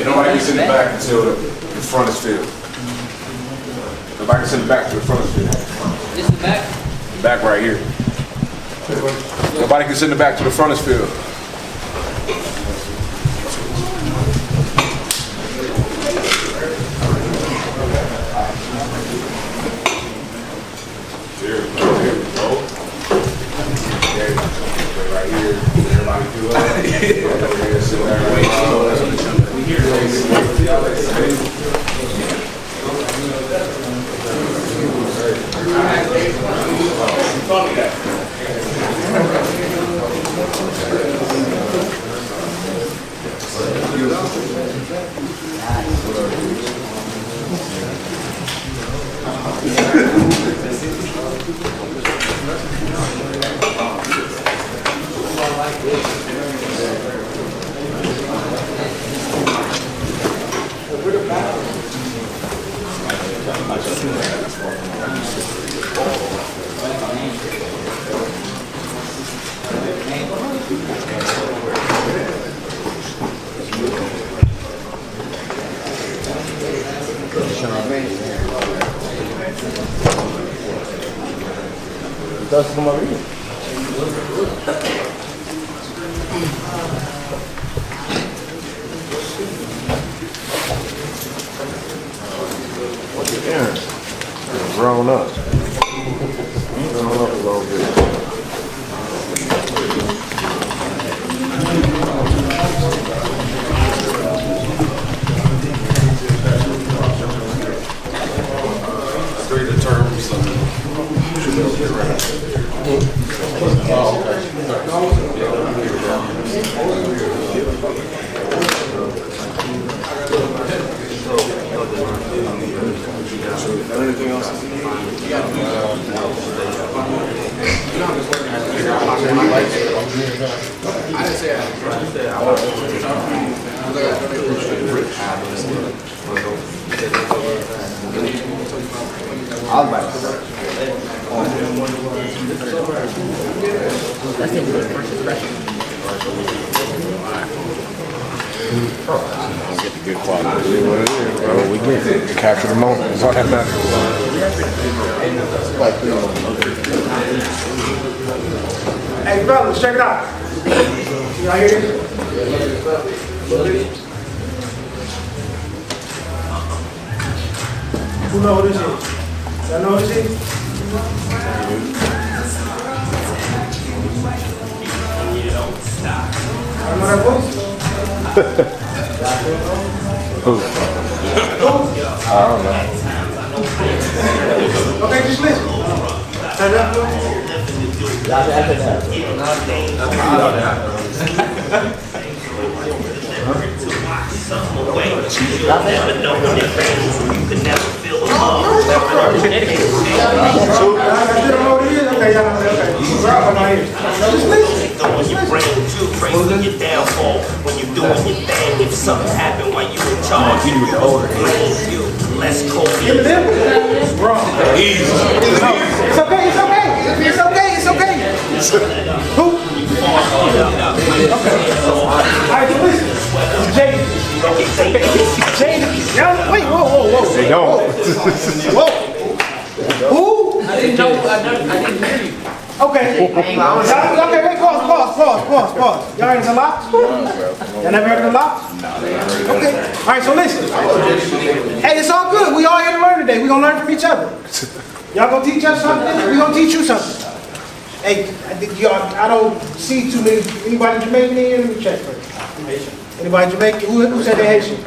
Nobody can send it back until the front is filled. Nobody can send it back to the front is filled. This is back? The back right here. Nobody can send it back to the front is filled. Right here, everybody do it. Entonces, ¿cómo abrir? What you doing? Grown up. Grown up a little bit. Three the terms. Anything else? I didn't say I'll buy it. That's it. First impression. Get the good quality. What it is, bro. We get it. We capture the moment. That's all that matters. Hey, fellas, check it out. Y'all hear this? Who know who this is? Y'all know who this is? Y'all know that voice? Who? I don't know. Okay, just listen. Turn up. When you're downfall, when you're doing your thing, if something happened while you in charge, you less cold. It's okay, it's okay. It's okay, it's okay. Who? Okay. Alright, so listen. Jay. Wait, whoa. They don't. Whoa. Who? I didn't know. I didn't hear you. Okay. Okay, wait, pause. Y'all heard the locks? Y'all never heard of the locks? Okay. Alright, so listen. Hey, it's all good. We all here to learn today. We're gonna learn from each other. Y'all gonna teach us something? We're gonna teach you something. Hey, I don't see too many. Anybody Jamaican in here? Let me check first. Anybody Jamaican? Who said they Haitian?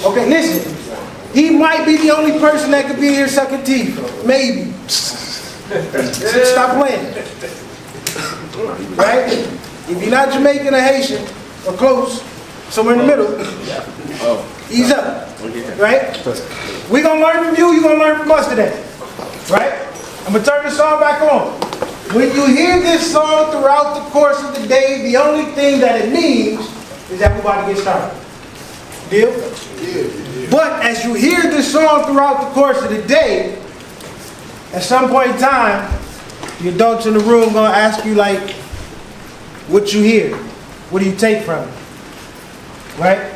Okay, listen. He might be the only person that could be here sucking teeth. Maybe. Stop playing. Right? If you're not Jamaican or Haitian, or close, somewhere in the middle, ease up. Right? We're going to learn from you, you're going to learn from us today. Right? I'm going to turn this song back on. When you hear this song throughout the course of the day, the only thing that it means is that we're about to get started. Deal? But as you hear this song throughout the course of the day, at some point in time, the adults in the room are going to ask you, like, what you hear. What do you take from it? Right?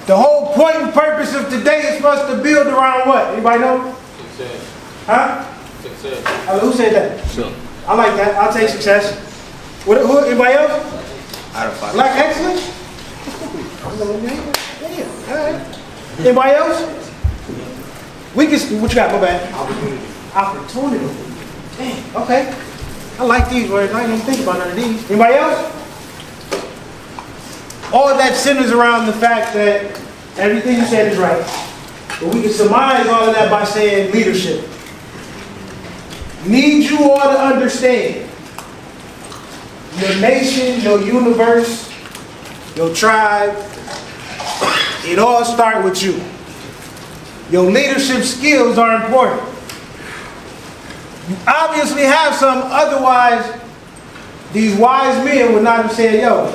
The whole point and purpose of today is for us to build around what? Anybody know? Success. Huh? Success. Who said that? I like that. I'll take success. Who, anybody else? Black excellence? Damn, all right. Anybody else? We can, what you got, my bad? Opportunity. Damn, okay. I like these words. I didn't even think about none of these. Anybody else? All of that centers around the fact that everything you said is right. But we can surmise all of that by saying leadership. Need you all to understand your nation, your universe, your tribe, it all starts with you. Your leadership skills are important. You obviously have some, otherwise these wise men would not have said, yo,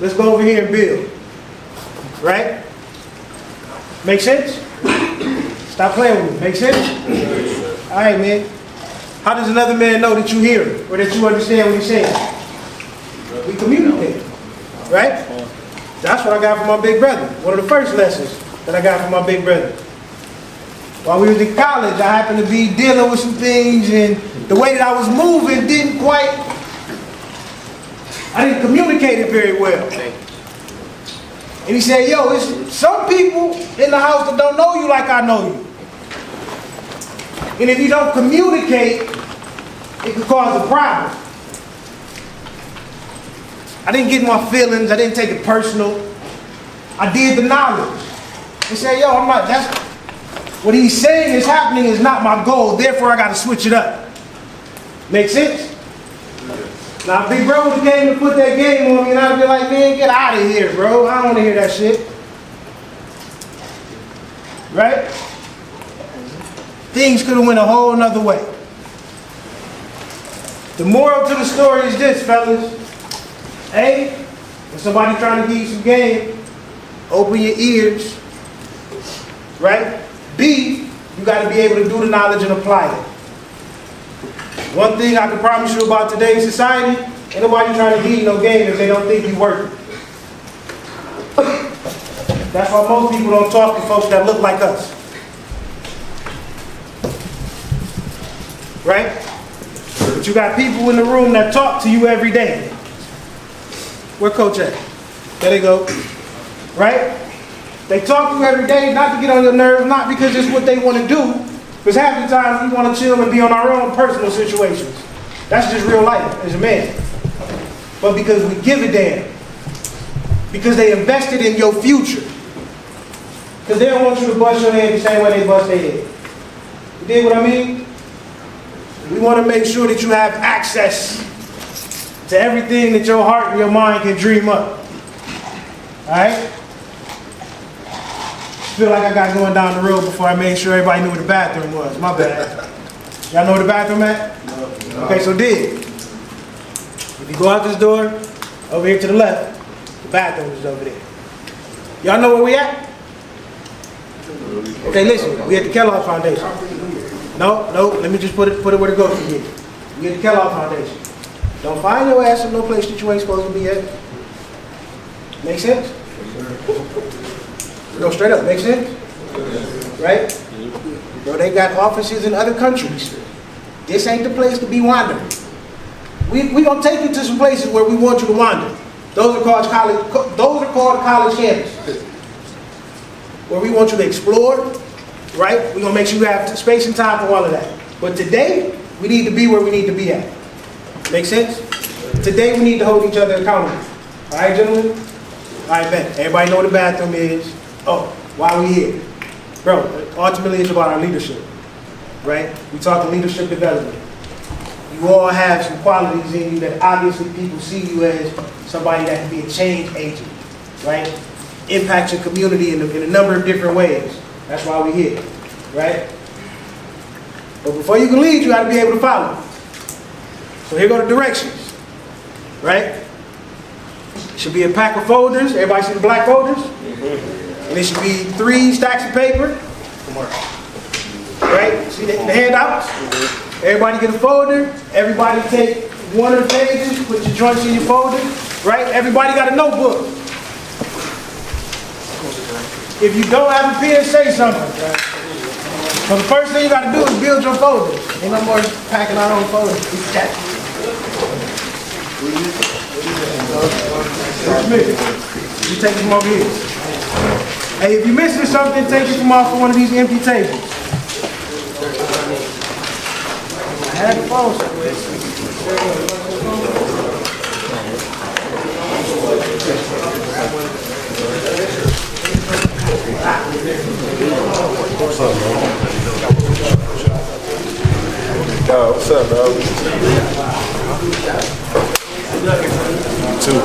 let's go over here and build. Right? Make sense? Stop playing with me. Make sense? All right, man. How does another man know that you hear him or that you understand what he's saying? We communicate. Right? That's what I got from my big brother. One of the first lessons that I got from my big brother. While we was in college, I happened to be dealing with some things, and the way that I was moving I didn't communicate it very well. And he said, yo, it's some people in the house that don't know you like I know you. And if you don't communicate, it could cause a problem. I didn't get in my feelings. I didn't take it personal. I did the knowledge. He said, yo, I'm not, that's, what he's saying is happening is not my goal. Therefore, I got to switch it up. Make sense? Now, Big Bro came to put that game on me, and I'd be like, man, get out of here, bro. I don't want to hear that shit. Right? Things could have went a whole nother way. The moral to the story is this, fellas. A, when somebody trying to give you some game, open your ears. Right? B, you got to be able to do the knowledge and apply it. One thing I can promise you about today's society, ain't nobody trying to give you no game if they don't think you worth it. That's why most people don't talk to folks that look like us. Right? But you got people in the room that talk to you every day. Where Coach at? There they go. Right? They talk to you every day, not to get on your nerves, not because it's what they want to do, because half the time we want to chill and be on our own personal situations. That's just real life as a man. But because we give a damn. Because they invested in your future. Because they don't want you to bust your head the same way they bust their head. You dig what I mean? We want to make sure that you have access to everything that your heart and your mind can dream up. Alright? I feel like I got going down the road before I made sure everybody knew where the bathroom was. My bad. Y'all know where the bathroom at? No. Okay, so dig. If you go out this door, over here to the left, the bathroom is over there. Y'all know where we at? Okay, listen, we at the Kellogg Foundation. No, let me just put it where it goes from here. We at the Kellogg Foundation. Don't find your ass in no place that you ain't supposed to be at. Make sense? No, straight up, make sense? Right? Bro, they got offices in other countries. This ain't the place to be wandering. We gonna take you to some places where we want you to wander. Those are called college campuses. Where we want you to explore, right? We're gonna make sure you have space and time for all of that. But today, we need to be where we need to be at. Make sense? Today, we need to hold each other accountable. All right, gentlemen? All right, bet. Everybody know what the bathroom is. Oh, why are we here? Bro, ultimately, it's about our leadership, right? We talk leadership development. You all have some qualities in you that obviously people see you as somebody that can be a change agent, right? Impact your community in a number of different ways. That's why we're here, right? But before you can lead, you got to be able to follow. So here go the directions, right? It should be a pack of folders. Everybody see the black folders? And it should be 3 stacks of paper. Right? See the handouts? Everybody get a folder. Everybody take one of the pages, put your joints in your folder. Right? Everybody got a notebook. If you don't have a pen, say something. So the first thing you gotta do is build your folder. Ain't no more packing our own folder. You take it from over here. Hey, if you're missing something, take it from off of one of these empty tables. I had the phone somewhere. What's up, bro? Yo, what's up, bro? Two.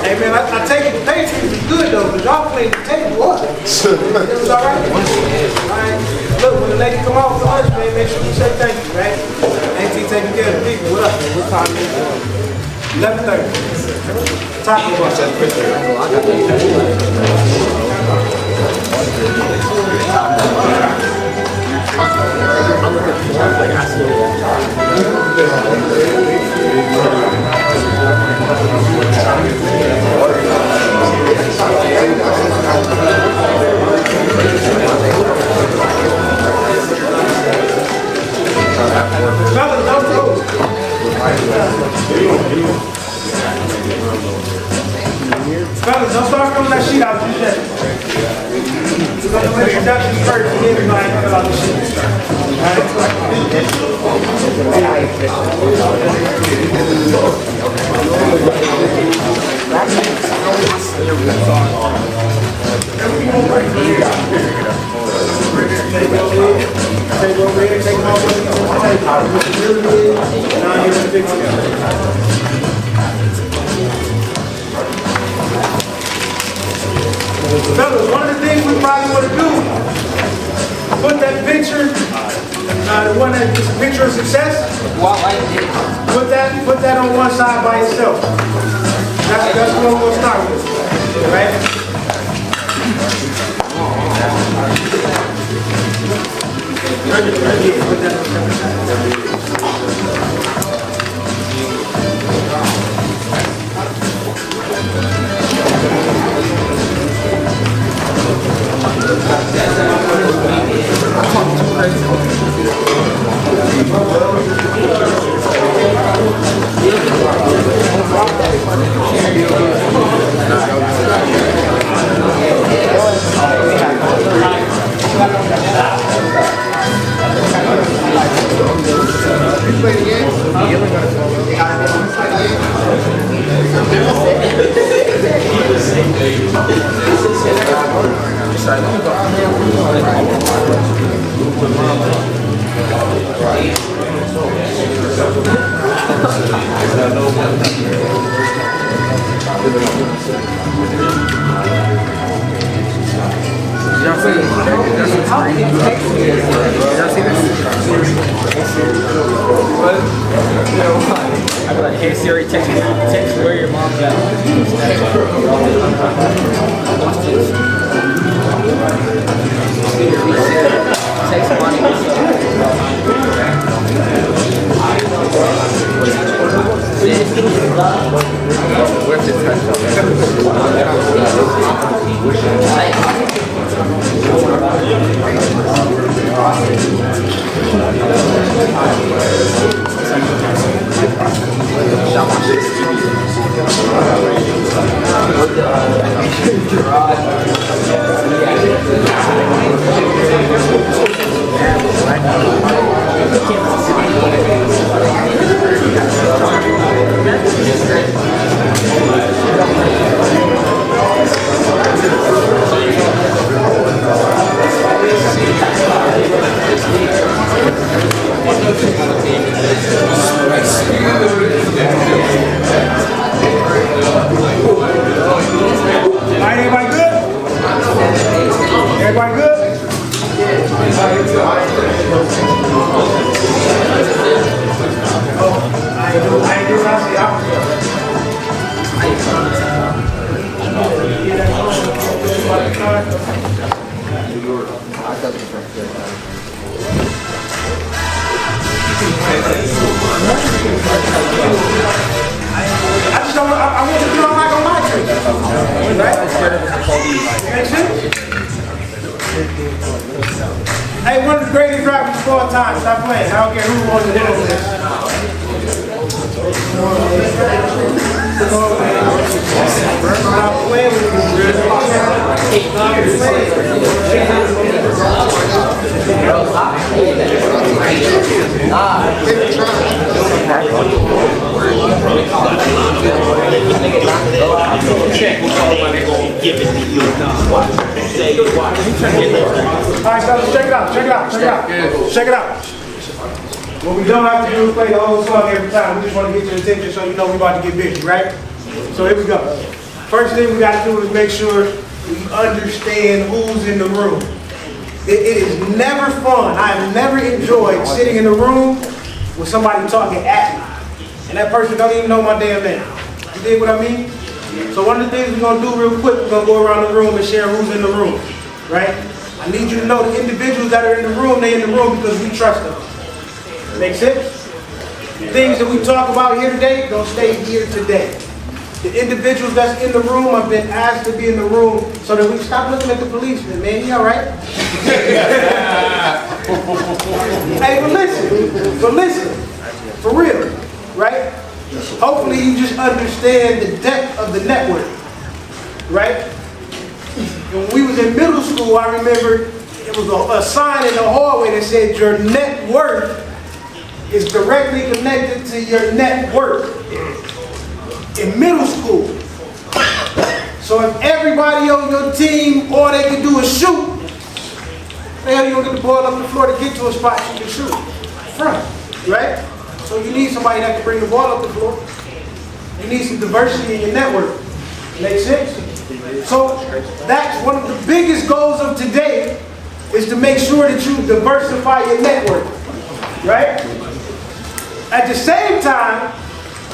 Hey man, I take it the Patriots is good though, but y'all played the table up. It was alright? Alright. Look, when the lady come out for lunch, man, make sure you say thank you, right? Auntie taking care of the people. What up, man? What time is it? 11:30. Talk about Fellas, don't start filling that sheet out just yet. We're going to do introductions first, and then we're going to fill out the sheet. Take over here, take all of these and now you're going to fix it. Fellas, one of the things we probably want to do, put that picture, the one that is a picture of success, put that on one side by itself. That's what we're going to start with, right? Hey Siri, text where your mom's at. Text money. Where's his Everybody good? Everybody good? I ain't do nothing. I just don't. I want you to do it like on my tree, right? Make sense? Hey, one of the greatest rappers of all time. Stop playing. I don't care who wants to hit on this. Stop playing Alright, fellas, check it out. Check it out. What we don't have to do is play the whole song every time. We just want to get your attention so you know we're about to get busy, right? So here we go. First thing we got to do is make sure we understand who's in the room. It is never fun. I have never enjoyed sitting in a room with somebody talking at me. And that person don't even know my damn name. You dig what I mean? So one of the things we're going to do real quick, we're going to go around the room and share who's in the room, right? I need you to know the individuals that are in the room, they're in the room because we trust them. Make sense? The things that we talk about here today, don't stay here today. The individuals that's in the room have been asked to be in the room so that we stop looking at the policeman, man. You all right? Hey, but listen, for real, right? Hopefully you just understand the depth of the network, right? When we was in middle school, I remember it was a sign in the hallway that said your net worth is directly connected to your net worth. In middle school. So if everybody on your team, all they can do is shoot, hell, you don't get the ball up the floor to get to a spot you can shoot. Front, right? So you need somebody that can bring the ball up the floor. You need some diversity in your network. Make sense? So that's one of the biggest goals of today is to make sure that you diversify your network, right? At the same time,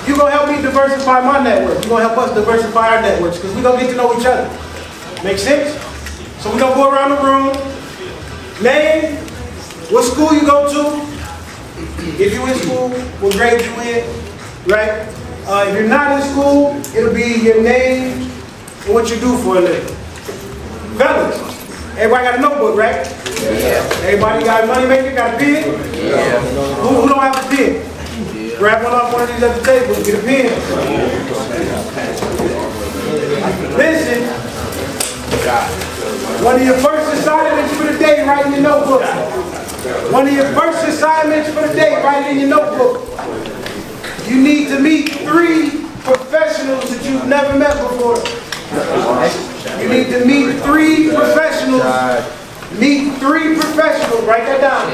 you're going to help me diversify my network. You're going to help us diversify our networks because we're going to get to know each other. Make sense? So we're going to go around the room. Name, what school you go to. If you're in school, what grade you in, right? If you're not in school, it'll be your name and what you do for a living. Fellas, everybody got a notebook, right? Yeah. Everybody got a money maker, got a pen? Yeah. Who don't have a pen? Grab one off one of these at the table, get a pen. Listen, one of your first assignments for the day, write in your notebook. One of your first assignments for the day, write it in your notebook. You need to meet 3 professionals that you've never met before. You need to meet 3 professionals. Meet 3 professionals, write that down.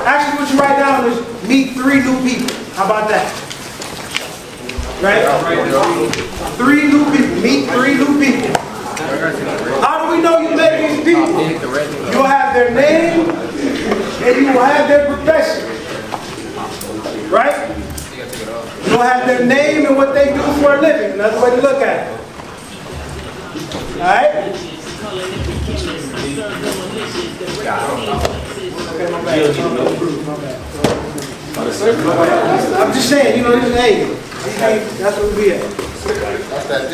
Actually, what you write down is meet 3 new people. How about that? Right? 3 new people. Meet 3 new people. How do we know you met these people? You'll have their name and you will have their profession. Right? You'll You'll have their name and what they do for a living. Another way to look at it. All right? Okay, my bad. I'm just saying, you know, this is hey, that's what we be at.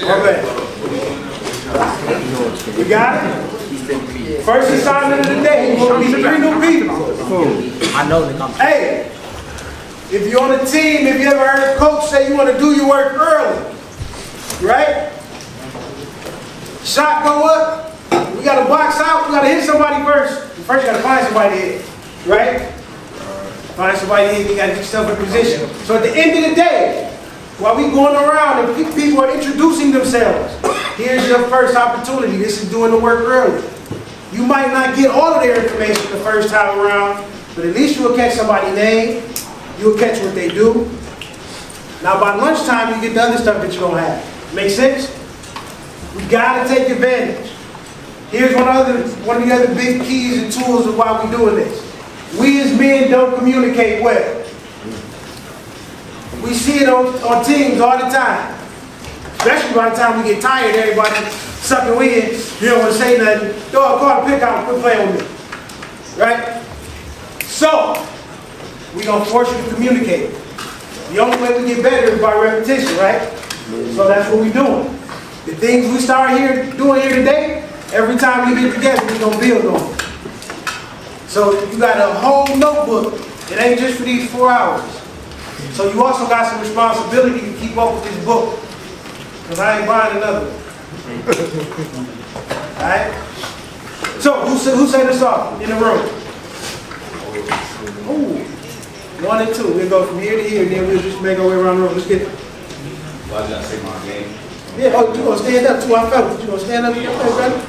My bad. We got it? First assignment of the day, we're going to be 3 new people. I know the Compton. Hey, if you're on a team, if you ever heard a coach say you want to do your work early, right? Shot go up, we got to box out, we got to hit somebody first. First you got to find somebody to hit, right? Find somebody to hit, you got to get yourself in position. So at the end of the day, while we going around and people are introducing themselves, here's your first opportunity. This is doing the work early. You might not get all of their information the first time around, but at least you'll catch somebody's name, you'll catch what they do. Now by lunchtime, you get the other stuff that you're gonna have. Make sense? We gotta take advantage. Here's one of the other big keys and tools of why we're doing this. We as men don't communicate well. We see it on teams all the time. Especially by the time we get tired, everybody sucking wind, you don't want to say nothing. Throw a call to pick out, quit playing with me. Right? So, we're going to force you to communicate. The only way we get better is by repetition, right? So that's what we're doing. The things we start doing here today, every time we get together, we're going to build on it. So you got a whole notebook. It ain't just for these 4 hours. So you also got some responsibility to keep up with this book. Because I ain't buying another one. Alright? So, who set us off in the room? Ooh. 1 and 2. We'll go from here to here, and then we'll just make our way around the room. Let's get it. Why did I say my name? Yeah, oh, you gonna stand up too, I felt it. You gonna stand up in your place, brother?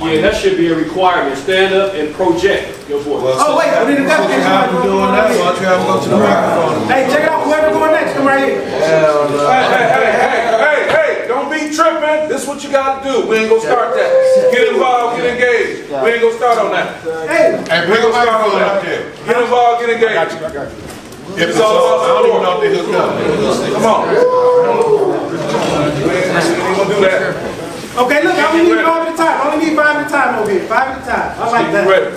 Yeah, that should be a requirement. Stand up and project your voice. Oh, wait, we need to go. Hey, check it out. Whoever going next, come right here. Hey, don't be tripping. This is what you gotta do. We ain't gonna start that. Get involved, get engaged. We ain't gonna start on that. Hey, Bring a microphone up there. Get involved, get engaged. I got you. If it's all about the Lord. Come on. We ain't gonna do that. okay, look, I only need 5 at a time. I only need 5 at a time over here. 5 at a time. I like that. Ready.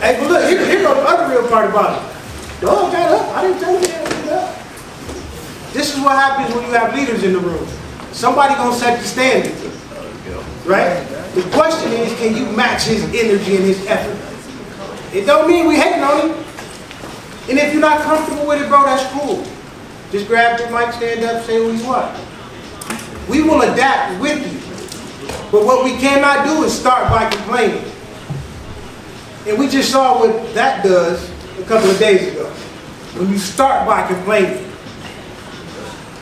Hey, but look, here goes the other real part about it. Dog got up. I didn't tell him he had to get up. This is what happens when you have leaders in the room. Somebody gonna set the standard. Right? The question is, can you match his energy and his effort? It don't mean we hating on him. And if you're not comfortable with it, bro, that's cool. Just grab your mic, stand up, say what you want. We will adapt with you. But what we cannot do is start by complaining. And we just saw what that does a couple of days ago. When you start by complaining.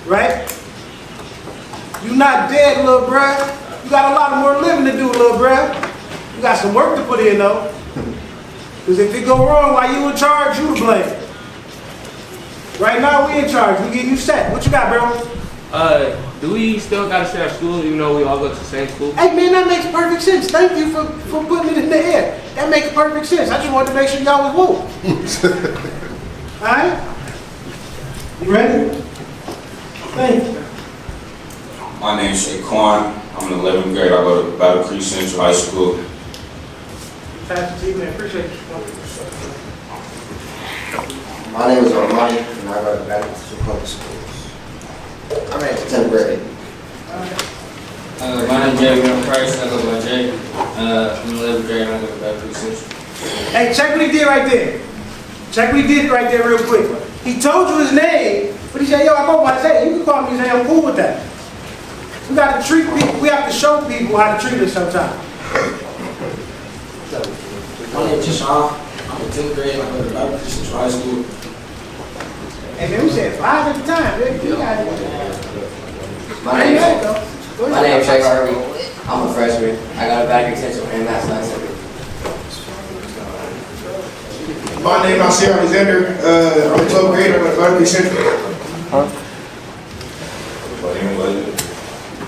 Right? You're not dead, little bruh. You got a lot more living to do, little bruh. You got some work to put in, though. Because if it go wrong while you in charge, you to blame. Right now, we in charge. We getting you set. What you got, bro? Do we still gotta stay at school even though we all go to the same school? Hey, man, that makes perfect sense. Thank you for putting it in the air. That makes perfect sense. I just wanted to make sure y'all was woke. All right? You ready? Thank you. My name's Shaquan. I'm in 11th grade. I go to Battle Creek Central High School. Pastor T, man, appreciate you. My name is Armani, and I go to Baptist Public Schools. I'm at 10th grade. My name is Jay Price. I go by Jay. I'm in 11th grade. I go to Battle Creek Central. Hey, check what he did right there. Check what he did right there real quick. He told you his name, but he said, yo, I go by Jay. You can call me Jay. I'm cool with that. We got to treat people, we have to show people how to treat us sometimes. My name is Jashawn. I'm in 10th grade. I go to Battle Creek Central High School. Hey, man, we said 5 at a time. Man. You got it. My name is Chase Harvey. I'm a freshman. I got a Battle Creek Central and Mass last year. My name is Nasir Alexander. I'm a 12th grader at Battle Creek Central.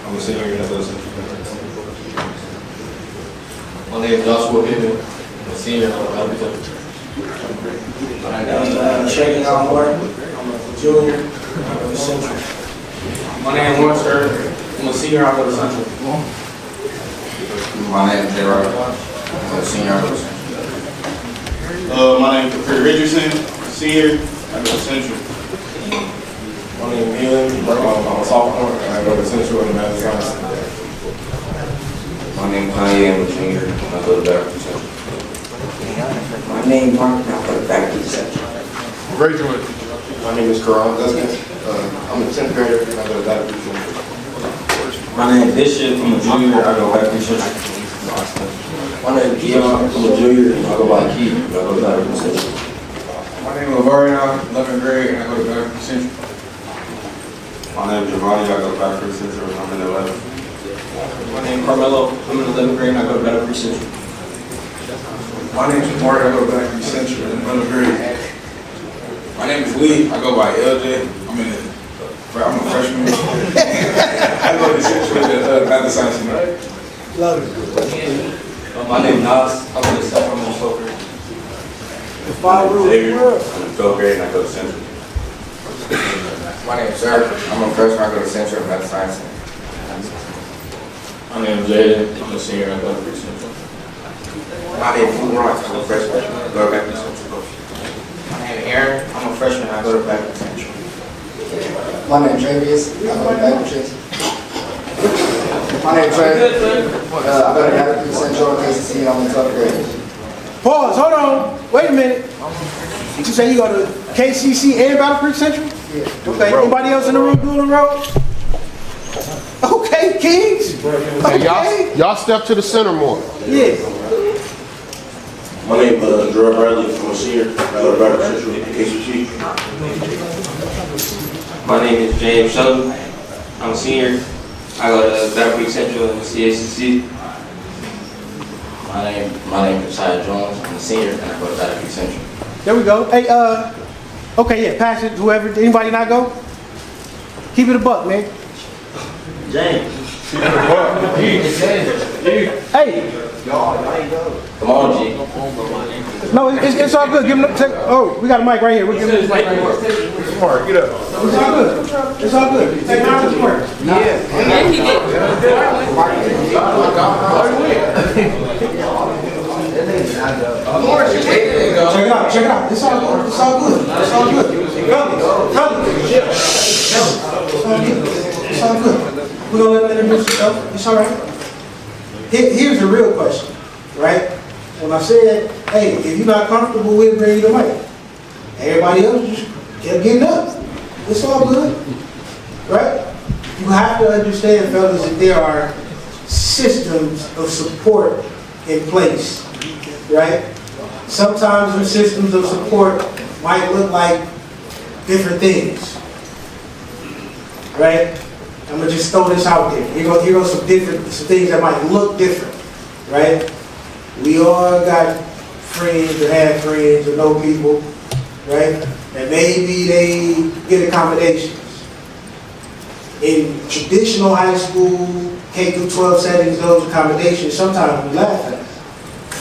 I'm a senior in the Central. My name is Joshua Pittman. I'm a senior at Battle Creek Central. My name is Shaking Almore. I'm a junior. I go to Central. My name is Monster. I'm a senior. I go to Central. My name is J. Robert. I'm a senior. I go to Central. My name is Capri Richardson, senior. I go to Central. My name is Ian. I'm a sophomore. I go to Central in Math Science. My name is Kanye. I'm a junior. I go to Better Central. My name is Mark, and I go to Baptist Central. Graduate. My name is Karan Dustin. I'm a 10th grader and I go to Baptist Central. My name is Bishop. I'm a junior. I go back to Central. My name is Keon, I'm a junior, I go by Key, I go to Baptist Central. My name is Lavarion, 11th grade, and I go to Better Central. My name is Giovanni. I go to Better Central. I'm in 11th. My name is Carmelo. I'm in 11th grade and I go to Better Central. My name is Mark. I go to Better Central in 11th grade. My name is Lee. I go by LJ. I'm a freshman. I go to Central at Math Science. Love it. My name is Nas. I'm in the Southwestern poker. The five rules of the world. I'm in 12th grade and I go to Central. My name is Sir, I'm a freshman, I go to Central Math Science. My name is Jaden. I'm a senior. I go to Central. My name is Fu Ross, I'm a freshman, I go to Baptist Central. My name is Aaron, I'm a freshman, I go to Baptist Central. My name is Travis, I go to Baptist Central. My name is Trey, I go to Baptist Central, KCC, I'm in 12th grade. Pause, hold on. Wait a minute. Did you say you go to KCC and Battle Creek Central? Yeah. Okay, anybody else in the room doing the road? Okay, Kings. Okay. Y'all step to the center more. Yeah. My name is Gerard Bradley. I'm a senior. I go to Baptist Central, KCC. My name is James Sheldon. I'm a senior. I go to Better Creek Central and CACC. My name is Josiah Jones. I'm a senior and I go to Better Creek Central. There we go. Hey, okay, yeah, pass it. Whoever, anybody not go? Keep it a buck, man. James. Hey. Come on, G. No, it's all good. Give him oh, we got a mic right here. We'll give him this mic right here. Mark, get up. It's all good. It's all good. Take my work. Yeah, he did. Check it out. It's all good. It's all good. It's all good. It's all good. We're gonna let him introduce himself. It's all right. Here's the real question, right? When I said, hey, if you're not comfortable with it, bring you the mic. Everybody else just kept getting up. It's all good, right? You have to understand, fellas, that there are systems of support in place, right? Sometimes the systems of support might look like different things, right? I'm gonna just throw this out there. Here go some things that might look different, right? We all got friends or have friends or know people, right? And maybe they get accommodations. In traditional high school, K through 12 settings, those accommodations, sometimes we laugh at,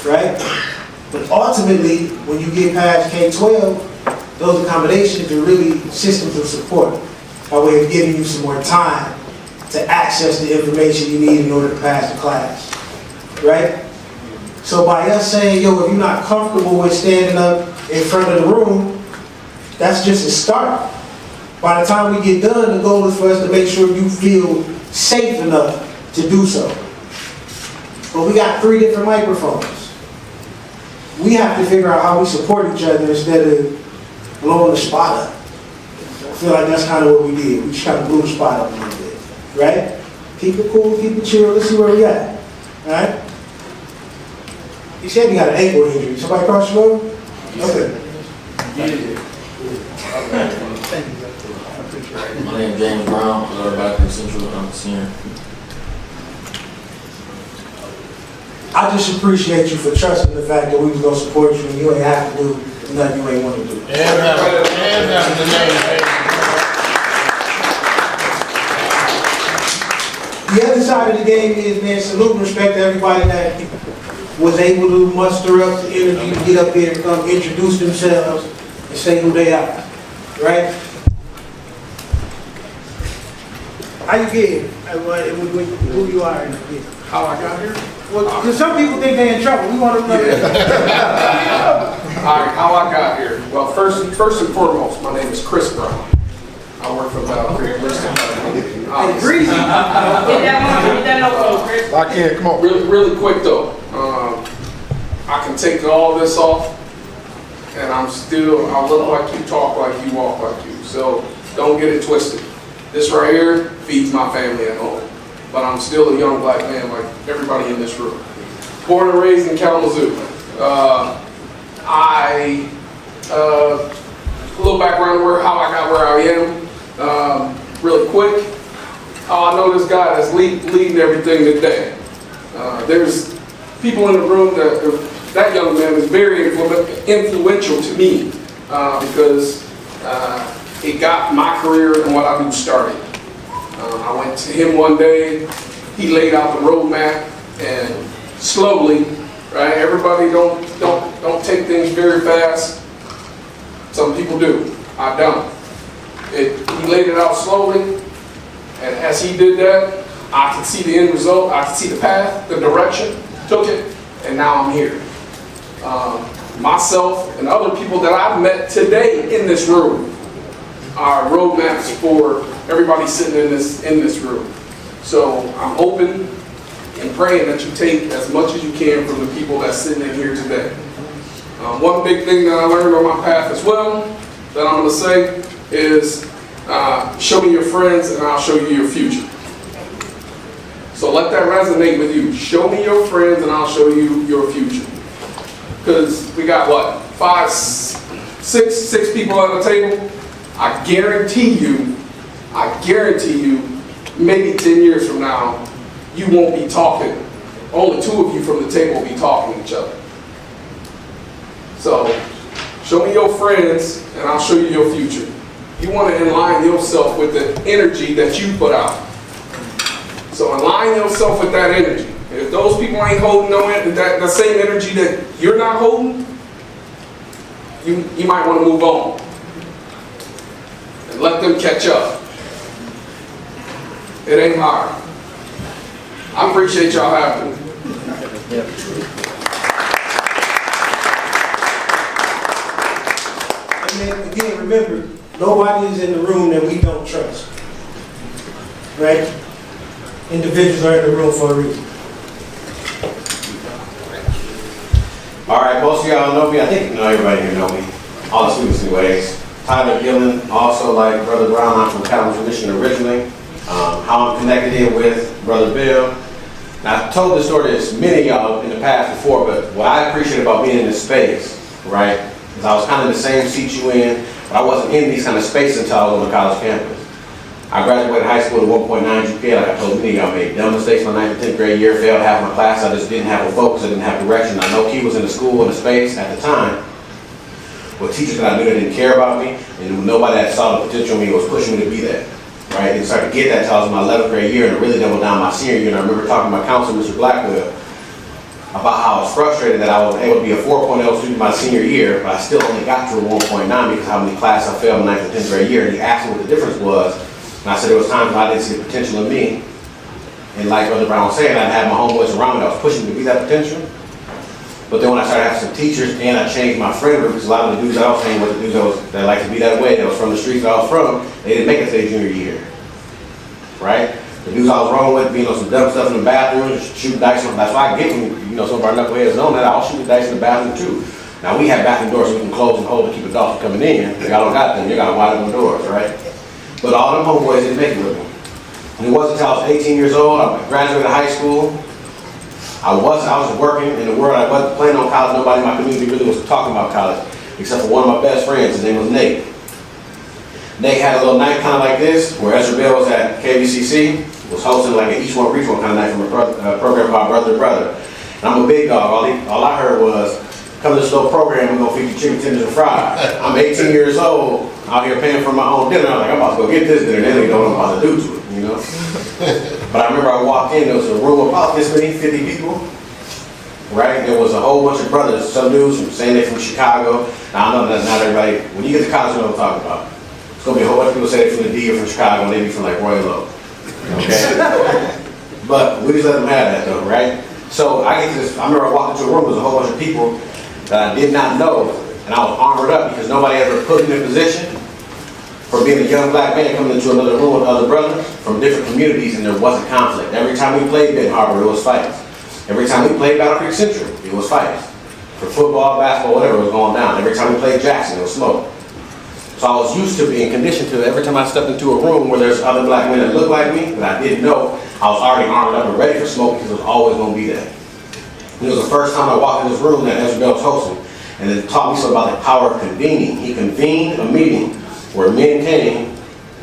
right? But ultimately, when you get past K-12, those accommodations are really systems of support, by way of giving you some more time to access the information you need in order to pass the class, right? So by us saying, yo, if you're not comfortable with standing up in front of the room, that's just a start. By the time we get done, the goal is for us to make sure you feel safe enough to do so. But we got 3 different microphones. We have to figure out how we support each other instead of blowing the spot up. I feel like that's kind of what we did. We just kind of blew the spot up a little bit, right? Keep it cool, keep it chill. Let's see where we at, all right? He said he got an ankle injury. Somebody cross the road? Okay. My name is James Brown. I go to Baptist Central. I'm a senior. I just appreciate you for trusting the fact that we was gonna support you and you ain't have to do nothing you ain't want to do. The other side of the game is, man, salute and respect to everybody that was able to muster up the energy to get up here and come introduce themselves and say who they are, right? How you get here? Who you are? How I got here? Well, because some people think they're in trouble. We want to know. All right, how I got here. Well, first and foremost, my name is Chris Brown. I work for Battle Creek Police Department. Greasy. Get that note, Chris. Lock in, come on. Really quick though, I can take all this off, and I look like you, talk like you, walk like you. So don't get it twisted. This right here feeds my family at home, but I'm still a young black man like everybody in this room. Born and raised in Kalamazoo. A little background where how I got where I am. Really quick. I know this guy that's leading everything today. There's people in the room that young man is very influential to me because it got my career and what I do started. I went to him one day. He laid out the roadmap, and slowly, right? Everybody don't take things very fast. Some people do. I don't. He laid it out slowly, and as he did that, I could see the end result. I could see the path, the direction, took it, and now I'm here. Myself and other people that I've met today in this room are roadmaps for everybody sitting in this room. So I'm hoping and praying that you take as much as you can from the people that's sitting in here today. One big thing that I learned on my path as well that I'm going to say is show me your friends and I'll show you your future. So let that resonate with you. Show me your friends and I'll show you your future. Because we got what? 5, 6 people at the table. I guarantee you, maybe 10 years from now, you won't be talking. Only 2 of you from the table will be talking to each other. So, show me your friends, and I'll show you your future. You want to align yourself with the energy that you put out. So align yourself with that energy. And if those people ain't holding that same energy that you're not holding, you might want to move on. And let them catch up. It ain't hard. I appreciate y'all having me. And again, remember, nobody is in the room that we don't trust. Right? Individuals are in the room for a reason. All right, most of y'all know me. I think everybody here know me. All the students anyways. Tyler Gillen, also like Brother Brown, I'm from Kalamazoo, Michigan originally. How I'm connected here with Brother Bill. Now, I've told this story to many of y'all in the past before, but what I appreciate about being in this space, right, is I was kind of in the same seat you in, but I wasn't in these kind of spaces until I was on the college campus. I graduated high school with 1.9 GPA, like I told many of y'all, made dumb mistakes my 9th and 10th grade year, failed half my class. I just didn't have a focus, I didn't have direction. I know Key was in the school, in the space at the time, with teachers that I knew that didn't care about me, and nobody that saw the potential in me was pushing me to be that. Right? And started to get that until I was in my 11th grade year, and it really doubled down my senior year. And I remember talking to my counselor, Mr. Blackwell, about how I was frustrated that I was able to be a 4.0 student my senior year, but I still only got to a 1.9 because how many classes I failed in 9th and 10th grade year. And he asked me what the difference was, and I said there was times when I didn't see the potential in me. And like Brother Brown was saying, I'd have my homeboys around me that was pushing me to be that potential. But then when I started having some teachers and I changed my friend group, because a lot of the dudes I was saying were the dudes that like to be that way, that was from the streets that I was from, they didn't make it to their junior year. Right? The dudes I was wrong with, being on some dumb stuff in the bathroom, shooting dice. That's why I get when, some of our knuckleheads know that I'll shoot the dice in the bathroom too. Now we have bathroom doors so we can close and hold to keep adults from coming in. Y'all don't got them, you got wide open doors, right? But all them homeboys didn't make it with me. And it wasn't until I was 18 years old, I graduated high school. I was working in the world. I wasn't planning on college. Nobody in my community really was talking about college, except for one of my best friends. His name was Nate. Nate had a little night kind of like this, where Ezra Bill was at KBCC, was hosting like an each one reach one kind of night from a program called Brother to Brother. And I'm a big dog. All I heard was, come to this little program, we're going to feed you chicken tenders and fries. I'm 18 years old, out here paying for my own dinner. I'm like, I'm about to go get this dinner, and they don't know what I'm about to do to it, But I remember I walked in, there was a room about this many, 50 people, right? There was a whole bunch of brothers, some dudes from saying they're from Chicago. Now I know that not everybody, when you get to college, you know what I'm talking about. It's going to be a whole bunch of people say they're from the D or from Chicago, and they be from like Royal Oak. Okay? But we just let them have that though, right? So I get to this, I remember I walked into a room, there was a whole bunch of people that I did not know, and I was armored up because nobody ever put me in a position for being a young black man coming into another room with other brothers from different communities, and there wasn't conflict. Every time we played Benton Harbor, it was fights. Every time we played Battle Creek Central, it was fights. For football, basketball, whatever was going down. Every time we played Jackson, it was smoke. So I was used to being conditioned to every time I stepped into a room where there's other black men that looked like me, that I didn't know, I was already armed up and ready for smoke because it was always going to be there. And it was the first time I walked in this room that Ezra Bell was hosting, and it taught me something about the power of convening. He convened a meeting where men came,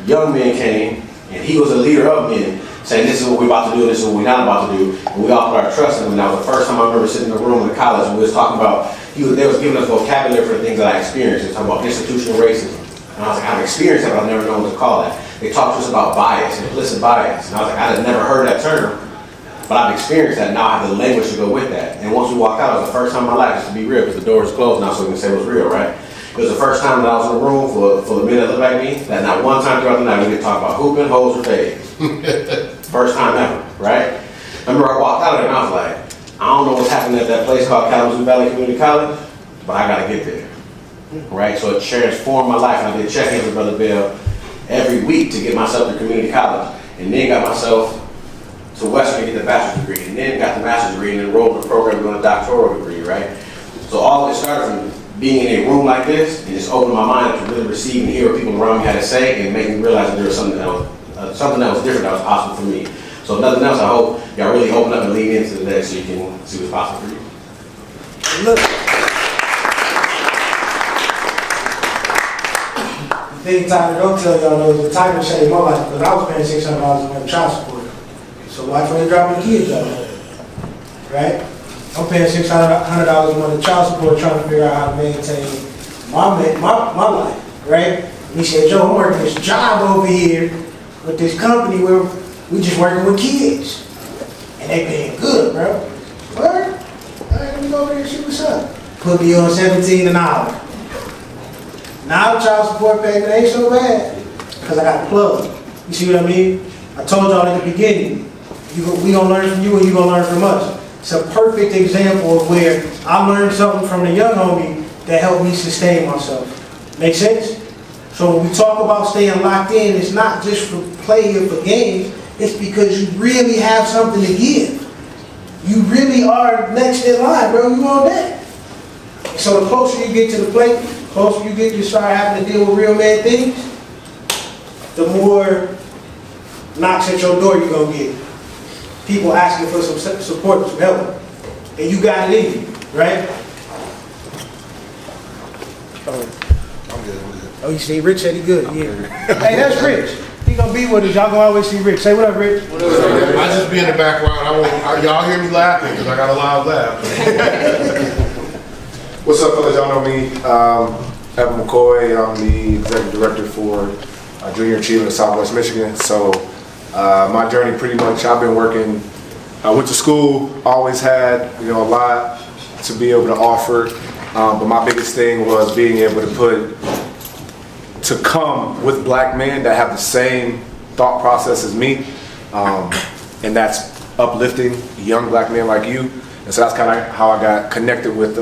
young men came, and he was a leader of men, saying this is what we're about to do, this is what we're not about to do, and we all put our trust in him. And that was the first time I remember sitting in a room in college and we was talking about, they was giving us vocabulary for the things that I experienced. They was talking about institutional racism. And I was like, I've experienced that, but I've never known what to call that. They talked to us about bias, implicit bias. And I was like, I had never heard that term, but I've experienced that, now I have the language to go with that. And once we walked out, it was the first time in my life, just to be real, because the door is closed now, so we can say it was real, right? It was the first time that I was in a room full of men that looked like me, that not one time throughout the night we could talk about hooping, hoes, or fades. First time ever, right? I remember I walked out of there and I was like, I don't know what's happening at that place called Kalamazoo Valley Community College, but I gotta get there, right? So it transformed my life, and I did check-ins with Brother Bell every week to get myself to community college, and then got myself to Western to get the bachelor's degree, and then got the master's degree, and enrolled in the program doing a doctoral degree, right? So all it started from being in a room like this, and just opening my mind up to really receive and hear what people around me had to say, and make me realize that there was something that was different that was possible for me. So if nothing else, I hope y'all really open up and lean into the next so you can see what's possible for you. Look. The thing Tyler don't tell y'all though is the Tyler saved my life because I was paying $600 a month child support. So watch when they dropping the kids out, right? I'm paying $600 a month in child support trying to figure out how to maintain my life, right? And he said, Joe, I'm working this job over here with this company where we just working with kids. And they paying good, bro. What? All right, let me go over there and see what's up. Put me on $17 an hour. Now child support payment ain't so bad because I got a plug. You see what I mean? I told y'all at the beginning, we gonna learn from you and you gonna learn from us. It's a perfect example of where I learned something from the young homie that helped me sustain myself. Make sense? So when we talk about staying locked in, it's not just for play or for games, it's because you really have something to give. You really are next in line, bro. You on that. So the closer you get to the plate, closer you get to start having to deal with real man things, the more knocks at your door you're going to get. People asking for some support, some help. And you got it in you, right? Oh, you see Rich said he good, yeah. Hey, that's Rich. He going to be with us. Y'all going to always see Rich. Say what up, Rich? What up, I just be in the background. Y'all hear me laughing because I got a loud laugh. What's up, fellas? Y'all know me. Evan McCoy. I'm the executive director for Junior Achievement in Southwest Michigan. So my journey pretty much, I've been working, I went to school, always had a lot to be able to offer. But my biggest thing was being able to come with black men that have the same thought process as me. And that's uplifting young black men like you. And so that's kind of how I got connected with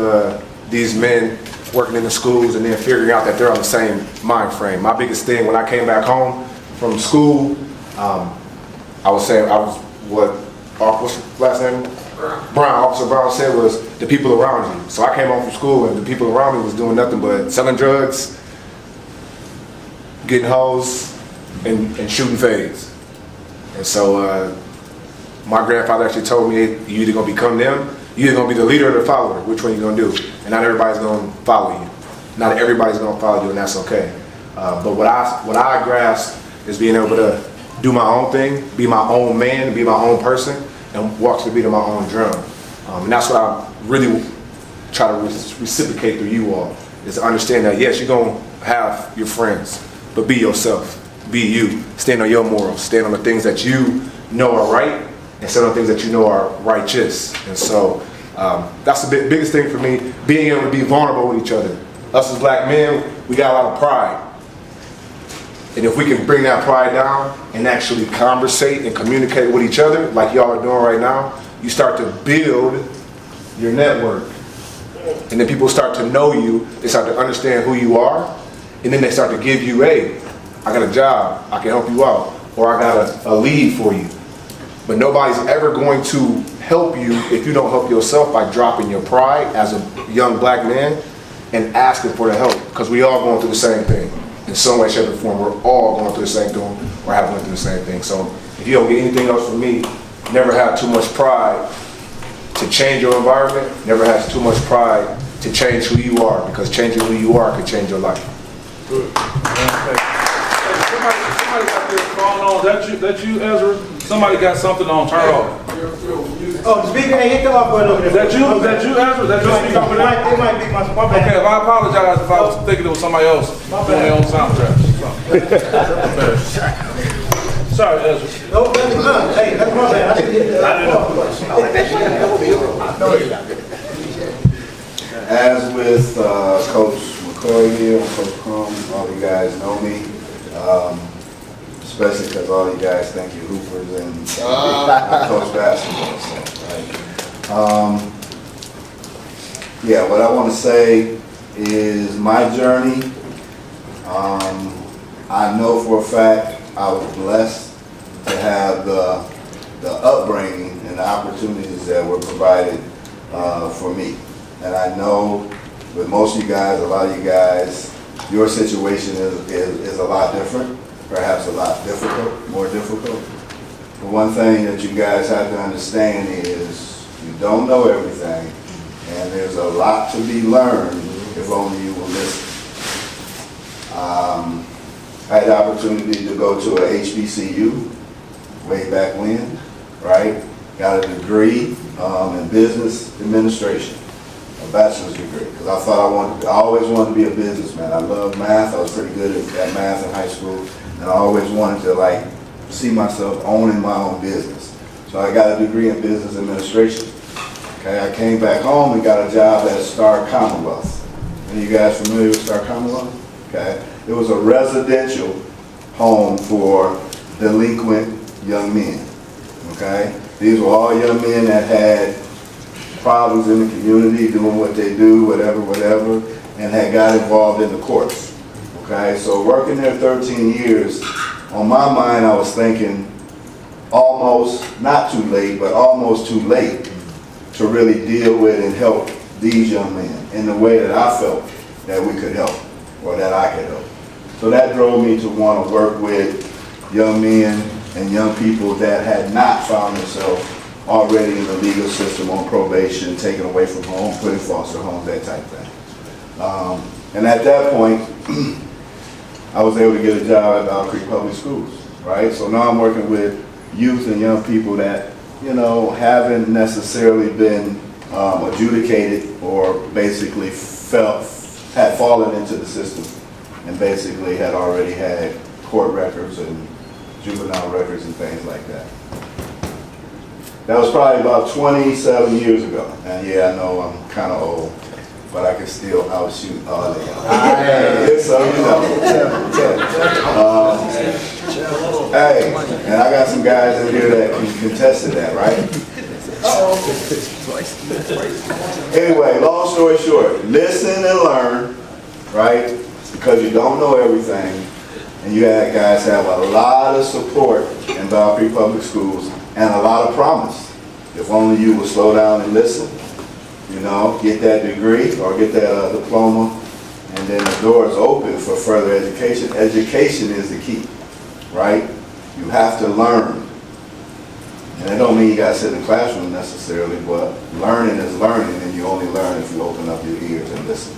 these men working in the schools and then figuring out that they're on the same mind frame. My biggest thing when I came back home from school, I was saying, what's your last name? Brown. Officer Brown said was the people around you. So I came home from school and the people around me was doing nothing but selling drugs, getting hoes, and shooting fades. And so my grandfather actually told me, you either gonna become them, you either gonna be the leader or the follower. Which one you gonna do? And not everybody's gonna follow you. Not everybody's gonna follow you, and that's okay. But what I grasp is being able to do my own thing, be my own man, be my own person, and walk to the beat of my own drum. And that's what I really try to reciprocate through you all, is to understand that yes, you're gonna have your friends, but be yourself, be you. Stand on your morals, stand on the things that you know are right, and stand on things that you know are righteous. And so that's the biggest thing for me, being able to be vulnerable with each other. Us as black men, we got a lot of pride. And if we can bring that pride down and actually conversate and communicate with each other, like y'all are doing right now, you start to build your network. And then people start to know you, they start to understand who you are, and then they start to give you, hey, I got a job, I can help you out, or I got a lead for you. But nobody's ever going to help you if you don't help yourself by dropping your pride as a young black man and asking for the help, because we all going through the same thing. In some way, shape, or form, we're all going through the same thing or have went through the same thing. So if you don't get anything else from me, never have too much pride to change your environment, never have too much pride to change who you are, because changing who you are can change your life. Good. Somebody got this phone on. That you, Ezra? Somebody got something on. Turn off. Oh, the speaker, hey, hit the off button over there. Is that you, Ezra? That you speaking over there? It might be my bad. Okay, I apologize if I was thinking it was somebody else doing their own soundtrack. Sorry, Ezra. No, hey, that's my bad. I didn't hit the As with Coach McCoy here, Coach Crum, all you guys know me, especially because all you guys think you're hoopers and I coach basketball. So, right? Yeah, what I want to say is my journey. I know for a fact I was blessed to have the upbringing and the opportunities that were provided for me. And I know with most of you guys, a lot of you guys, your situation is a lot different, perhaps a lot difficult, more difficult. But one thing that you guys have to understand is you don't know everything, and there's a lot to be learned if only you will listen. I had the opportunity to go to a HBCU way back when, right? Got a degree in business administration. A bachelor's degree, because I thought I always wanted to be a businessman. I love math. I was pretty good at math in high school, and I always wanted to see myself owning my own business. So I got a degree in business administration. Okay, I came back home and got a job at Star Commonwealth. Any of you guys familiar with Star Commonwealth? Okay, it was a residential home for delinquent young men. Okay, these were all young men that had problems in the community, doing what they do, whatever, and had got involved in the courts. Okay, so working there 13 years, on my mind I was thinking almost, not too late, but almost too late to really deal with and help these young men in the way that I felt that we could help, or that I could help. So that drove me to want to work with young men and young people that had not found themselves already in the legal system on probation, taken away from home, put in foster homes, that type of thing. And at that point, I was able to get a job at Battle Creek Public Schools, right? So now I'm working with youth and young people that, haven't necessarily been adjudicated or basically had fallen into the system and basically had already had court records and juvenile records and things like that. That was probably about 27 years ago. And yeah, I know I'm kind of old, but I can still outshoot all of y'all. So, hey, and I got some guys in here that can contest to that, right? Anyway, long story short, listen and learn, right? Because you don't know everything. And you guys have a lot of support in Battle Creek Public Schools and a lot of promise. If only you will slow down and listen, get that degree or get that diploma, and then the door is open for further education. Education is the key, right? You have to learn. And that don't mean you got to sit in the classroom necessarily, but learning is learning, and you only learn if you open up your ears and listen.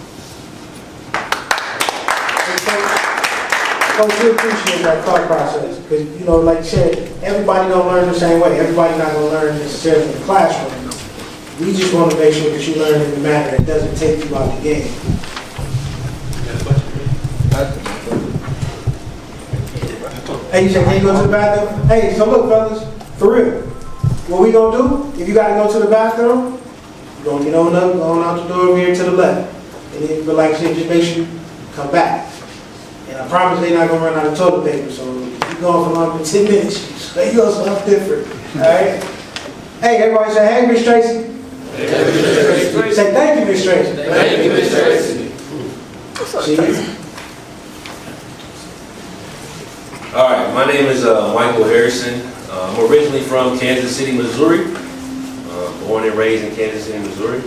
Coach, we appreciate that thought process, because, like you said, everybody don't learn the same way. Everybody not going to learn necessarily in the classroom. We just want to make sure that you learn in a manner that doesn't take you out of the game. Hey, you said, can you go to the bathroom? Hey, so look, fellas, for real, what we going to do, if you got to go to the bathroom, you're going to get on out the door over here to the left. And then, but like I said, just make sure you come back. And I promise they're not gonna run out of toilet paper, so if you're going for longer than 10 minutes, they go something different, all right? Hey, everybody say, hey, Miss Tracy. Say thank you, Miss Tracy. Thank you, Miss Tracy. All right, my name is Michael Harrison. I'm originally from Kansas City, Missouri. Born and raised in Kansas City, Missouri.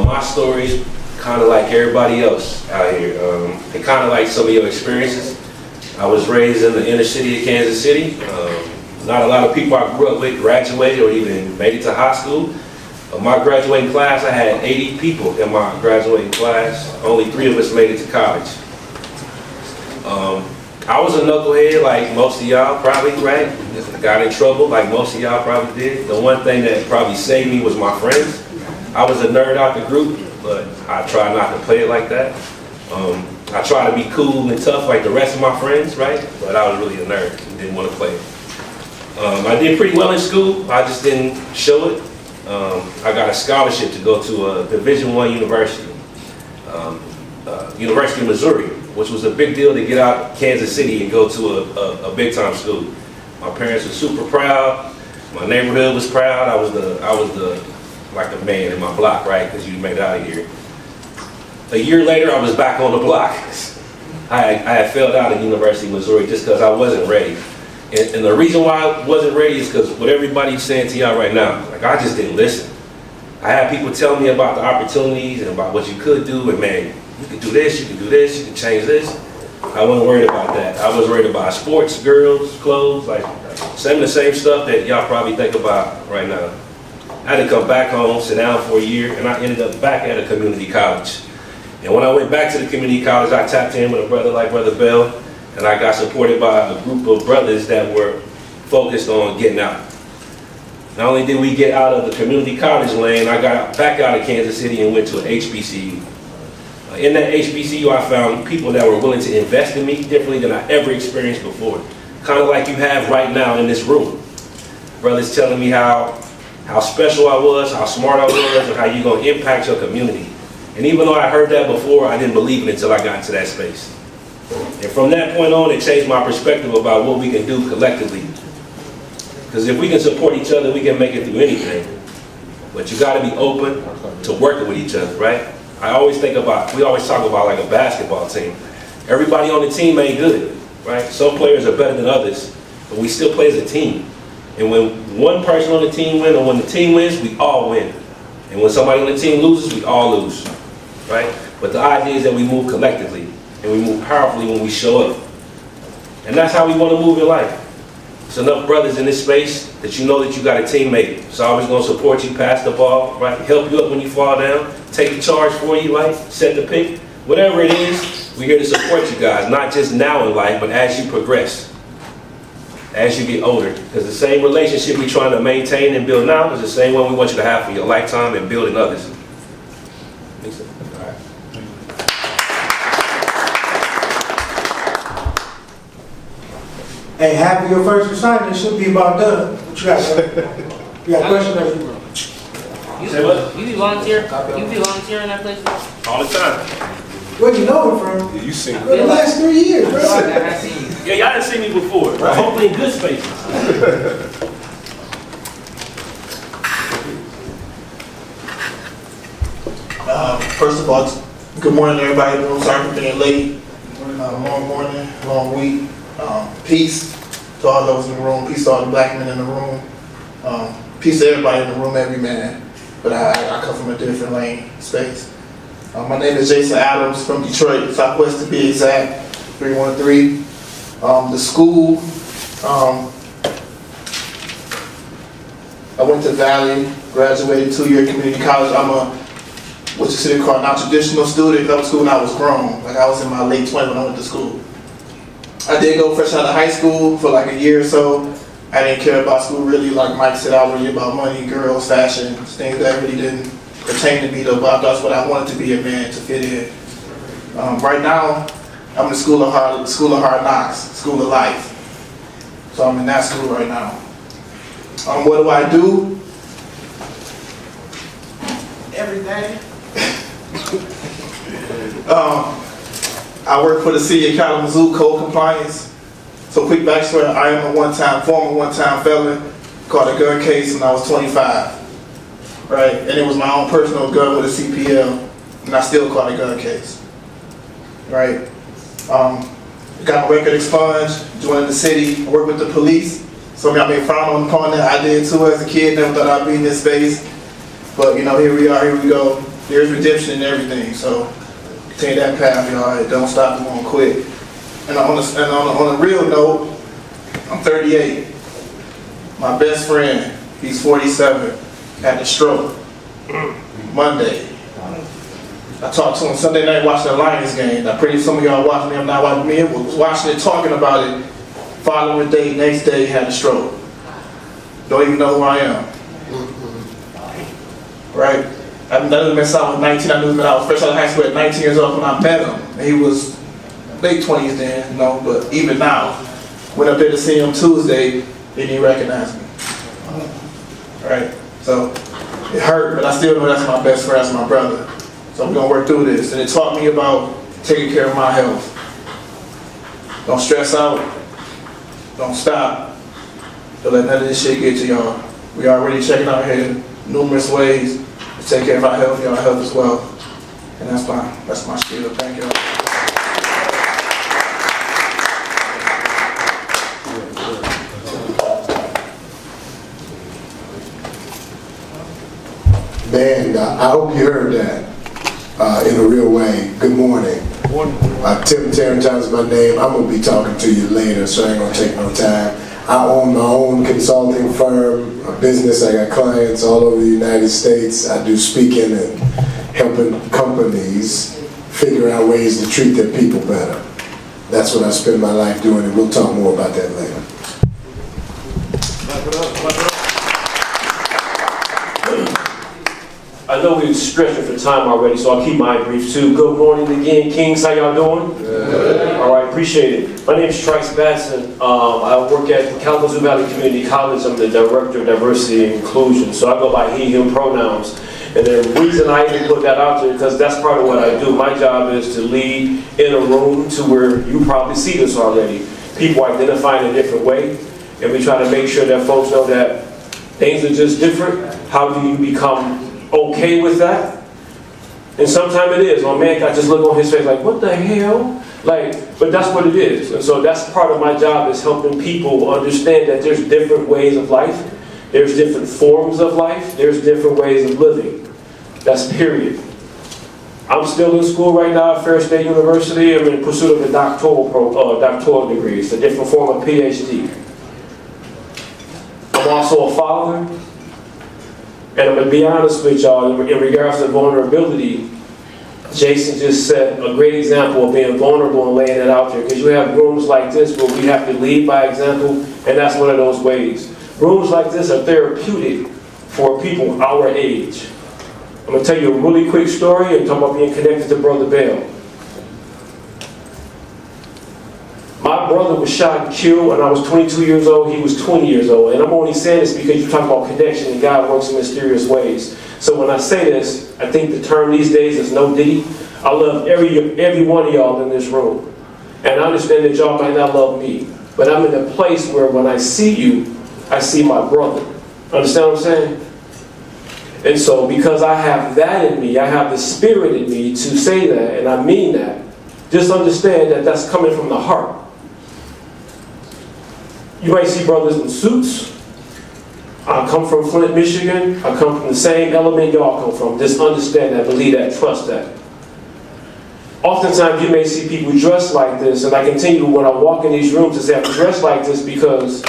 My story's kind of like everybody else out here. And kind of like some of your experiences. I was raised in the inner city of Kansas City. Not a lot of people I grew up with graduated or even made it to high school. My graduating class, I had 80 people in my graduating class. Only 3 of us made it to college. I was a knucklehead like most of y'all probably, right? Got in trouble like most of y'all probably did. The one thing that probably saved me was my friends. I was a nerd out the group, but I tried not to play it like that. I tried to be cool and tough like the rest of my friends, right? But I was really a nerd and didn't want to play it. I did pretty well in school. I just didn't show it. I got a scholarship to go to a Division I university, University of Missouri, which was a big deal to get out of Kansas City and go to a big time school. My parents were super proud. My neighborhood was proud. I was the like the man in my block, right? Because you made it out of here. A year later, I was back on the block. I had failed out at University of Missouri just because I wasn't ready. And the reason why I wasn't ready is because what everybody's saying to y'all right now, like I just didn't listen. I had people telling me about the opportunities and about what you could do, and man, you could do this, you could do this, you could change this. I wasn't worried about that. I was worried about sports, girls, clothes, like some of the same stuff that y'all probably think about right now. I had to come back home, sit down for a year, and I ended up back at a community college. And when I went back to the community college, I tapped in with a brother like Brother Bell, and I got supported by a group of brothers that were focused on getting out. Not only did we get out of the community college lane, I got back out of Kansas City and went to an HBCU. In that HBCU, I found people that were willing to invest in me differently than I ever experienced before. Kind of like you have right now in this room. Brothers telling me how special I was, how smart I was, and how you're going to impact your community. And even though I heard that before, I didn't believe it until I got into that space. And from that point on, it changed my perspective about what we can do collectively. Because if we can support each other, we can make it through anything. But you got to be open to working with each other, right? we always talk about like a basketball team. Everybody on the team ain't good, right? Some players are better than others, but we still play as a team. And when one person on the team wins, or when the team wins, we all win. And when somebody on the team loses, we all lose, right? But the idea is that we move collectively, and we move powerfully when we show up. And that's how we want to move in life. There's enough brothers in this space that you know that you got a teammate. It's always going to support you, pass the ball, right? Help you up when you fall down, take the charge for you, right? Set the pick. Whatever it is, we're here to support you guys, not just now in life, but as you progress, as you get older. Because the same relationship we're trying to maintain and build now is the same one we want you to have for your lifetime and building others. All right. Hey, half of your first assignment should be about done. What you got, sir? You got a question or you? Say what? You be volunteering that place? All the time. Where you know it from? Yeah, you seen For the last 3 years, bro. Yeah, y'all didn't see me before. Right. Hopefully in good spaces. First of all, good morning everybody. I'm sorry for being late. Long morning, long week. Peace to all those in the room. Peace to all the black men in the room. Peace to everybody in the room, every man. But I come from a different lane, space. My name is Jason Adams from Detroit, Southwest to be exact, 313. The school, I went to Valley, graduated 2-year community college. I'm a, what's the city called, non-traditional student. I was school when I was grown. Like I was in my late 20s when I went to school. I did go fresh out of high school for like a year or so. I didn't care about school really. Like Mike said, I worried about money, girls, fashion, things that really didn't pertain to me though, but that's what I wanted to be, a man, to fit in. Right now, I'm in the school of hard knocks, school of life. So I'm in that school right now. What do I do? Everything. I I work for the city of Kalamazoo Code Compliance. So quick backstory, I am a former one-time felon, caught a gun case when I was 25, right? And it was my own personal gun with a CPL, and I still caught a gun case, right? Got my record expunged, joined the city, I worked with the police. So I made frown upon that. I did too as a kid, never thought I'd be in this space. But you know, here we are, here we go. There's redemption and everything, so continue that path, y'all. Don't stop, we won't quit. And on a real note, I'm 38. My best friend, he's 47, had a stroke Monday. I talked to him Sunday night watching the Lions game. I'm pretty some of y'all watching me, I'm not watching me, was watching it, talking about it. Following day, next day, had a stroke. Don't even know who I am. Right? I knew him since I was 19. I knew him when I was fresh out of high school at 19 years old when I met him. And he was late 20s then, you know, but even now, went up there to see him Tuesday, he didn't recognize me. Right? So, it hurt, but I still know that's my best friend, that's my brother. So we're gonna work through this. And it taught me about taking care of my health. Don't stress out. Don't stop. Don't let none of this shit get to y'all. We already checking out here numerous ways to take care of our health, y'all health as well. And that's my spiel. Thank y'all. Man, I hope you heard that in a real way. Good morning. Tim Tarrantine is my name. I'm going to be talking to you later, so I ain't going to take no time. I own my own consulting firm, a business. I got clients all over the United States. I do speaking and helping companies figure out ways to treat their people better. That's what I spend my life doing, and we'll talk more about that later. I know we're stretching for time already, so I'll keep mine brief too. Good morning again, Kings. How y'all doing? Good. All right, appreciate it. My name is Trice Batson. I work at the Kalamazoo Valley Community College. I'm the Director of Diversity and Inclusion. So I go by he, him pronouns. And the reason I even put that out there, because that's part of what I do. My job is to lead in a room to where you probably see this already. People identify in a different way. And we try to make sure that folks know that things are just different. How do you become okay with that? And sometimes it is. Oh man, I just look on his face like, what the hell? Like, but that's what it is. And so that's part of my job, is helping people understand that there's different ways of life. There's different forms of life. There's different ways of living. That's period. I'm still in school right now at Fair State University. I'm in pursuit of a doctoral degree. It's a different form of PhD. I'm also a father. And I'm going to be honest with y'all, in regards to vulnerability, Jason just set a great example of being vulnerable and laying it out there. Because you have rooms like this where we have to lead by example, and that's one of those ways. Rooms like this are therapeutic for people our age. I'm going to tell you a really quick story and talk about being connected to Brother Bell. My brother was shot and killed when I was 22 years old. He was 20 years old. And I'm only saying this because you talk about connection and God works in mysterious ways. So when I say this, I think the term these days is no diddy. I love every one of y'all in this room. And I understand that y'all might not love me. But I'm in a place where when I see you, I see my brother. Understand what I'm saying? And so because I have that in me, I have the spirit in me to say that, and I mean that, just understand that that's coming from the heart. You might see brothers in suits. I come from Flint, Michigan. I come from the same element y'all come from. Just understand that, believe that, trust that. Oftentimes you may see people dressed like this, and I continue when I walk in these rooms to say I'm dressed like this because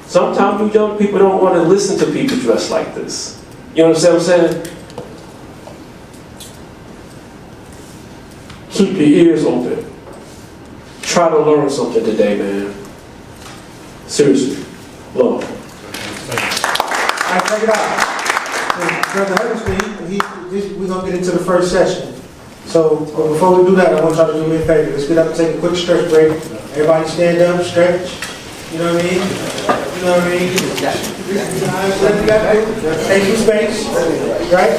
sometimes you young people don't want to listen to people dressed like this. You understand what I'm saying? Keep your ears open. Try to learn something today, man. Seriously. Love. All right, check it out. Brother Hudson, we're going to get into the first session. So before we do that, I want y'all to do me a favor. Let's get up and take a quick stretch break. Everybody stand up, stretch. You know what I mean? You know what I mean? Whatever you got to do. Take some space. Right?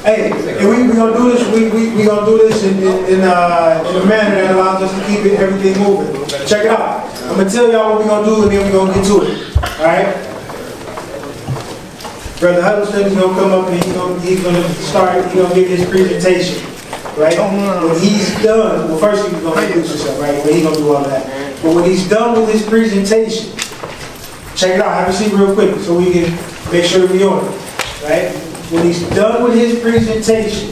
Hey, and we gonna do this. We gonna do this in a manner that allows us to keep everything moving. Check it out. I'm gonna tell y'all what we gonna do, and then we gonna get to it. All right. Brother Huddleston is gonna come up and he's gonna start. He's gonna give his presentation. Right. When he's done, well, first he's gonna introduce himself, right? But he's gonna do all of that. But when he's done with his presentation, check it out. Have a seat real quick so we can make sure we on it. Right. When he's done with his presentation,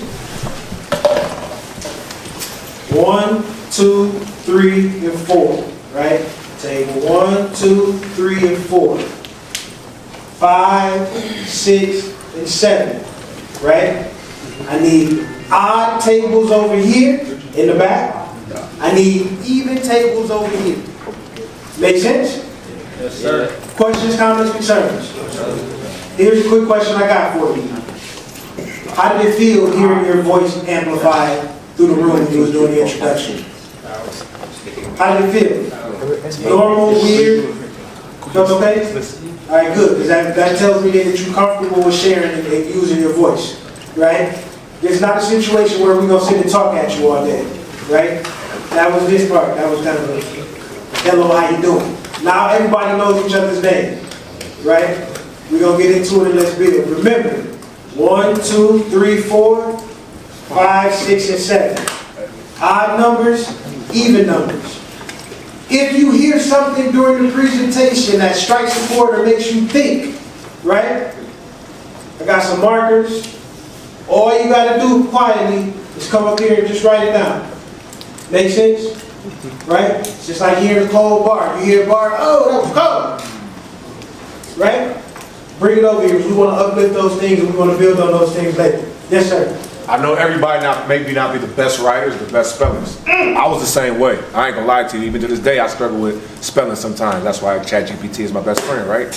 1, 2, 3, and 4, right? Table 1, 2, 3, and 4. 5, 6, and 7, right? I need odd tables over here in the back. I need even tables over here. Make sense? Yes, sir. Questions, comments, concerns? Here's a quick question I got for you. How did it feel hearing your voice amplified through the room when you was doing the introduction? How did it feel? Normal, weird? Felt okay? All right, good. Because that tells me that you're comfortable with sharing and using your voice, right? It's not a situation where we're going to sit and talk at you all day, right? That was this part. That was kind of a, hello, how you doing? Now everybody knows each other's name, right? We're going to get into it and let's build. Remember, 1, 2, 3, 4, 5, 6, and 7. Odd numbers, even numbers. If you hear something during the presentation that strikes a chord or makes you think, right? I got some markers. All you got to do quietly is come up here and just write it down. Make sense? Right? It's just like hearing a cold bar. You hear a bar, oh, that was cold. Right? Bring it over here because we want to uplift those things and we want to build on those things later. Yes, sir. I know everybody maybe not be the best writers, the best spellers. I was the same way. I ain't gonna lie to you. Even to this day, I struggle with spelling sometimes. That's why ChatGPT is my best friend, right?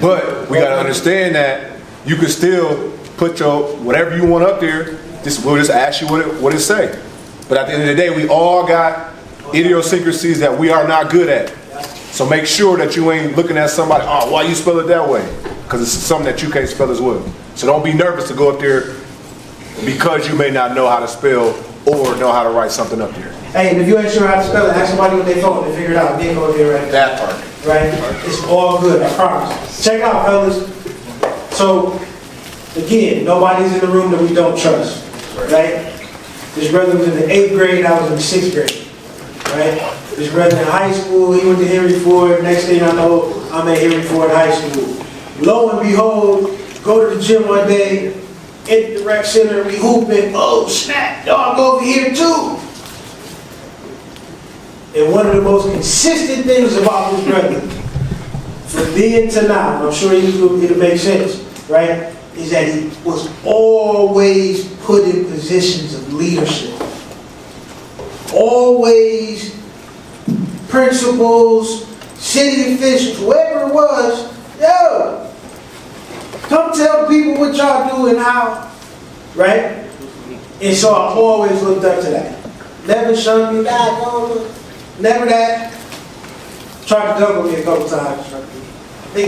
But we gotta understand that you can still put your whatever you want up there. We'll just ask you what it say. But at the end of the day, we all got idiosyncrasies that we are not good at. So make sure that you ain't looking at somebody, oh, why you spell it that way? Because it's something that you can't spell as well. So don't be nervous to go up there because you may not know how to spell or know how to write something up there. Hey, and if you ain't sure how to spell it, ask somebody with their phone and figure it out. Then go up there right now. That part. Right? It's all good, I promise. Check it out, fellas. So, again, nobody's in the room that we don't trust. Right? This brother was in the 8th grade, I was in the 6th grade. Right? This brother in high school, he went to Henry Ford. Next thing I know, I'm at Henry Ford High School. Lo and behold, go to the gym one day, in the rec center, we hooping, oh snap, dog over here too. And one of the most consistent things about this brother, from then to now, and I'm sure it'll make sense, right, is that he was always put in positions of leadership. Always principals, city officials, whoever it was, yo, come tell people what y'all do and how, right? And so I always looked up to that. Never shunned me back, never that. Tried to dunk on me a couple times. He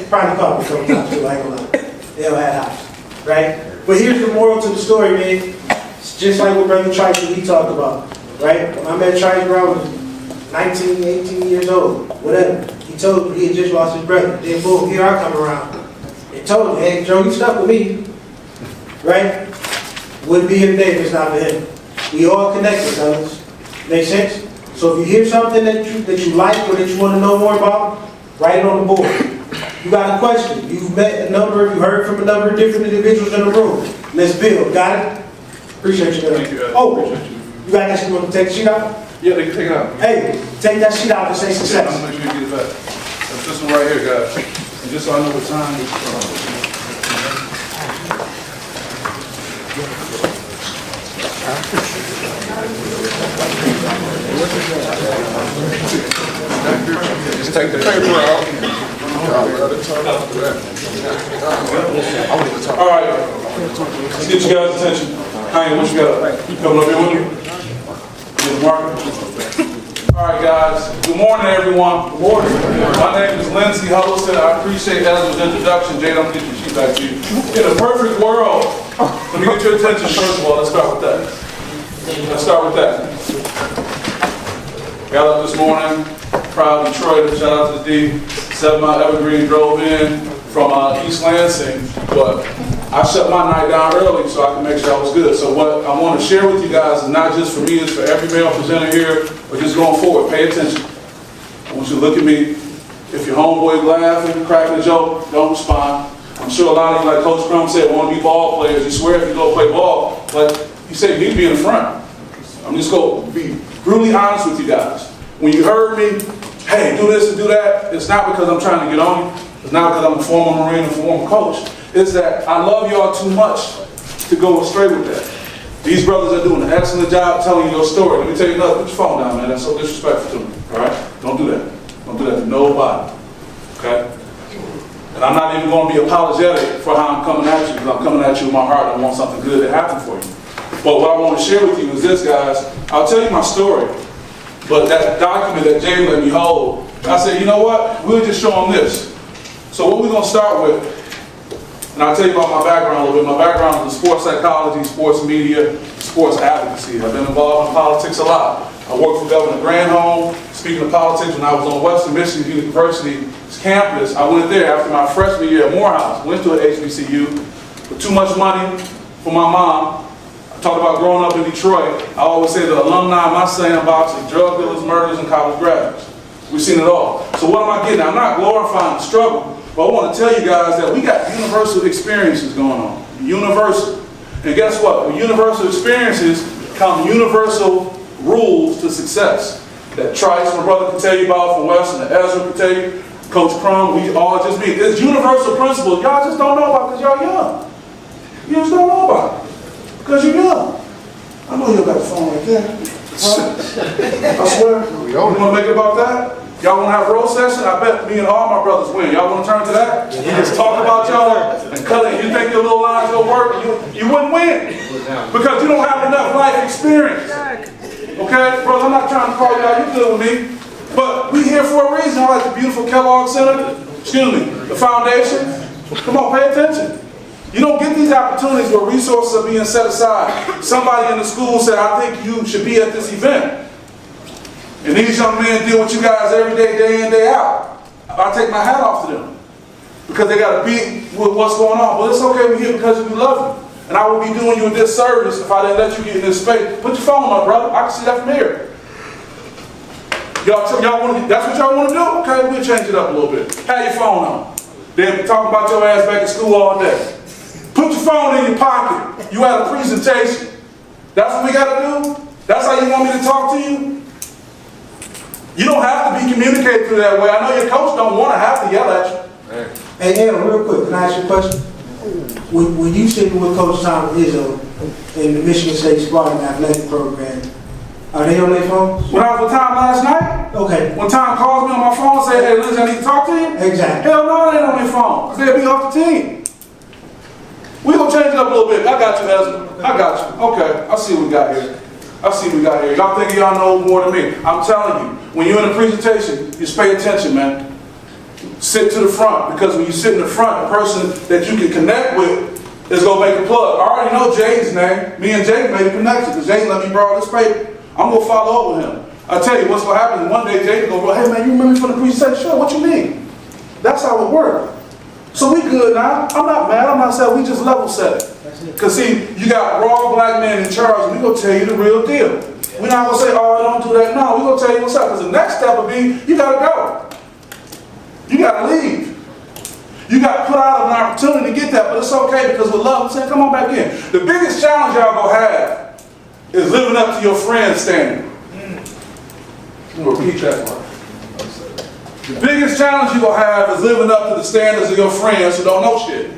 probably caught me a couple times too, I ain't gonna lie. They all had house, right? But here's the moral to the story, man. It's just like what Brother Trice, he talked about, right? When I met Trice, bro, I was 19, 18 years old, whatever. He told me he had just lost his brother. Then boom, here I come around. They told me, hey, Joe, you stuck with me, right? Wouldn't be here today if it's not for him. We all connected, fellas. Make sense? So if you hear something that you like or that you want to know more about, write it on the board. You got a question. You've met a number, you heard from a number of different individuals in the room. Let's build. Got it? Appreciate you, man. Thank you. Oh, you got this? You want to take the sheet out? Yeah, they can take it out. Hey, take that sheet out and say success. I'm gonna make sure you get it back. That's this one right here, guys. And just so I know what time it's Just take the paper out. All right, let's get you guys' attention. Hey, what you got? Coming up here with me? All right, guys. Good morning, everyone. Good morning. My name is Lindsey Huddleston. I appreciate Ezra's introduction. Jade, I'm going to get your sheet Thank you. In a perfect world, let me get your attention first of all. Let's start with that. Let's start with that. Got up this morning, proud Detroit, shout out to D. 7 Mile Evergreen, drove in from East Lansing, but I shut my night down early so I can make sure I was good. So what I want to share with you guys is not just for me, it's for every male presenter here, but just going forward. Pay attention. I want you to look at me. If your homeboy laughing, cracking a joke, don't respond. I'm sure a lot of you, like Coach Crum said, want to be ball players. You swear if you go play ball, but you say you need to be in the front. I'm just going to be brutally honest with you guys. When you heard me, hey, do this and do that, it's not because I'm trying to get on you. It's not because I'm a former Marine and former coach. It's that I love y'all too much to go astray with that. These brothers are doing an excellent job telling you your story. Let me tell you another. Put your phone down, man. That's so disrespectful to me. All right? Don't do that. Don't do that to nobody. Okay? And I'm not even going to be apologetic for how I'm coming at you, because I'm coming at you with my heart and I want something good to happen for you. But what I want to share with you is this, guys. I'll tell you my story. But that document that Jay let me hold, I said, you know what? We'll just show them this. So what we're going to start with, and I'll tell you about my background a little bit. My background is in sports psychology, sports media, sports advocacy. I've been involved in politics a lot. I worked for Governor Granholm. Speaking of politics, when I was on Western Michigan University's campus, I went there after my freshman year at Morehouse. Went to an HBCU with too much money for my mom. I talked about growing up in Detroit. I always say the alumni in my sandbox is drug dealers, murderers, and college graduates. We've seen it all. So what am I getting? I'm not glorifying the struggle, but I want to tell you guys that we got universal experiences going on. Universal. And guess what? With universal experiences come universal rules to success. That Trice, my brother, can tell you about from Western, that Ezra can tell you, Coach Crum, we all just meet. There's universal principles y'all just don't know about because y'all young. You just don't know about it because you're young. I know you got the phone right there. Right? I swear. You want to make it about that? Y'all want to have a roll session? I bet me and all my brothers win. Y'all want to turn to that? You just talk about y'all and cut it. You think your little lines will work? You wouldn't win because you don't have enough life experience. Okay, brother, I'm not trying to call y'all. You good with me? But we here for a reason. I like the beautiful Kellogg Center. Excuse me, the foundation. Come on, pay attention. You don't get these opportunities where resources are being set aside. Somebody in the school said, I think you should be at this event. And these young men deal with you guys every day, day in, day out. I take my hat off to them because they got to be with what's going on. But it's okay, we're here because we love you. And I would be doing you a disservice if I didn't let you get in this space. Put your phone up, brother. I can see that from here. Y'all want to, that's what y'all want to do? Okay, we'll change it up a little bit. Have your phone on. They'll be talking about your ass back at school all day. Put your phone in your pocket. You had a presentation. That's what we got to do? That's how you want me to talk to you? You don't have to be communicated through that way. I know your coach don't want to have to yell at you. Hey, Aaron, real quick, can I ask you a question? When you sitting with Coach Tom Izzo in the Michigan State Spartan Athletic Program, are they on their phones? When I was with Tom last night? Okay. When Tom calls me on my phone and says, hey, listen, I need to talk to you? Exactly. Hell no, they ain't on their phone. Because they'll be off the team. We're going to change it up a little bit. I got you, Ezra. I got you. Okay, I see what we got here. Y'all think y'all know more than me. I'm telling you, when you're in a presentation, just pay attention, man. Sit to the front, because when you sit in the front, the person that you can connect with is going to make a plug. I already know Jay's name. Me and Jay made a connection, because Jay let me borrow this paper. I'm going to follow up with him. I tell you what's going to happen. One day Jay's going to go, hey man, you remember me from the presentation? Sure, what you mean? That's how it works. So we good now. I'm not mad. I'm not saying we just level set it. Because see, you got raw black men in charge, and we're going to tell you the real deal. We're not going to say, oh, don't do that. No, we're going to tell you what's up. Because the next step will be, you got to go. You got to leave. You got to put out an opportunity to get that, but it's okay because with love, I'm saying, come on back in. The biggest challenge y'all going to have is living up to your friend's standard. I'm going to repeat that part. The biggest challenge you're going to have is living up to the standards of your friends who don't know shit.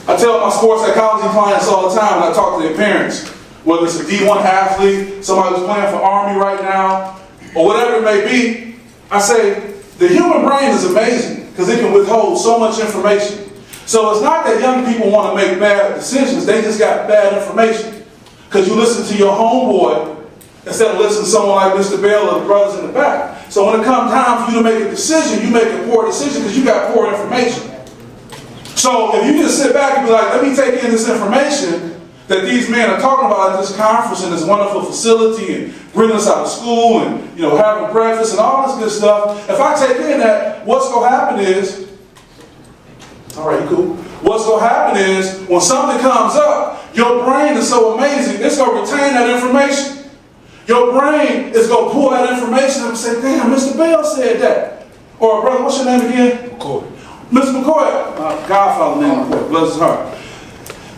I tell my sports psychology clients all the time when I talk to their parents, whether it's a D1 athlete, somebody who's playing for Army right now, or whatever it may be, I say, the human brain is amazing because it can withhold so much information. So it's not that young people want to make bad decisions, they just got bad information. Because you listen to your homeboy instead of listening to someone like Mr. Bell or the brothers in the back. So when it comes time for you to make a decision, you make a poor decision because you got poor information. So if you just sit back and be like, let me take in this information that these men are talking about at this conference and this wonderful facility and bringing us out of school and, you know, having breakfast and all this good stuff. If I take in that, what's going to happen is, all right, cool. What's going to happen is when something comes up, your brain is so amazing, it's going to retain that information. Your brain is going to pull that information up and say, damn, Mr. Bell said that. Or, brother, what's your name again? McCoy. Mr. McCoy, Godfather name McCoy, bless his heart.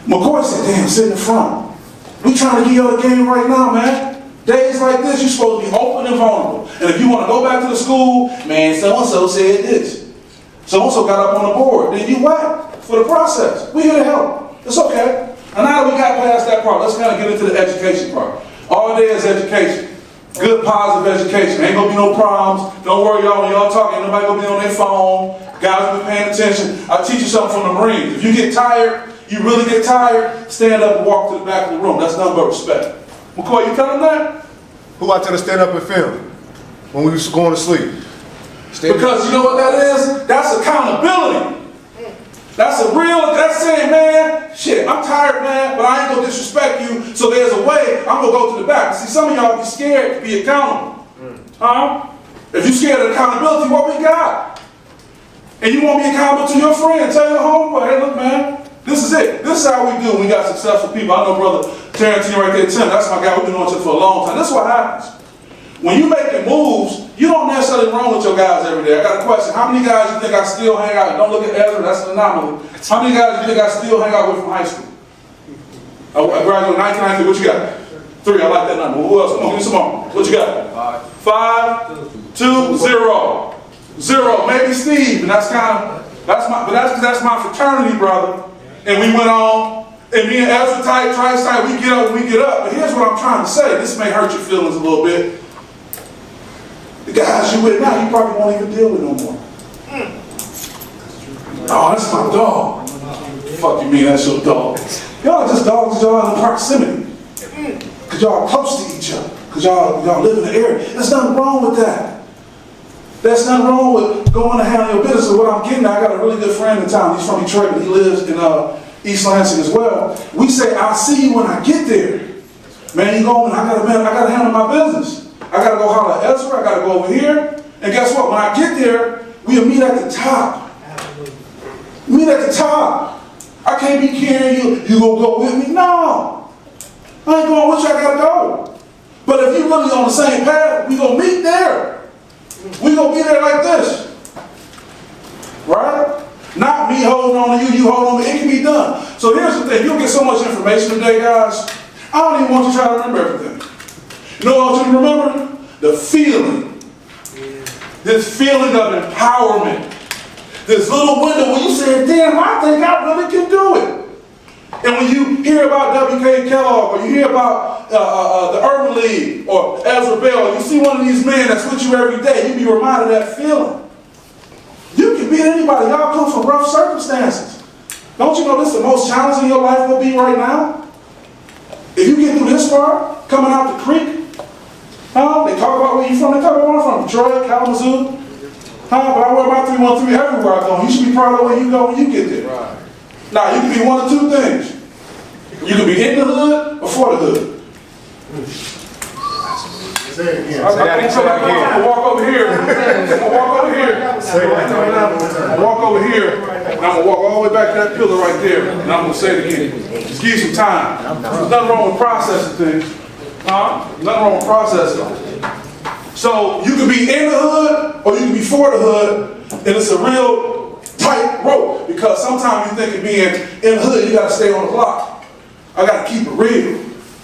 McCoy said, damn, sit in the front. We trying to get you the game right now, man. Days like this, you're supposed to be open and vulnerable. And if you want to go back to the school, man, so-and-so said this. So-and-so got up on the board. Then you whack for the process. We're here to help. It's okay. And now that we got past that part, let's kind of get into the education part. All day is education. Good, positive education. Ain't gonna be no problems. Don't worry, y'all. When y'all talking, ain't nobody gonna be on their phone. Guys will be paying attention. I'll teach you something from the Marines. If you get tired, you really get tired, stand up and walk to the back of the room. That's nothing but respect. McCoy, you tell them that? Who I tell to stand up and film when we was going to sleep? Because you know what that is? That's accountability. That's saying, man, shit, I'm tired, man, but I ain't gonna disrespect you, so there's a way, I'm gonna go to the back. See, some of y'all be scared to be accountable. Huh? If you scared of accountability, what we got? And you won't be accountable to your friend, tell your homeboy, hey, look, man, this is it. This is how we do when we got successful people. I know Brother Tarantino right there, Tim, that's my guy, we've been on it for a long time. This is what happens. When you making moves, you don't necessarily run with your guys every day. I got a question. How many guys you think I still hang out with? Don't look at Ezra, that's an anomaly. How many guys you think I still hang out with from high school? I graduated in 1990. What you got? 3. I like that number. Who else? Come on, give me some more. What you got? 5, 2, 0. 0. Maybe Steve, and that's my fraternity brother. And we went on. And me and Ezra tight, Trice tight, we get up when we get up. But here's what I'm trying to say. This may hurt your feelings a little bit. The guys you with now, you probably won't even deal with no more. Oh, that's my dog. Fuck you mean that's your dog? Y'all just dogs, y'all in proximity. Because y'all close to each other. Because y'all live in the area. There's nothing wrong with that. There's nothing wrong with going to handle your business. So what I'm getting at, I got a really good friend in town. He's from Detroit, but he lives in East Lansing as well. We say, I'll see you when I get there. Man, you going, I gotta handle my business. I gotta go holler at Ezra, I gotta go over here. And guess what? When I get there, we'll meet at the top. Meet at the top. I can't be carrying you. You gonna go with me? No. I ain't going with you, I gotta go. But if you really on the same path, we gonna meet there. We gonna be there like this. Right? Not me holding on to you, you hold on to me. It can be done. So here's the thing. You'll get so much information today, guys. I don't even want you to try to remember everything. You know what I want you to remember? The feeling. This feeling of empowerment. This little window where you say, damn, I think I really can do it. And when you hear about W.K. Kellogg, or you hear about the Urban League, or Ezra Bell, or you see one of these men that's with you every day, you be reminded of that feeling. You can beat anybody. Y'all come from rough circumstances. Don't you know this is the most challenging your life will be right now? If you get through this far, coming out the creek, they talk about where you from. They talk about where I'm from. Detroit, Kalamazoo. But I wear my 313 everywhere I go. You should be proud of where you go when you get there. Right. Now, you can be one of two things. You can be in the hood or for the hood. I'm gonna walk over here. I'm gonna walk over here. I'm gonna walk over here, and I'm gonna walk all the way back to that pillar right there, and I'm gonna say it again. Just give you some time. There's nothing wrong with processing things. Nothing wrong with processing. So you can be in the hood or you can be for the hood, and it's a real tight rope because sometimes you think of being in the hood, you gotta stay on the block. I gotta keep it real.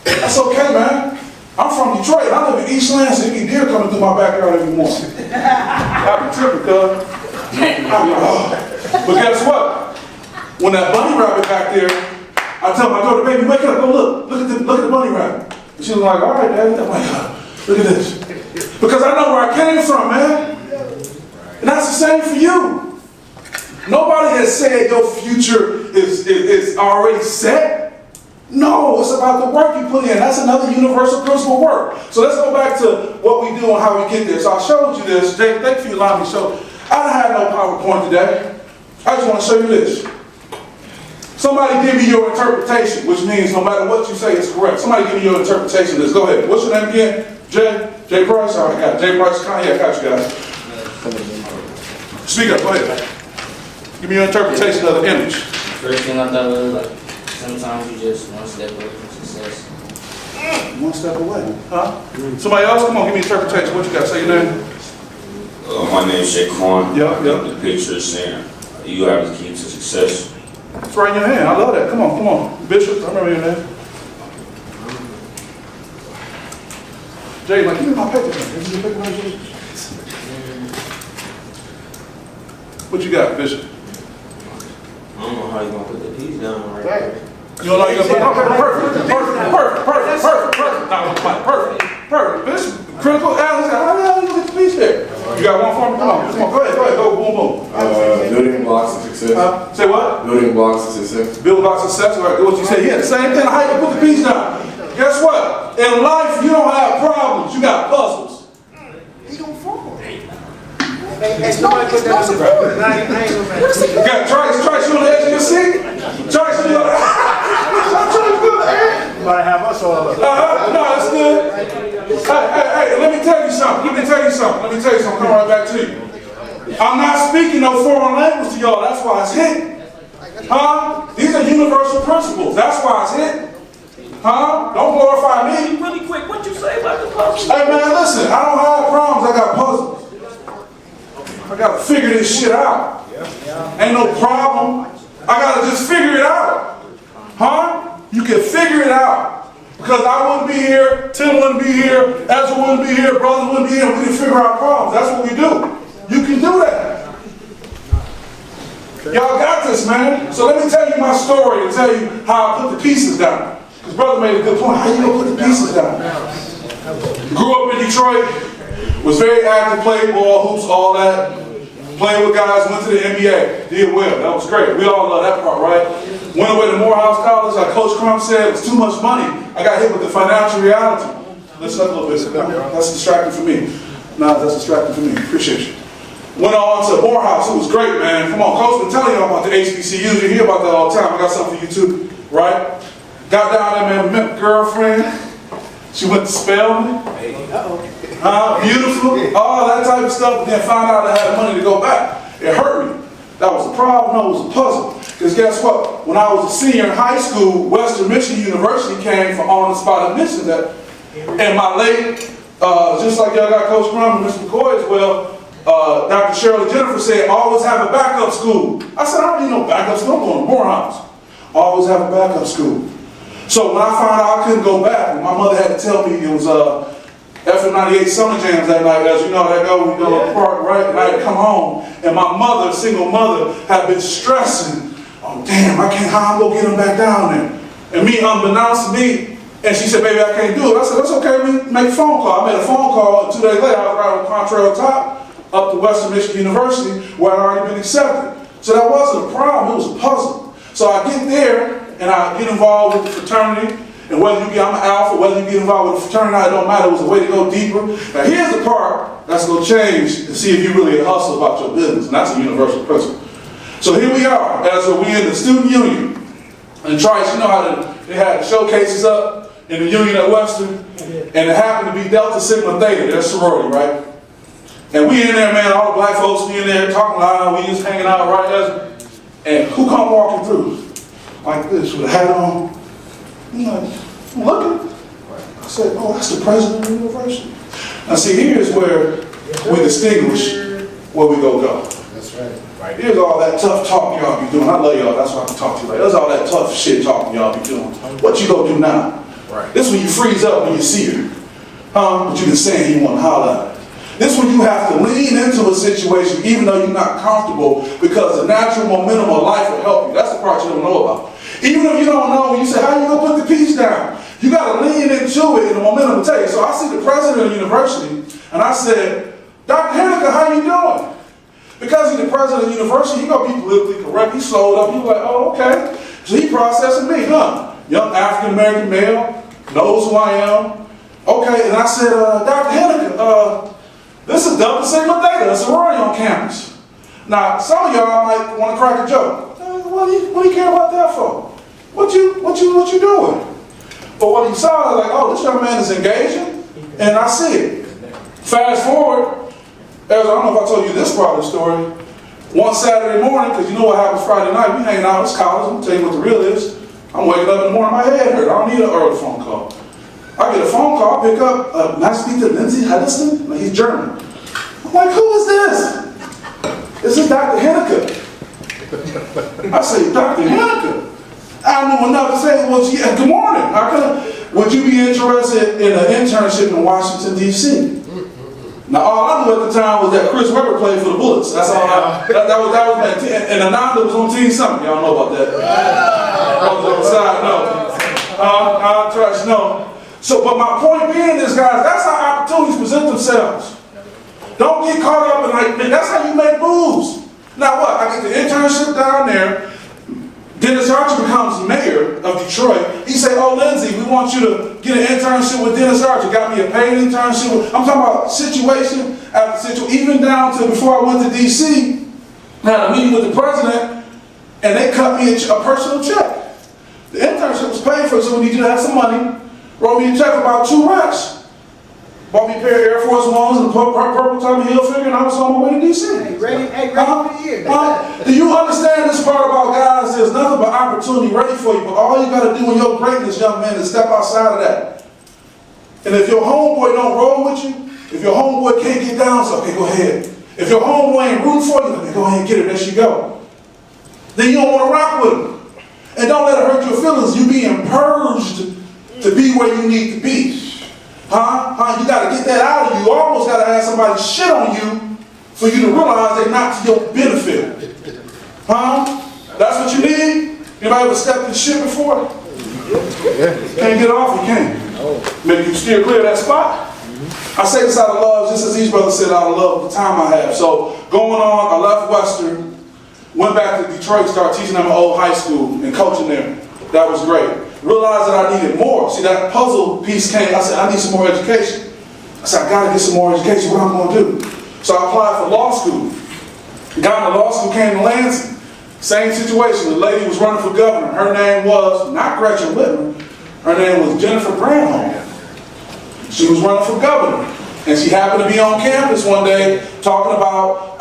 That's okay, man. I'm from Detroit. I live in East Lansing. You get deer coming through my backyard every morning. I be tripping, cuz. But guess what? When that bunny rabbit back there, I tell my daughter, baby, wake up, go look. Look at the bunny rabbit. And she was like, all right, Daddy. I'm like, look at this. Because I know where I came from, man. And that's the same for you. Nobody has said your future is already set. No, it's about the work you put in. That's another universal principle work. So let's go back to what we do and how we get there. So I showed you this. Jake, thank you for allowing me to show. I don't have no PowerPoint today. I just want to show you this. Somebody give me your interpretation, which means no matter what you say, it's correct. Somebody give me your interpretation of this. Go ahead. What's your name again? Jay? Jay Price? All right, got it. Jay Price. Yeah, I got you guys. Speak up. Go ahead. Give me your interpretation of the image. First thing I thought was like, sometimes you just one step away from success. One step away. Huh? Somebody else? Come on, give me interpretation. What you got? Say your name. My name's Shaquan. Yeah. The picture is saying you have the key to success. It's right in your hand. I love that. Come on. Bishop, I remember your name. Jay, like, give me my paper. What you got, Bishop? I don't know how you're gonna put the piece down right there. You know, like, perfect. Bishop, critical analysis. How the hell you get the piece there? You got one for me? Come on. Go ahead. Go, boom. Building blocks of success. Say what? Building blocks of success. Building blocks of success. Right. What you said. Yeah, the same thing. How you put the piece down? Guess what? In life, you don't have problems. You got puzzles. He gonna fall. It's no surprise. I ain't gonna You got Trice, you on the edge of your seat? Trice, you on the You might have us all up. No, it's good. Hey, let me tell you something. Come right back to you. I'm not speaking no foreign language to y'all. That's why it's hitting. Huh? These are universal principles. That's why it's hitting. Huh? Don't glorify me. Really quick, what you say about the puzzle? Hey man, listen. I don't have problems. I got puzzles. I gotta figure this shit out. Ain't no problem. I gotta just figure it out. Huh? You can figure it out. Because I wouldn't be here, Tim wouldn't be here, Ezra wouldn't be here, brothers wouldn't be here. We can figure out problems. That's what we do. You can do that. Y'all got this, man. So let me tell you my story and tell you how I put the pieces down. Because brother made a good point. How you gonna put the pieces down? Grew up in Detroit, was very active, played ball, hoops, all that. Played with guys, went to the NBA, did well. That was great. We all love that part, right? Went away to Morehouse College, like Coach Crump said, it was too much money. I got hit with the financial reality. Listen up a little bit. That's distracting for me. Nah, that's distracting for me. Appreciate you. Went on to Morehouse. It was great, man. Come on, Coach been telling y'all about the HBCUs. You hear about that all the time. I got something for you too, right? Got down there, man, met my girlfriend. She went to Spelman. Beautiful, all that type of stuff, but then found out I had money to go back. It hurt me. That was the problem. No, it was a puzzle. Because guess what? When I was a senior in high school, Western Michigan University came for on-the-spot admissions. And my late, just like y'all got Coach Crum and Mr. McCoy as well, Dr. Shirley Jennifer said, always have a backup school. I said, I don't need no backup school. I'm going to Morehouse. Always have a backup school. So when I found out I couldn't go back, my mother had to tell me it was FM98 Summer Jams that night. As you know, we go to the park, right? And I had to come home, and my mother, single mother, had been stressing. Oh, damn, how I'm going to get them back down there? And me, unbeknownst to me, and she said, baby, I can't do it. I said, that's okay, we make a phone call. I made a phone call, and 2 days later, I was riding with Contrail Top up to Western Michigan University, where I'd already been accepted. So that wasn't a problem, it was a puzzle. So I get there, and I get involved with the fraternity, and whether you get, I'm an alpha, whether you get involved with a fraternity, it don't matter, it was a way to go deeper. Now here's the part that's going to change to see if you really hustle about your business, and that's a universal principle. So here we are, as we in the student union. And Trice, you know how they had showcases up in the union at Western, and it happened to be Delta Sigma Theta, their sorority, right? And we in there, man, all the black folks, we in there talking loud, we just hanging out, right, Ezra? And who come walking through? Like this, with a hat on. I'm like, I'm looking. I said, oh, that's the president of the university. Now see, here's where we distinguish where we go. That's right. Here's all that tough talk y'all be doing. I love y'all, that's why I can talk to you later. There's all that tough shit talking y'all be doing. What you gonna do now? Right. This when you freeze up when you see her. But you been saying you want to holler at her. This when you have to lean into a situation even though you're not comfortable because the natural momentum of life will help you. That's the part you don't know about. Even if you don't know, when you say, how you gonna put the piece down? You gotta lean into it and the momentum will tell you. So I see the president of the university and I said, Dr. Henniker, how you doing? Because he's the president of the university, he gonna be politically correct. He slowed up, he was like, oh, okay. So he processing me, young African-American male, knows who I am. Okay, and I said, Dr. Henniker, this is Delta Sigma Theta, a sorority on campus. Now, some of y'all might want to crack a joke. What what do you care about that for? What you doing? But what he saw, like, oh, this young man is engaging, and I see it. Fast forward, as I don't know if I told you this part of the story, one Saturday morning, because you know what happens Friday night, we hanging out, it's college, I'm gonna tell you what the real is. I'm waking up in the morning, my head hurt. I don't need an early phone call. I get a phone call, pick up, may I speak to Lindsay Huddleston? He's German. I'm like, who is this? This is Dr. Henneke. I say, Dr. Henneke? I knew enough to say, well, yeah, good morning. Would you be interested in an internship in Washington, D.C.? Now, all I knew at the time was that Chris Webber played for the Bullets. That's all that was my team. And Ananda was on Team Something. Y'all know about that. On the side, no. Trash, no. So, but my point being is, guys, that's how opportunities present themselves. Don't get caught up in like, man, that's how you make moves. Now what? I get the internship down there. Dennis Archer becomes mayor of Detroit. He said, oh, Lindsay, we want you to get an internship with Dennis Archer. Got me a paid internship. I'm talking about situation after situation, even down to before I went to D.C., I had a meeting with the president, and they cut me a personal check. The internship was paid for, so we need you to have some money. Wrote me a check for about 2 racks. Bought me a pair of Air Force Ones and a purple Tommy Hilfiger, and I was on my way to D.C. Hey, ready for the year. Do you understand this part about guys? There's nothing but opportunity ready for you, but all you got to do in your greatness, young man, is step outside of that. And if your homeboy don't roll with you, if your homeboy can't get down, so okay, go ahead. If your homeboy ain't rooting for you, okay, go ahead and get it, there she go. Then you don't want to rock with him. And don't let it hurt your feelings. You being purged to be where you need to be. You got to get that out of you. You almost got to have somebody shit on you for you to realize they're not to your benefit. That's what you need? Anybody ever stepped in shit before? Can't get off, you can't. Maybe you steer clear of that spot. I say this out of love, just as these brothers said, out of love of the time I have. So going on, I left Western, went back to Detroit, started teaching at my old high school and coaching there. That was great. Realized that I needed more. See, that puzzle piece came. I said, I need some more education. I said, I got to get some more education. What am I going to do? So I applied for law school. Got into law school, came to Lansing. Same situation. The lady was running for governor. Her name was not Gretchen Whitmer. Her name was Jennifer Granholm. She was running for governor. And she happened to be on campus one day talking about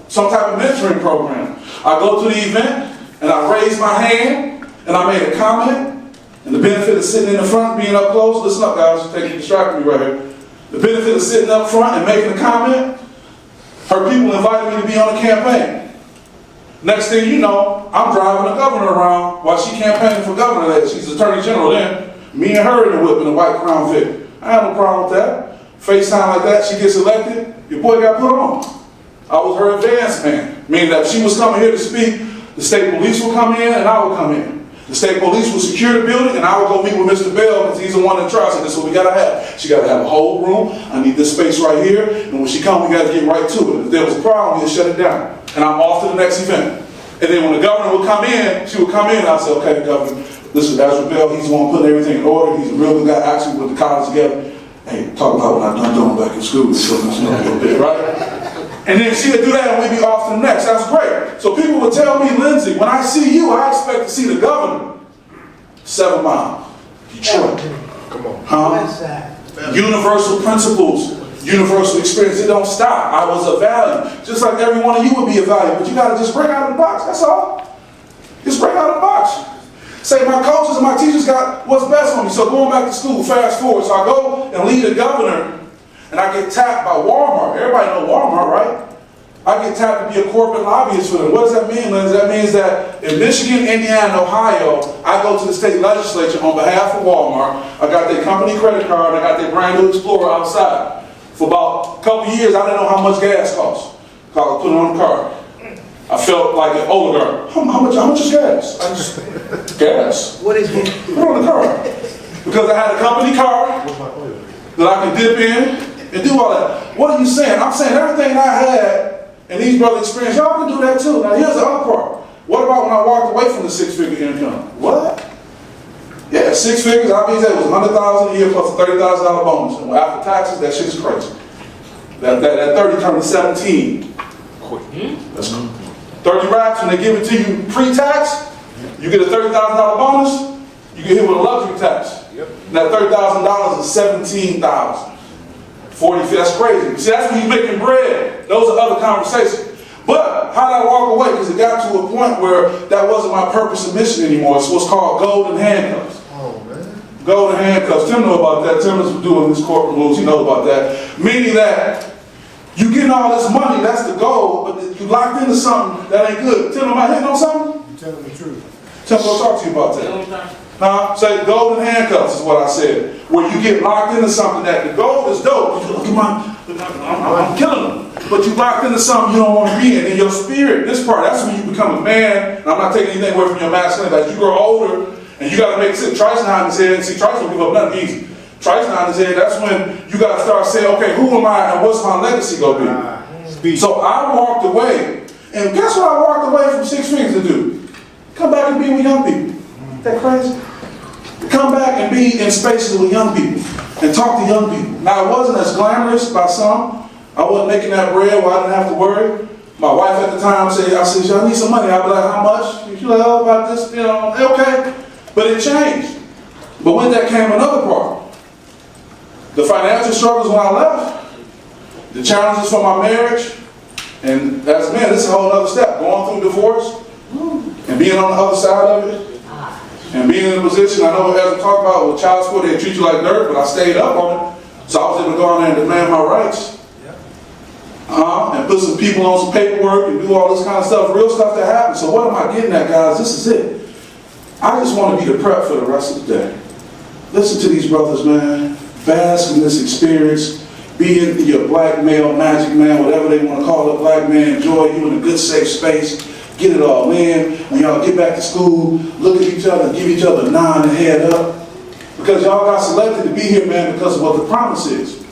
some type of mentoring program. I go to the event, and I raise my hand, and I made a comment. And the benefit of sitting in the front, being up close, listen up guys, you're distracting me right here. The benefit of sitting up front and making a comment, her people invited me to be on the campaign. Next thing you know, I'm driving the governor around while she campaigning for governor there. She's attorney general then. Me and her in the whip in a white Crown Vic. I have no problem with that. FaceTime like that, she gets elected, your boy got put on. I was her advance man, meaning that if she was coming here to speak, the state police will come in and I will come in. The state police will secure the building, and I will go meet with Mr. Bell because he's the one that trusts. And this is what we gotta have. She gotta have a whole room. I need this space right here. And when she comes, we gotta get right to it. If there was a problem, we'd shut it down. And I'm off to the next event. And then when the governor would come in, she would come in, and I'd say, okay, Governor, this is Ezra Bell. He's the one putting everything in order. He's a real good guy, actually, with the college together. Hey, talk about what I've done back in school. Right? And then she would do that and we'd be off to the next. That's great. So people would tell me, Lindsay, when I see you, I expect to see the governor. 7 Mile, Detroit. Come on. Universal principles, universal experience. It don't stop. I was of value. Just like every one of you would be of value. But you got to just break out of the box. That's all. Just break out of the box. Say my coaches and my teachers got what's best for me. So going back to school, fast forward. So I go and lead a governor. And I get tapped by Walmart. Everybody know Walmart, right? I get tapped to be a corporate lobbyist for them. What does that mean, Lindsay? That means that in Michigan, Indiana, and Ohio, I go to the state legislature on behalf of Walmart. I got their company credit card. I got their brand new Explorer outside. For about a couple years, I didn't know how much gas costs. So I put it on the card. I felt like an oligarch. How much is gas? I just, gas. What is it? Put it on the card. Because I had a company card that I could dip in and do all that. What are you saying? I'm saying everything I had and these brothers experience, y'all can do that too. Now here's the other part. What about when I walked away from the 6-figure income? What? Yeah, 6 figures, I mean that was $100,000 a year plus a $30,000 bonus. And after taxes, that shit is crazy. That 30 turned to 17. Quick. That's cool. 30 30 racks, when they give it to you pre-tax, you get a $30,000 bonus, you get hit with a luxury tax. And that $30,000 is $17,000. 40, that's crazy. See, that's when you're making bread. Those are other conversations. But how did I walk away? Because it got to a point where that wasn't my purpose and mission anymore. It's what's called golden handcuffs. Oh, man. Golden handcuffs. Tim know about that. Tim is doing his corporate moves. He knows about that. Meaning that you getting all this money, that's the goal, but you locked into something that ain't good. Tim, am I hitting on something? You're telling the truth. Tim, we'll talk to you about that. Say golden handcuffs is what I said. Where you get locked into something that the goal is dope. You look at I'm killing them. But you locked into something you don't want to be in. In your spirit, this part, that's when you become a man. And I'm not taking anything away from your masculinity. As you grow older, and you got to make Trice behind his head. And see, Trice don't give up nothing easy. Trice behind his head, that's when you got to start saying, okay, who am I and what's my legacy going to be? So I walked away. And guess what I walked away from 6 figures to do? Come back and be with young people. Isn't that crazy? Come back and be in spaces with young people and talk to young people. Now, it wasn't as glamorous by some. I wasn't making that bread where I didn't have to worry. My wife at the time said, I said, I need some money. I'd be like, how much? She's like, oh, about this, okay. But it changed. But with that came another part. The financial struggles when I left, the challenges for my marriage, and as men, this is a whole other step. Going through divorce and being on the other side of it. And being in a position, I know as we talked about with child support, they treat you like dirt, but I stayed up on it. So I was able to go out there and demand my rights. And put some people on some paperwork and do all this kind of stuff, real stuff that happens. So what am I getting at, guys? This is it. I just want to be the prep for the rest of the day. Listen to these brothers, man. Bask in this experience. Be in your black male, magic man, whatever they want to call it, black man. Enjoy you in a good, safe space. Get it all in. When y'all get back to school, look at each other, give each other a nod and head up. Because y'all got selected to be here, man, because of what the promise is.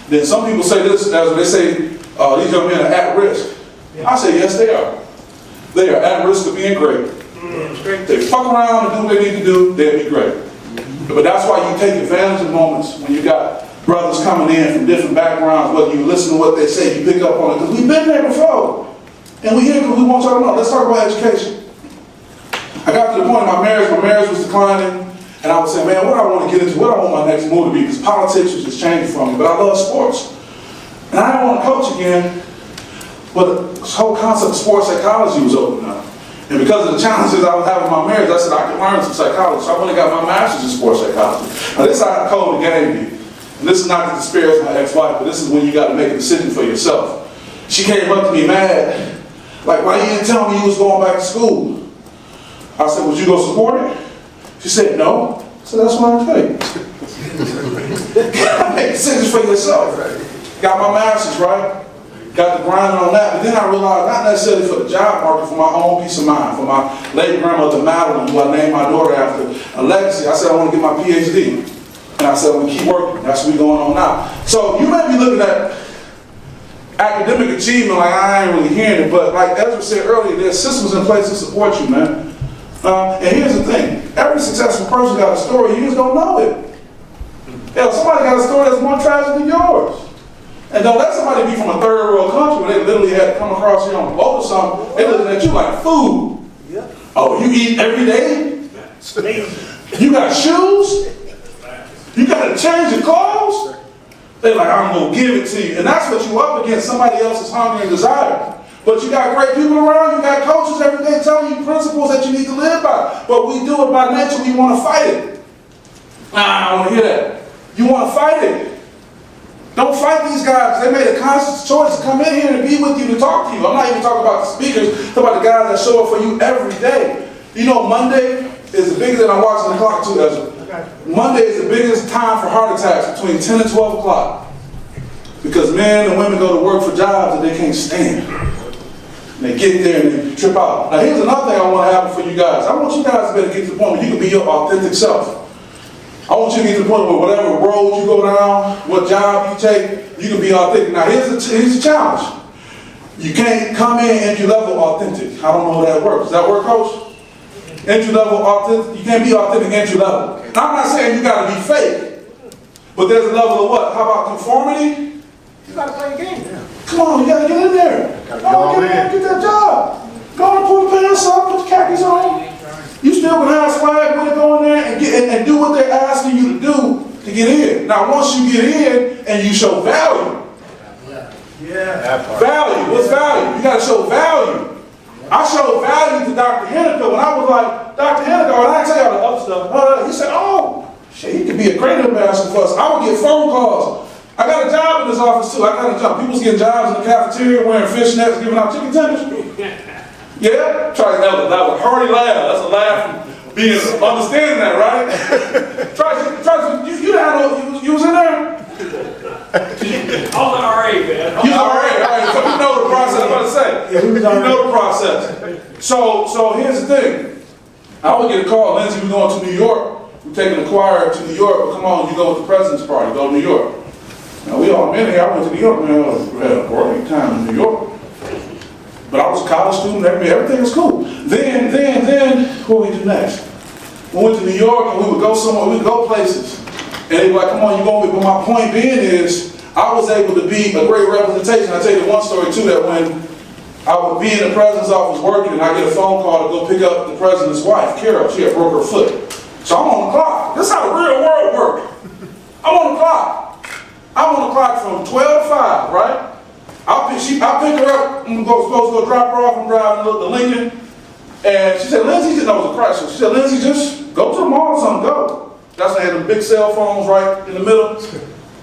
Then some people say this, as they say, these young men are at risk. I say, yes, they are. They are at risk of being great. They fuck around and do what they need to do, they'll be great. But that's why you take advantage of moments when you got brothers coming in from different backgrounds, whether you listen to what they say, you pick up on it, because we've been there before. And we here because we want y'all to know. Let's talk about education. I got to the point in my marriage was declining, and I was saying, man, what I want to get into, what I want my next move to be, because politics was just changing from me, but I love sports. And I didn't want to coach again, but this whole concept of sports psychology was opening up. And because of the challenges I was having in my marriage, I said I could learn some psychology. So I went and got my master's in sports psychology. Now this is how I code the game. And this is not to disparage my ex-wife, but this is when you got to make a decision for yourself. She came up to me mad. Like, why you didn't tell me you was going back to school? I said, would you go support it? She said, no. I said, that's what I tell you. Gotta make decisions for yourself. Got my master's, right? Got the grinding on that. But then I realized, not necessarily for the job market, for my own peace of mind, for my late grandmother, Madeline, who I named my daughter after, a legacy. I said, I want to get my PhD. And I said, I'm going to keep working. That's what we're going on now. So you may be looking at academic achievement like I ain't really hearing it, but like Ezra said earlier, there's systems in place to support you, man. And here's the thing. Every successful person got a story, you just don't know it. Hell, somebody got a story that's more tragic than yours. And don't let somebody be from a third world country where they literally had to come across here on a boat or something, they looking at you like food. Oh, you eat every day? You got shoes? You got to change your clothes? They're like, I'm going to give it to you. And that's what you up against, somebody else's hunger and desire. But you got great people around, you got coaches every day telling you principles that you need to live by. But we do it by nature, we want to fight it. I don't want to hear that. You want to fight it. Don't fight these guys. They made a conscious choice to come in here and be with you, to talk to you. I'm not even talking about the speakers, I'm talking about the guys that show up for you every day. You know, Monday is the biggest, and I'm watching the clock too, Ezra. Monday is the biggest time for heart attacks, between 10 and 12 o'clock. Because men and women go to work for jobs that they can't stand. And they get there and they trip out. Now here's another thing I want to happen for you guys. I want you guys to better get to the point where you can be your authentic self. I want you to get to the point where whatever road you go down, what job you take, you can be authentic. Now here's the challenge. You can't come in entry level authentic. I don't know how that works. Does that work, Coach? Entry level authentic. You can't be authentic entry level. Now, I'm not saying you got to be fake, but there's a level of what? How about conformity? You got to play a game. Come on, you got to get in there. Go get that job. Go still can have swag with it, go in there and and do what they're asking you to do to get in. Now, once you get in and you show value, value, what's value? You gotta show value. I showed value to Dr. Henniker when I was like, Dr. Henniker, and I tell y'all the other stuff. He said, oh, shit, he could be a great ambassador for us. I would get phone calls. I got a job in this office too. I got a job. People's getting jobs in the cafeteria, wearing fishnets, giving out chicken tenders. Yeah? Try that was a hearty laugh. That's a laugh from being understanding that, right? You was in there? I was an RA, man. You was RA, right? So you know the process. I'm about to say. Yeah, we was you know the process. So here's the thing. I would get a call, Lindsay, we're going to New York. We're taking the choir to New York. But come on, you go with the president's party. Go to New York. Now we all been here. I went to New York, man. I had a great time in New York. But I was a college student. Everything was cool. Then what we do next? We went to New York and we would go somewhere. We would go places. And they were like, come on, you going with me. But my point being is, I was able to be a great representation. I'll tell you one story too, that when I would be in the president's office working and I get a phone call to go pick up the president's wife, Carol. She had broke her foot. So I'm on the clock. This is how the real world works. I'm on the clock. I'm on the clock from 12 to 5, right? I'll pick her up. I'm supposed to go drop her off. I'm driving to Lincoln. And she said, Lindsay, that was a crisis. She said, Lindsay, just go to the mall or something, go. That's when I had the big cell phones right in the middle.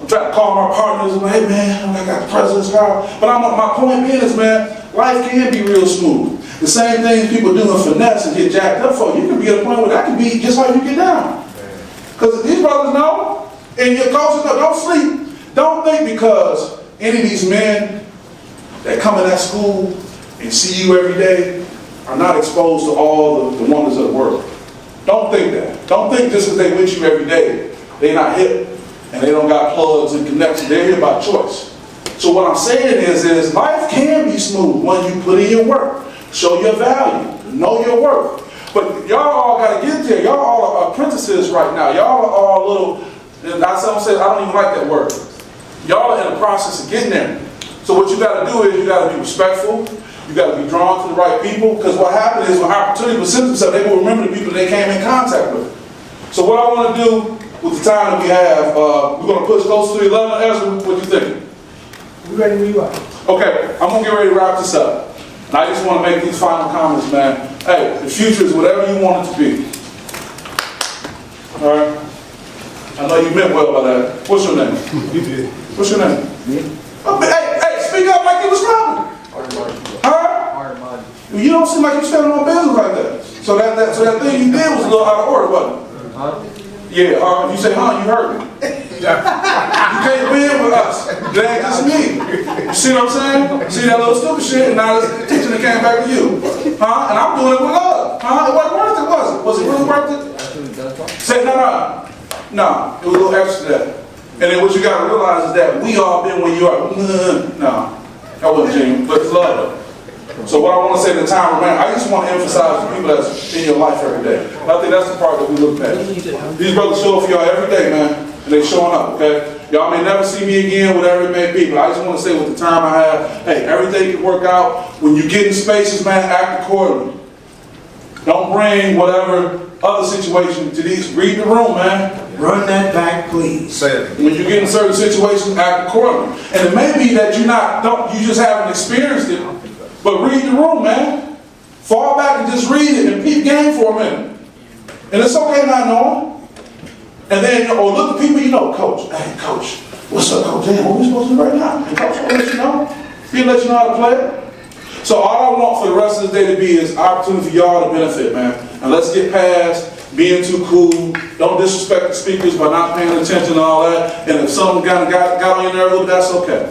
I'm trying to call my partners. I'm like, hey man, I got the president's car. But my point being is, man, life can be real smooth. The same things people do in finesse and get jacked up for, you can be at a point where that can be just how you get down. Because these brothers know, and your coaches know, don't sleep. Don't think because any of these men that come in that school and see you every day are not exposed to all the wonders of the world. Don't think that. Don't think just because they with you every day, they're not hip and they don't got plugs and connections. They're here by choice. So what I'm saying is life can be smooth when you put in your work. Show your value. Know your worth. But y'all all got to get there. Y'all all are apprentices right now. Y'all are all little, and I don't even like that word. Y'all are in the process of getting there. So what you got to do is you got to be respectful. You got to be drawn to the right people, because what happened is when opportunity presents themselves, they will remember the people they came in contact with. So what I want to do with the time that we have, we're going to push close to 11. Ezra, what you think? We ready when you are. Okay, I'm going to get ready to wrap this up. And I just want to make these final comments, man. Hey, the future is whatever you want it to be. All right? I know you meant well by that. What's your name? You did. What's your name? Me. Oh, hey, speak up like you was rapping. You don't seem like you're standing on business like that. So that thing you did was a little out of order, wasn't it? Yeah, if you say, you heard me. You can't win with us. It ain't just me. You see what I'm saying? See that little stupid shit, and now the teaching that came back to you. And I'm doing it with love. It wasn't worth it, was it? Was it really worth it? Say, no. It was a little extra that. And then what you got to realize is that we all been where you are. No, that wasn't genuine, but it's love. So what I want to say to the time remaining, I just want to emphasize the people that's in your life every day. And I think that's the part that we look at. These brothers show up for y'all every day, man, and they showing up, okay? Y'all may never see me again, whatever it may be, but I just want to say with the time I have, hey, everything can work out. When you get in spaces, man, act accordingly. Don't bring whatever other situation to these. Read the room, man. Run that back, please. Say it. When you get in certain situations, act accordingly. And it may be that you just haven't experienced it. But read the room, man. Fall back and just read it and peep game for a minute. And it's okay not knowing. And then, or look at people you know, coach. Hey, coach, what's up, coach? Damn, what are we supposed to do right now? And coach will let you know. He'll let you know how to play. So all I want for the rest of the day to be is opportunity for y'all to benefit, man. And let's get past being too cool. Don't disrespect the speakers by not paying attention and all that. And if something got on your nerve a little, that's okay.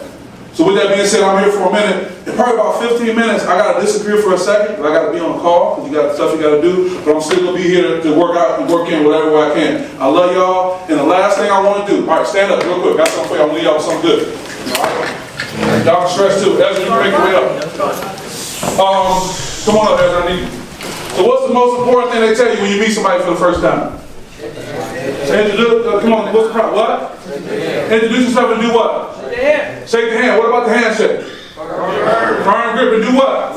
So with that being said, I'm here for a minute. In probably about 15 minutes, I got to disappear for a second, because I got to be on a call, because you got stuff you got to do. But I'm still going to be here to work out and work in whatever way I can. I love y'all. And the last thing I want to do, all right, stand up real quick. Got something for you. I'm going to leave y'all with something good. Y'all can stretch too. Ezra, you can make your way up. Come on up, Ezra. I need you. So what's the most important thing they tell you when you meet somebody for the first time? Come on, what's the problem? What? Introduce yourself and do what? Shake the hand. What about the handshake? Firm grip and do what?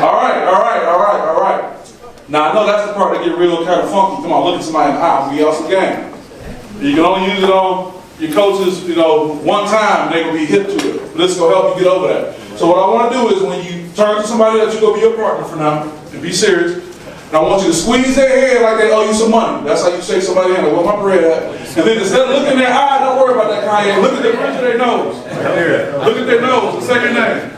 All right. Now I know that's the part that get real kind of funky. Come on, look at somebody in the eye, we also game. You can only use it on your coaches, one time, they're gonna be hip to it. But this is gonna help you get over that. So what I wanna do is when you turn to somebody that you're gonna be your partner for now, and be serious, and I want you to squeeze their hand like they owe you some money. That's how you shake somebody in, like, where my bread at? And then instead of looking in their eye, don't worry about that Kanye, look at the bridge of their nose. Look at their nose, and say your name.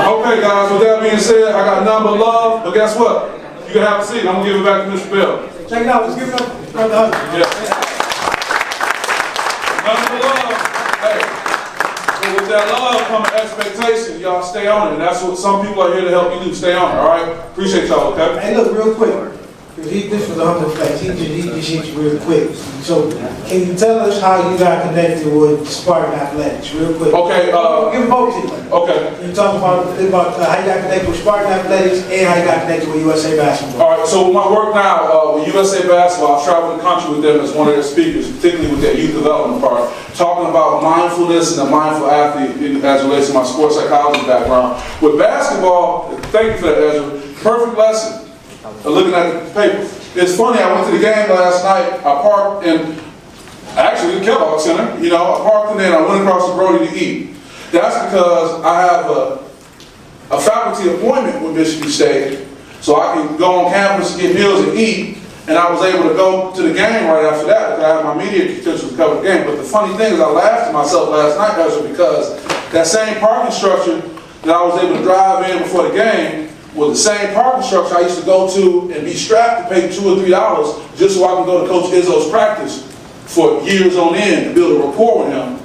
Okay, guys, with that being said, I got nothing but love, but guess what? You can have a seat. I'm going to give it back to Mr. Bell. Check it out. Let's give it up. Brother Hudson. Yeah. Nothing but love. Hey. But with that love comes expectation. Y'all stay on it. And that's what some people are here to help you do. Stay on it, all right? Appreciate y'all, okay? Hey, look, real quick. This was a humble flex. He just hit you real quick. So, can you tell us how you got connected with Spartan Athletics, real quick? Okay. Give them both to you. Okay. You talk about how you got connected with Spartan Athletics and how you got connected with USA Basketball. All right. So with my work now with USA Basketball, I've traveled the country with them as one of their speakers, particularly with their youth development part, talking about mindfulness and a mindful athlete as it relates to my sports psychology background. With basketball, thank you for that, Ezra. Perfect lesson. Looking at the paper. It's funny, I went to the game last night. I parked in, actually, the Kellogg Center. I parked in there and I went across the Brody to eat. That's because I have a faculty appointment with Michigan State, so I can go on campus, get meals and eat, and I was able to go to the game right after that because I have my media credentials to cover the game. But the funny thing is I laughed to myself last night, Ezra, because that same parking structure that I was able to drive in before the game was the same parking structure I used to go to and be strapped to pay $2 or $3 just so I can go to Coach Izzo's practice for years on end to build a rapport with him,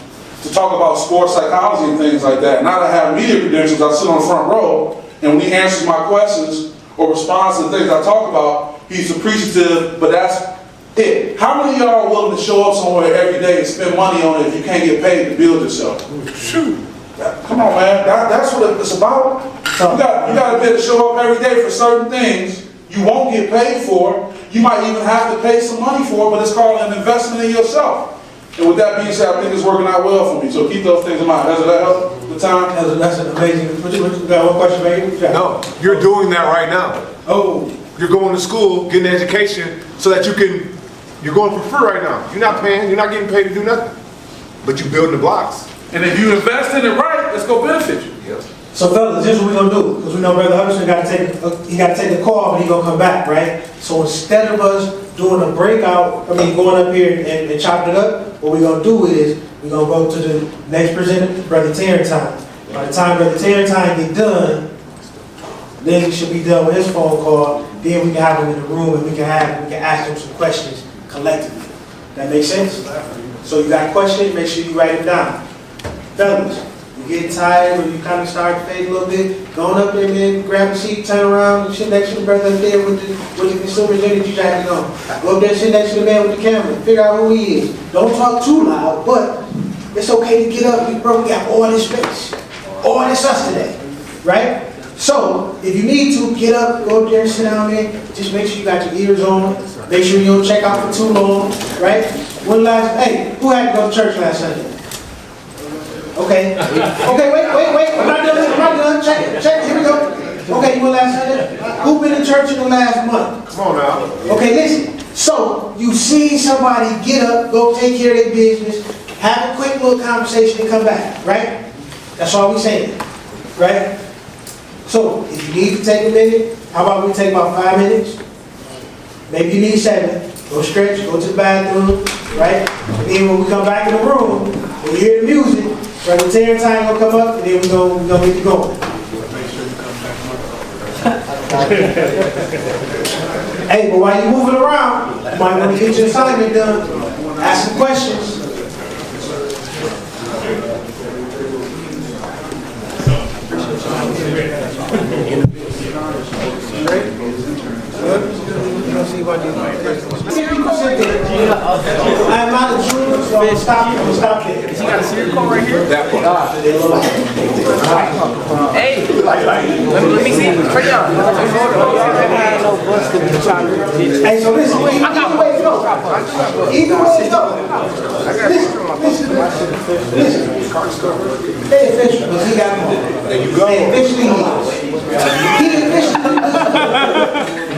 to talk about sports psychology and things like that. Now that I have media credentials, I sit on the front row, and when he answers my questions or responds to the things I talk about, he's appreciative, but that's it. How many of y'all are willing to show up somewhere every day and spend money on it if you can't get paid to build yourself? Shoot. Come on, man. That's what it's about. You got to be able to show up every day for certain things you won't get paid for. You might even have to pay some money for it, but it's called an investment in yourself. And with that being said, I think it's working out well for me. So keep those things in mind. Does that help the time? That's an amazing. You got one question, baby? No, you're doing that right now. Oh. You're going to school, getting an education, so that you're going for free right now. You're not paying, you're not getting paid to do nothing. But you're building the blocks. And if you invest in it right, it's going to benefit you. Yes. So fellas, this is what we're gonna do, because we know Brother Hudson got to take the call, but he's gonna come back, right? So instead of us doing a breakout, going up here and chopping it up, what we're gonna do is we're gonna go to the next presenter, Brother Tarrantine. By the time Brother Tarrantine get done, then he should be done with his phone call. Then we can have him in the room and we can ask him some questions collectively. That makes sense? So you got questions, make sure you write them down. Fellas, you getting tired or you kind of start to fade a little bit, going up there, man, grab a seat, turn around, and sit next to the brother up there with the consumer's energy jacket on. Go up there, sit next to the man with the camera, figure out who he is. Don't talk too loud, but it's okay to get up. Bro, we got all this space, all this us today, right? So, if you need to, get up, go up there and sit down there. Just make sure you got your ears on. Make sure you don't check out for too long, right? Who had to go to church last Sunday? Okay. Okay, wait. I'm not done. Check it. Here we go. Okay, you went last Sunday? Who been in church in the last month? Come on now. Okay, listen. So, you see somebody get up, go take care of their business, have a quick little conversation and come back, right? That's all we're saying, right? So, if you need to take a minute, how about we take about 5 minutes? Maybe you need 7. Go stretch, go to the bathroom, right? And then when we come back in the room, when you hear the music, Brother Tarrantine gonna come up, and then we're gonna get you going. Hey, but while you're moving around, you might want to get your assignment done. Ask some questions. I'm not a Jew, so I'm gonna stop there. You got a serial call right here? That part. Hey, let me see it. Straight down. Hey, so listen, either way it go. Either way it go. Listen. They official, because he got more. There you go. They officially is. He officially.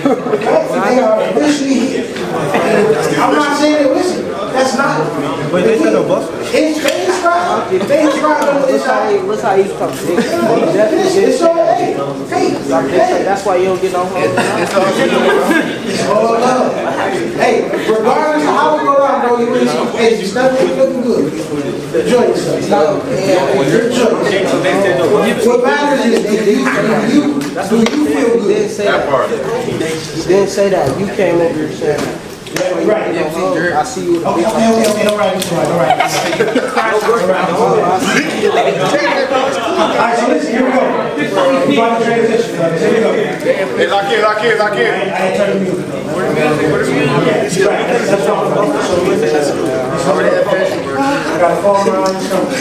They are officially here. I'm not saying that, listen, that's not. But they said no bus. It's right. It's right on this side. What's how he's coming? It's all hey. That's why you don't get no home. It's all love. Hey, regardless of how we go out, bro, you really see, hey, your stuff ain't looking good. Enjoy yourself. Enjoy. What matters is, do you feel good? That part. He didn't say that. You came over here saying that. Right. I see you. Okay, all right. Alright, so listen, here we go. We're about to transition, brothers. Here we go. Hey, lock in. I ain't turning the music on. Right, that's all. I got a phone around and something.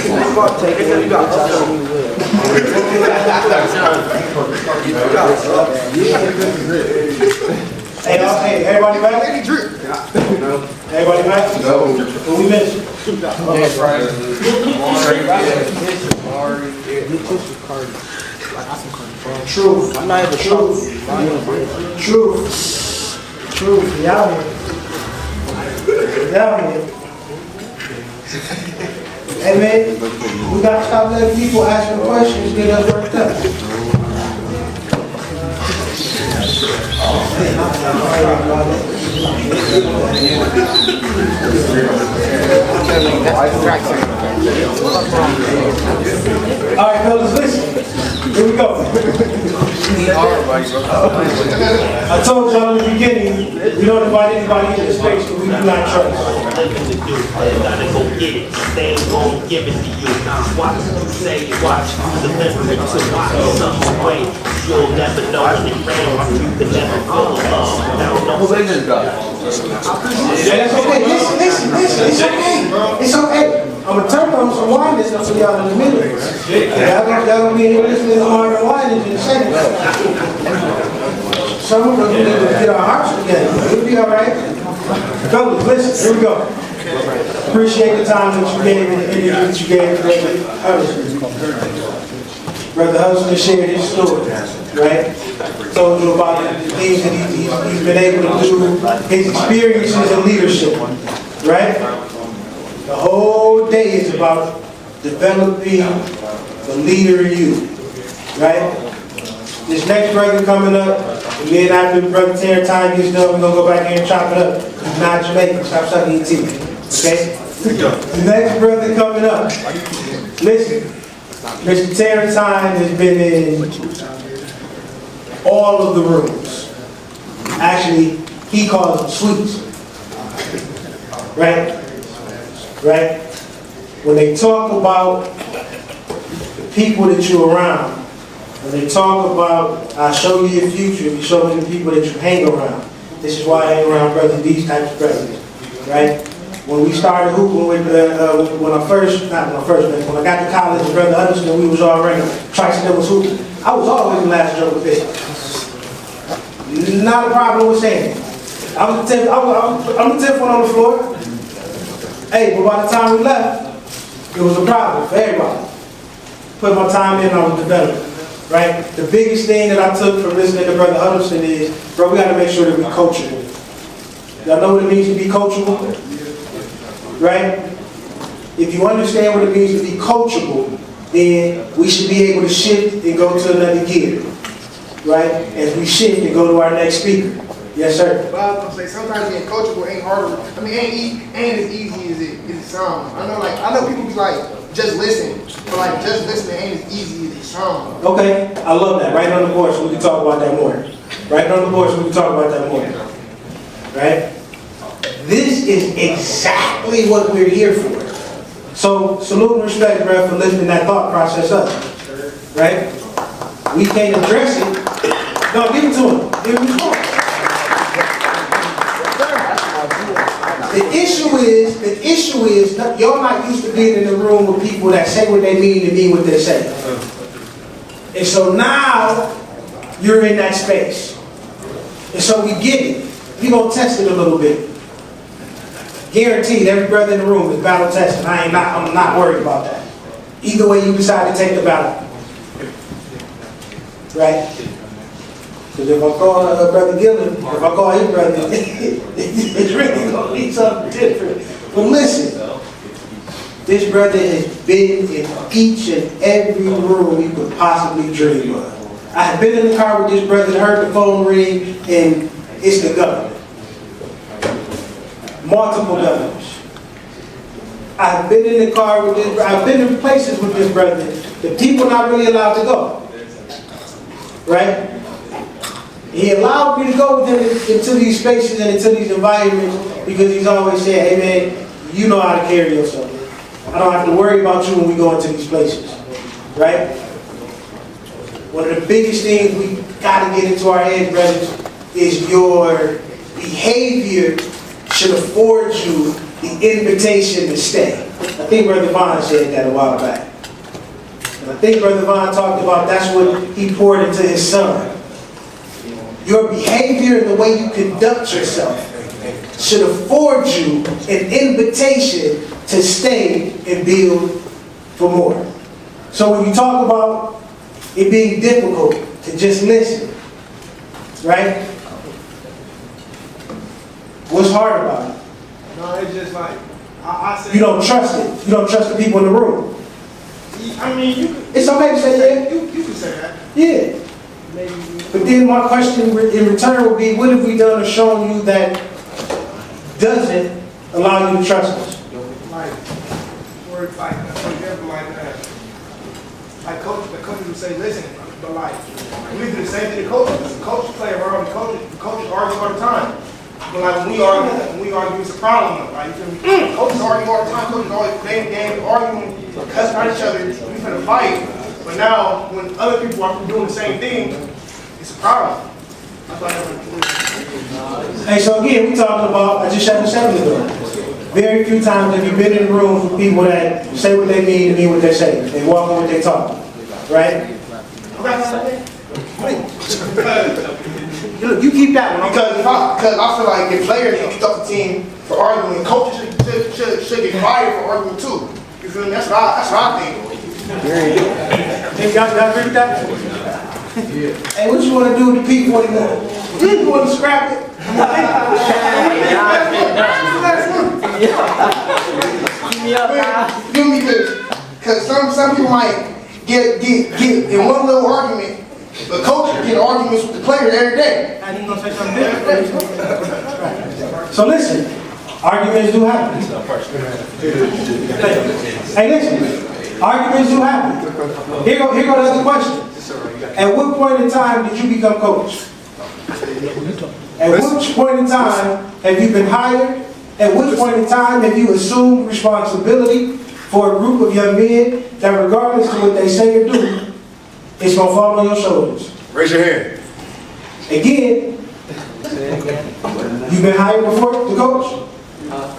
Take it. You got Hey, everybody back? Everybody back? No. What we missed? Truth. I'm not even Truth. Y'all here. Hey man, we gotta stop letting people asking questions get us worked up. All right, fellas, listen. Here we go. I told y'all in the beginning, we don't invite anybody into the space that we do not trust. Gotta go get it. They ain't gon' give it to you. Watch what you say, watch who deliver it to watch some way. You'll never know when it rains. You can never feel love. Now no Yeah, that's okay. Listen. It's okay. I'm gonna turn on some wine this for y'all in the middle. Y'all gonna be able to listen to the hard wine in a second. Some of us need to get our hearts together. It'll be all right. Fellas, listen. Here we go. Appreciate the time that you gave and the energy that you gave to Brother Hudson shared his story, right? Told you about the things that he's been able to do, his experiences in leadership, right? The whole day is about developing the leader in you, right? This next brother coming up, and then after Brother Terry time gets done, we're gonna go back here and chop it up. He's not Jamaican, stop sucking your teeth, okay? The next brother coming up, listen, Mr. Terry Time has been in all of the rooms. Actually, he calls them suites, right? Right? When they talk about the people that you're around, when they talk about, I'll show you your future, you show me the people that you hang around. This is why I hang around brothers, these types of brothers, right? When we started hooping with, when I got to college with Brother Hudson, we was already, Trice that was hooping. I was always the last joke with this. Not a problem with saying it. I'm the 10th one on the floor. Hey, but by the time we left, it was a problem for everybody. Put my time in, I was developing, right? The biggest thing that I took from listening to Brother Huddleston is, bro, we gotta make sure that we're coachable. Y'all know what it means to be coachable? Right? If you understand what it means to be coachable, then we should be able to shift and go to another gear. Right? As we shift and go to our next speaker. Yes, sir. But I was gonna say, sometimes being coachable ain't harder. I mean, ain't as easy as it sounds. I know people be like, just listen, but like just listening ain't as easy as it sounds. Okay, I love that. Right on the board, so we can talk about that more. Right on the board, so we can talk about that more. Right? This is exactly what we're here for. So, salute and respect, bro, for lifting that thought process up. Right? We can't address it. No, give it to him. Give him the phone. The issue issue is, y'all not used to being in the room with people that say what they mean and mean what they say. And so now, you're in that space. And so we get it. We're going to test it a little bit. Guaranteed, every brother in the room is battle tested. I'm not worried about that. Either way you decide to take the battle. Right? Because if I call Brother Gillen, if I call his brother, it's really going to be something different. But listen, this brother has been in each and every room you could possibly dream of. I have been in the car with this brother and heard the phone ring, and it's the governor. Multiple governors. I've been in the car with this, I've been in places with this brother that people not really allowed to go. Right? He allowed me to go with him into these spaces and into these environments because he's always saying, hey man, you know how to carry yourself. I don't have to worry about you when we go into these places. Right? One of the biggest things we got to get into our heads, brothers, is your behavior should afford you the invitation to stay. I think Brother Vaughn said that a while back. And I think Brother Vaughn talked about that's what he poured into his son. Your behavior and the way you conduct yourself should afford you an invitation to stay and build for more. So when you talk about it being difficult to just listen, right? What's hard about it? No, it's just like, I said... You don't trust it. You don't trust the people in the room. I mean, you could... It's okay to say that. You could say that. Yeah. Maybe. But then my question in return would be, what have we done or shown you that doesn't allow you to trust us? Like, for example, like coaches would say, listen, but like, we do the same thing to coaches. The coaches play around, the coaches argue all the time. But like when we argue, it's a problem. Like, you feel me? Coaches argue all the time. Coaches always playing games, arguing, cussing at each other. We finna fight. But now, when other people are doing the same thing, it's a problem. Hey, so again, we talking about, I just shut the assembly door. Very few times have you been in the room with people that say what they mean and mean what they say. They walk on what they talk. Right? You keep that one. Because I feel like if players get kicked off the team for arguing, coaches should get fired for arguing too. You feel me? That's what I think. Y'all agree with that? Hey, what you want to do with the P41? You want to scrap it? Because some people might get in one little argument. The coach get arguments with the player every day. And you gonna say something different? So listen, arguments do happen. Hey, listen, arguments do happen. Here go the other question. At what point in time did you become coach? At which point in time have you been hired? At which point in time have you assumed responsibility for a group of young men that regardless of what they say or do, it's going to fall on your shoulders? Raise your hand. Again, you've been hired before to coach?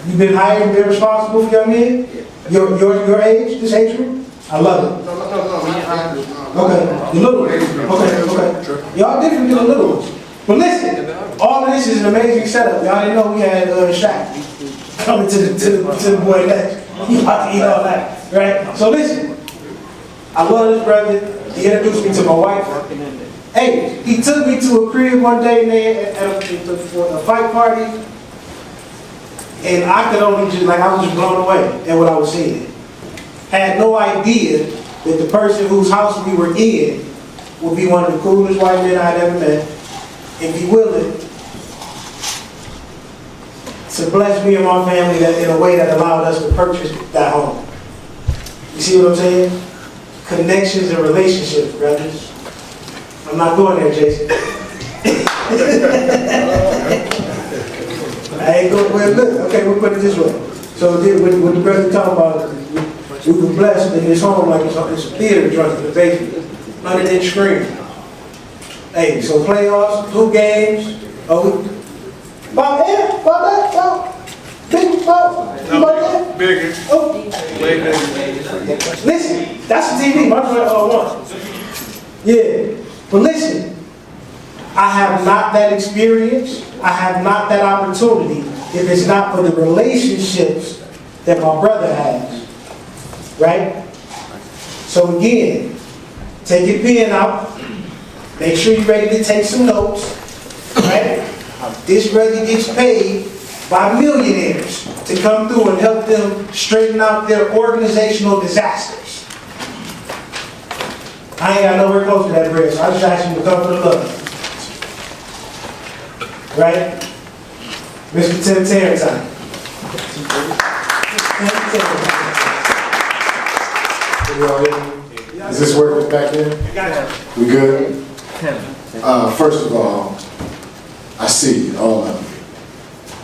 You've been hired and been responsible for young men? Your age, this age group? I love it. Okay, the little ones. Okay. Y'all different than the little ones. But listen, all of this is an amazing setup. Y'all didn't know we had Shaq coming to the boy next. You about to eat all that, right? So listen, I love this brother. He introduced me to my wife. Hey, he took me to a crib one day, man, at a fight party, and I could only just, I was just blown away at what I was seeing. Had no idea that the person whose house we were in would be one of the coolest white men I'd ever met, and be willing to bless me and my family in a way that allowed us to purchase that home. You see what I'm saying? Connections and relationships, brothers. I'm not going there, Jason. I ain't going, well, look, okay, we'll put it this way. So when the brother talking about it, we were blessed in this home like it's a theater joint in the basement, 100-inch screen. Hey, so playoffs, 2 games, about big, about You bought that? Bigger. Oh. Way bigger. Listen, that's the TV. My joint one. Yeah, but listen, I have not that experience. I have not that opportunity if it's not for the relationships that my brother has, right? So again, take your pen out. Make sure you're ready to take some notes, right? This brother gets paid by millionaires to come through and help them straighten out their organizational disasters. I ain't got nowhere close to that bread, so I just asked him to come for the love. Right? Mr. Tim Tarrantine. Is this working back there? We good? First of all, I see you, all of you.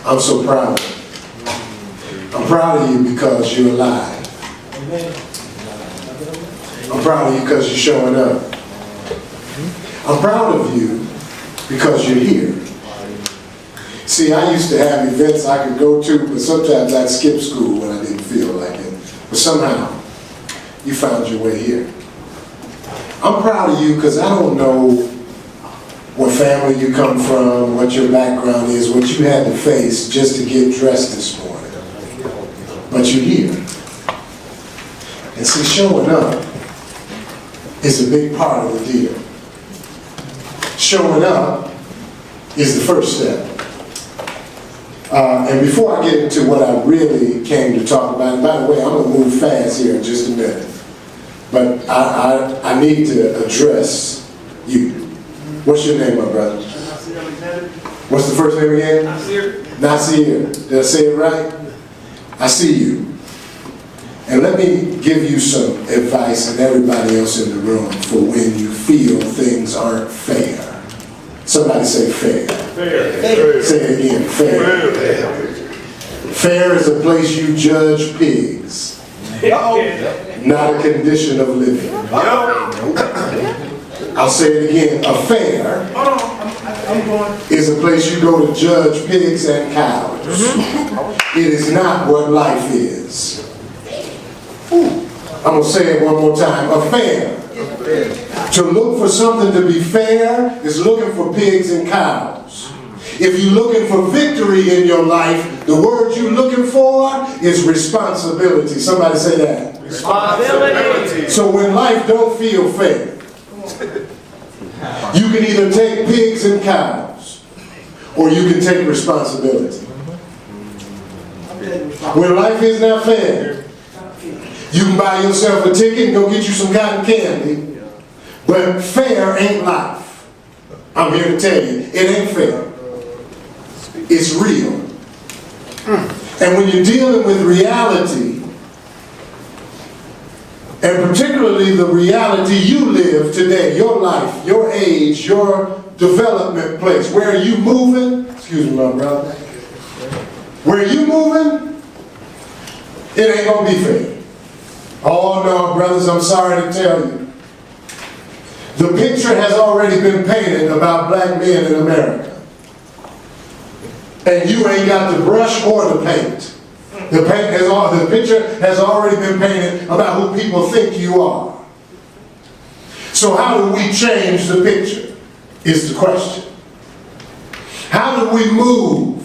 I'm so proud of you. I'm proud of you because you're alive. I'm proud of you because you're showing up. I'm proud of you because you're here. See, I used to have events I could go to, but sometimes I'd skip school when I didn't feel like it. But somehow, you found your way here. I'm proud of you because I don't know what family you come from, what your background is, what you had to face just to get dressed this morning. But you're here. And see, showing up is a big part of the deal. Showing up is the first step. And before I get into what I really came to talk about, and by the way, I'm going to move fast here in just a minute, but I need to address you. What's your name, my brother? What's the first name again? Nasir. Did I say it right? I see you. And let me give you some advice, and everybody else in the room, for when you feel things aren't fair. Somebody say fair. Fair. Say it again, fair. Fair is a place you judge pigs. Not a condition of living. I'll say it again, a fair is a place you go to judge pigs and cows. It is not what life is. I'm going to say it one more time, a fair. To look for something to be fair is looking for pigs and cows. If you're looking for victory in your life, the word you're looking for is responsibility. Somebody say that. Responsibility. So when life don't feel fair, you can either take pigs and cows, or you can take responsibility. When life is not fair, you can buy yourself a ticket and go get you some cotton candy, but fair ain't life. I'm here to tell you, it ain't fair. It's real. And when you're dealing with reality, and particularly the reality you live today, your life, your age, your development place, where are you moving? Excuse me, my brother. Where you moving, it ain't gonna be fair. Oh no, brothers, I'm sorry to tell you. The picture has already been painted about black men in America. And you ain't got the brush or the paint. The picture has already been painted about who people think you are. So how do we change the picture, is the question. How do we move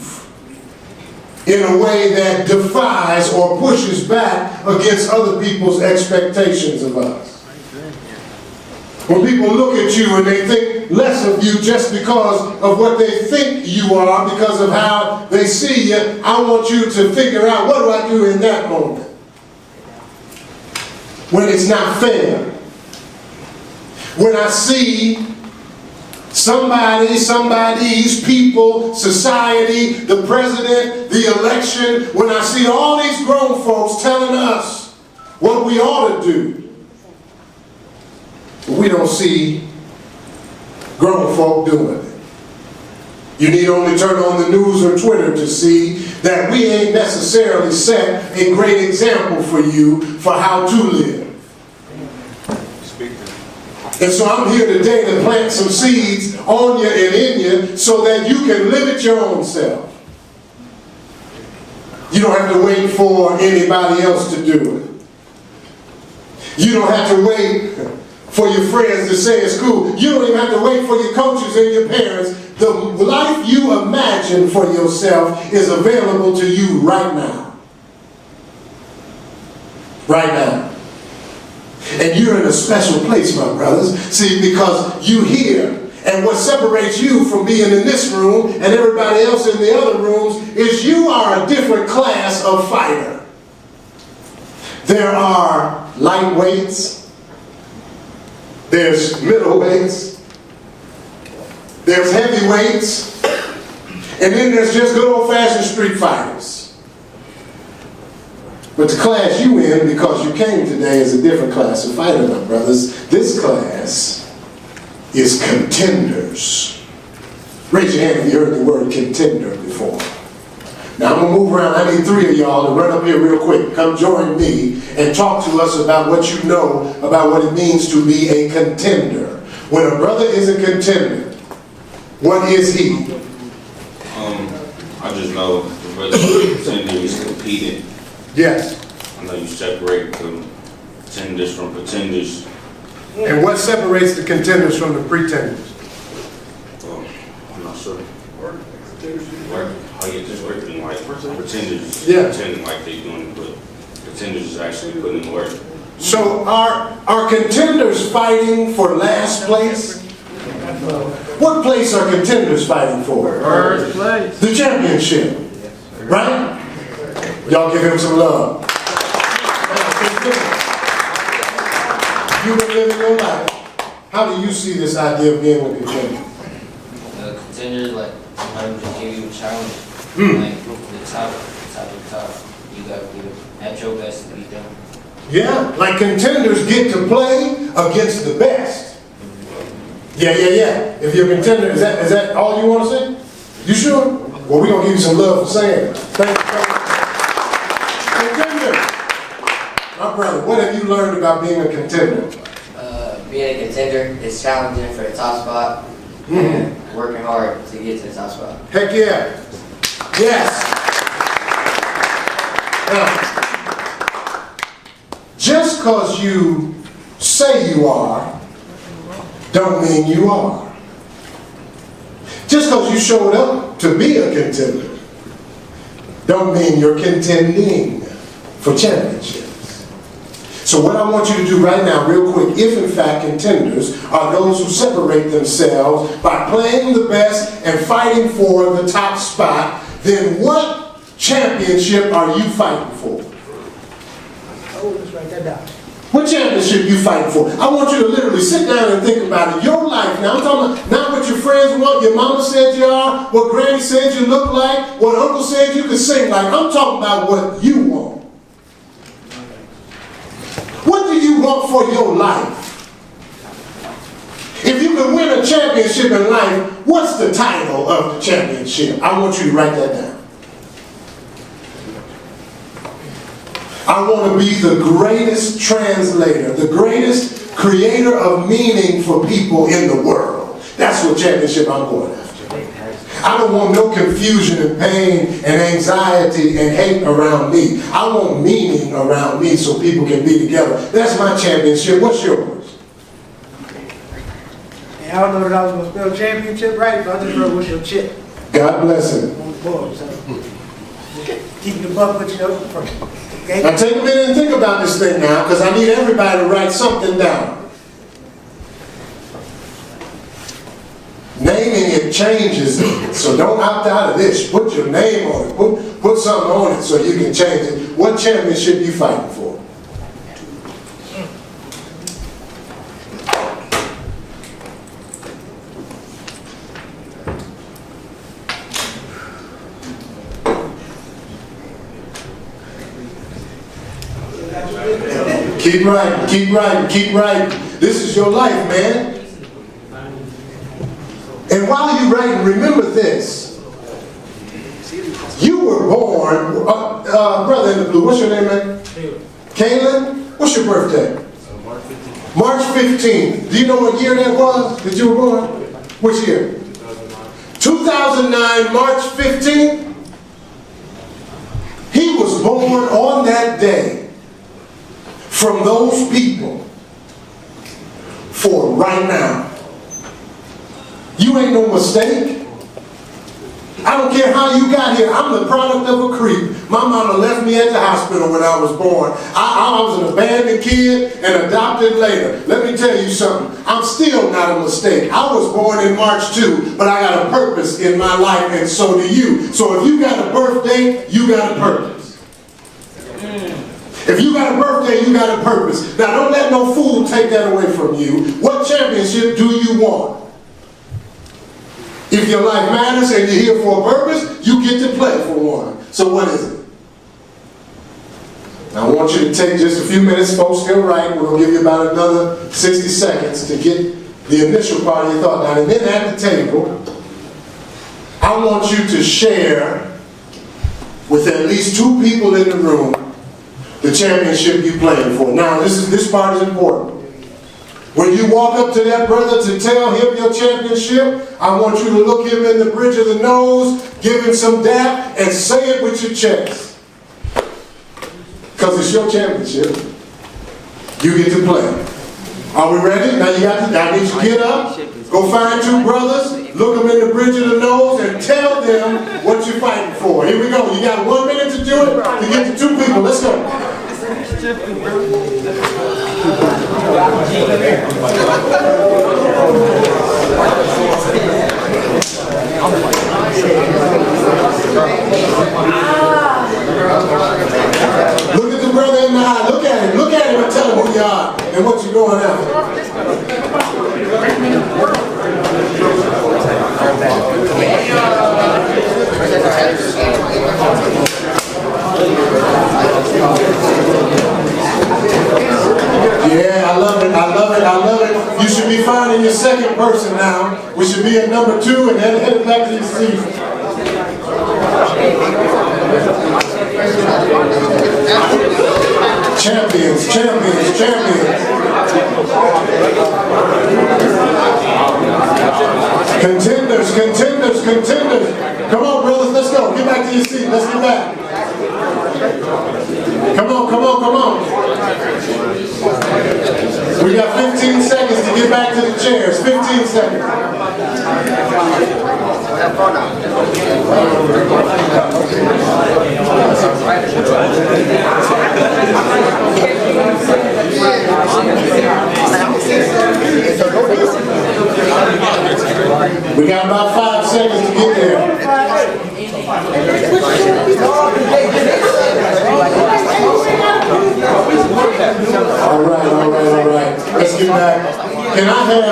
in a way that defies or pushes back against other people's expectations of us? When people look at you and they think less of you just because of what they think you are, because of how they see you, I want you to figure out, what do I do in that moment? When it's not fair. When I see somebody, somebody's, people, society, the president, the election, when I see all these grown folks telling us what we ought to do, but we don't see grown folk doing it. You need only turn on the news or Twitter to see that we ain't necessarily set a great example for you for how to live. And so I'm here today to plant some seeds on you and in you so that you can live it your own self. You don't have to wait for anybody else to do it. You don't have to wait for your friends to say it's cool. You don't even have to wait for your coaches and your parents. The life you imagine for yourself is available to you right now. Right now. And you're in a special place, my brothers. See, because you here. And what separates you from being in this room and everybody else in the other rooms is you are a different class of fighter. There are lightweights. There's middleweights. There's heavyweights. And then there's just good old-fashioned street fighters. But the class you in, because you came today, is a different class of fighter, my brothers. This class is contenders. Raise your hand if you heard the word contender before. Now I'm going to move around. I need 3 of y'all to run up here real quick. Come join me and talk to us about what you know about what it means to be a contender. When a brother is a contender, what is he? I just know the brother contender is competing. Yes. I know you separate the contenders from pretenders. And what separates the contenders from the pretenders? I'm not sure. How you just working like pretenders, yeah. pretending like they doing it, but pretenders is actually putting in work. So are contenders fighting for last place? What place are contenders fighting for? First place. The championship, right? Y'all give him some love. You've been living your life. How do you see this idea of being a contender? Contenders, like, somebody just give you a challenge. Like, the top. You gotta give it at your best to beat them. Yeah, like contenders get to play against the best. Yeah. If you're a contender, is that all you want to say? You sure? Well, we're going to give you some love for saying it. Thank you. Contender. My brother, what have you learned about being a contender? Being a contender is challenging for the top spot and working hard to get to the top spot. Heck yeah. Yes. Now, just because you say you are, don't mean you are. Just because you showed up to be a contender, don't mean you're contending for championships. So what I want you to do right now, real quick, if in fact contenders are those who separate themselves by playing the best and fighting for the top spot, then what championship are you fighting for? Oh, let's write that down. What championship you fighting for? I want you to literally sit down and think about it. Your life now. I'm talking about not what your friends want, your mama said you are, what granny said you look like, what uncle said you could sing like. I'm talking about what you want. What do you want for your life? If you could win a championship in life, what's the title of the championship? I want you to write that down. I want to be the greatest translator, the greatest creator of meaning for people in the world. That's what championship I'm going after. I don't want no confusion and pain and anxiety and hate around me. I want meaning around me so people can be together. That's my championship. What's yours? And I don't know that I was going to spell championship right, but I just wrote what's your chip God bless him. on the board. So keep the buck, but you know, first. Okay? Now take a minute and think about this thing now, because I need everybody to write something down. Naming it changes it, so don't opt out of this. Put your name on it. Put something on it so you can change it. What championship you fighting for? Keep writing, keep writing, keep writing. This is your life, man. And while you write, remember this. You were born, brother in the blue, what's your name, man? Kaylin? What's your birthday? March 15th. Do you know what year that was that you were born? Which year? 2009, March 15th. He born on that day from those people for right now. You ain't no mistake. I don't care how you got here. I'm the product of a creep. My mama left me at the hospital when I was born. I was an abandoned kid and adopted later. Let me tell you something. I'm still not a mistake. I was born in March too, but I got a purpose in my life, and so do you. So if you got a birthday, you got a purpose. If you got a birthday, you got a purpose. Now don't let no fool take that away from you. What championship do you want? If your life matters and you're here for a purpose, you get to play for one. So what is it? Now I want you to take just a few minutes, folks still writing. We're going to give you about another 60 seconds to get the initial part of your thought down. And then at the table, I want you to share with at least 2 people in the room the championship you're playing for. Now this part is important. When you walk up to that brother to tell him your championship, I want you to look him in the bridge of the nose, give him some dap, and say it with your chest. Because it's your championship. You get to play. Are we ready? Now I need you to get up, go find 2 brothers, look them in the bridge of the nose, and tell them what you're fighting for. Here we go. You got 1 minute to do it to get to 2 people. Let's go. Look at the brother in the eye. Look at him. Look at him and tell him who you are and what you're going after. Yeah, I love it, I love it, I love it. You should be finding your second person now. We should be at number 2 and then head back to your seat. Champions, champions, champions. Contenders, contenders, contenders. Come on, brothers, let's go. Get back to your seat. Let's get back. Come on, come on, come on. We got 15 seconds to get back to the chairs. 15 seconds. We got about 5 seconds to get there. All right, all right, all right. Let's get back. Can I have,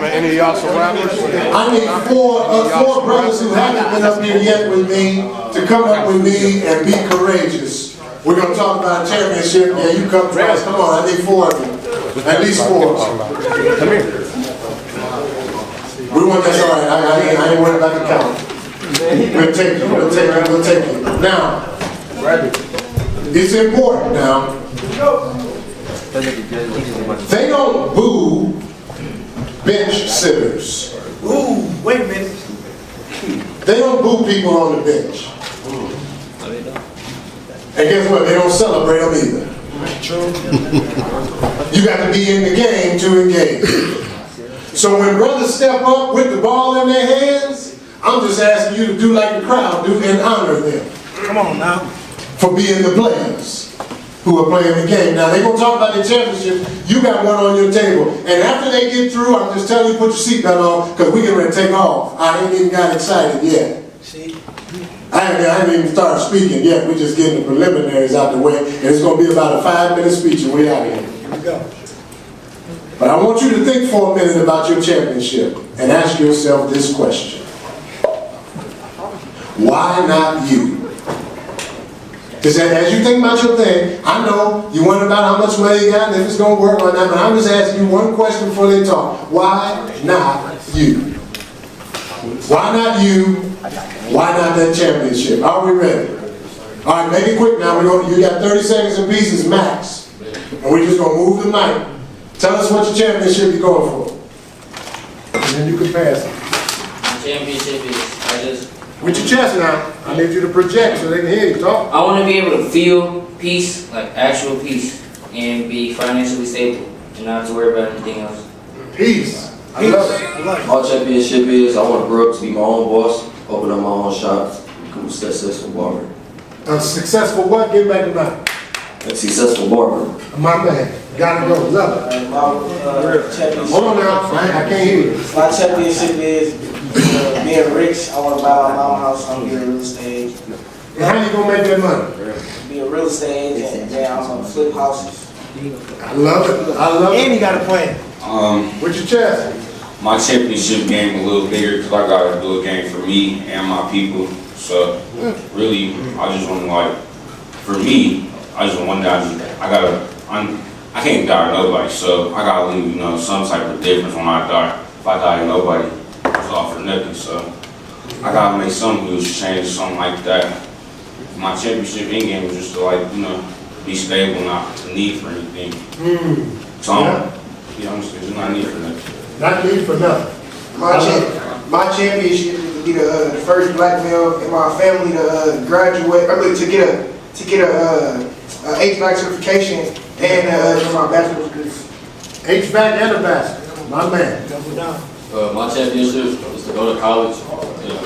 any of y'all some rappers? I need four brothers who haven't been up here yet with me to come up with me and be courageous. We're going to talk about a championship. Yeah, you come first. Come on, I need 4 of you. At least 4. Come here. We want that's all right. I ain't worried about the count. We'll take you. We'll take you. We'll take you. Now, it's important now. They don't boo bench sitters. Ooh, wait a minute. They don't boo people on the bench. And guess what? They don't celebrate them either. You got to be in the game to engage. So when brothers step up with the ball in their hands, I'm just asking you to do like the crowd do and honor them. Come on now. For being the players who are playing the game. Now they're going to talk about the championship. You got one on your table. And after they get through, I'm just telling you, put your seatbelt on because we're getting ready to take off. I ain't even got excited yet. See? I haven't even started speaking yet. We're just getting the preliminaries out the way. And it's going to be about a 5-minute speech and we're out of here. Here we go. But I want you to think for a minute about your championship and ask yourself this question. Why not you? Because as you think about your thing, I know you wonder about how much money you got and if it's going to work or not, but I'm just asking you one question before they talk. Why not you? Why not you? Why not that championship? Are we ready? All right, make it quick now. You got 30 seconds and pieces max. And we're just going to move the mic. Tell us what your championship you're going for. And then you can pass it. My championship is, With your chest now. I need you to project so they can hear you talk. I want to be able to feel peace, like actual peace, and be financially stable and not have to worry about anything else. Peace. I love it. My championship is I want to grow up to be my own boss, open up my own shop, become a successful barber. A successful what? Get back to that. A successful barber. My man. Gotta go. Love it. Hold on now. I can't hear you. My championship is being rich. I want to buy my own house. I'm gonna be a real estate agent. And how you gonna make that money? Be a real estate agent, and then I'm gonna flip houses. I love it. I love it. And he got a plan. With your chest. My championship game a little bigger because I gotta do a game for me and my people. So really, I just want to like, for me, I just want I can't die to nobody, so I gotta leave, you know, some type of difference when I die. If I die to nobody, it's all for nothing. So I gotta make some huge change, something like that. My championship end game is just to like, you know, be stable, not the need for anything. So I'm just not need for nothing. Not need for nothing. My championship is to be the first black male in my family to graduate, to get a HVAC certification and get my bachelor's degree. HVAC and a bachelor. My man. My championship is to go to college,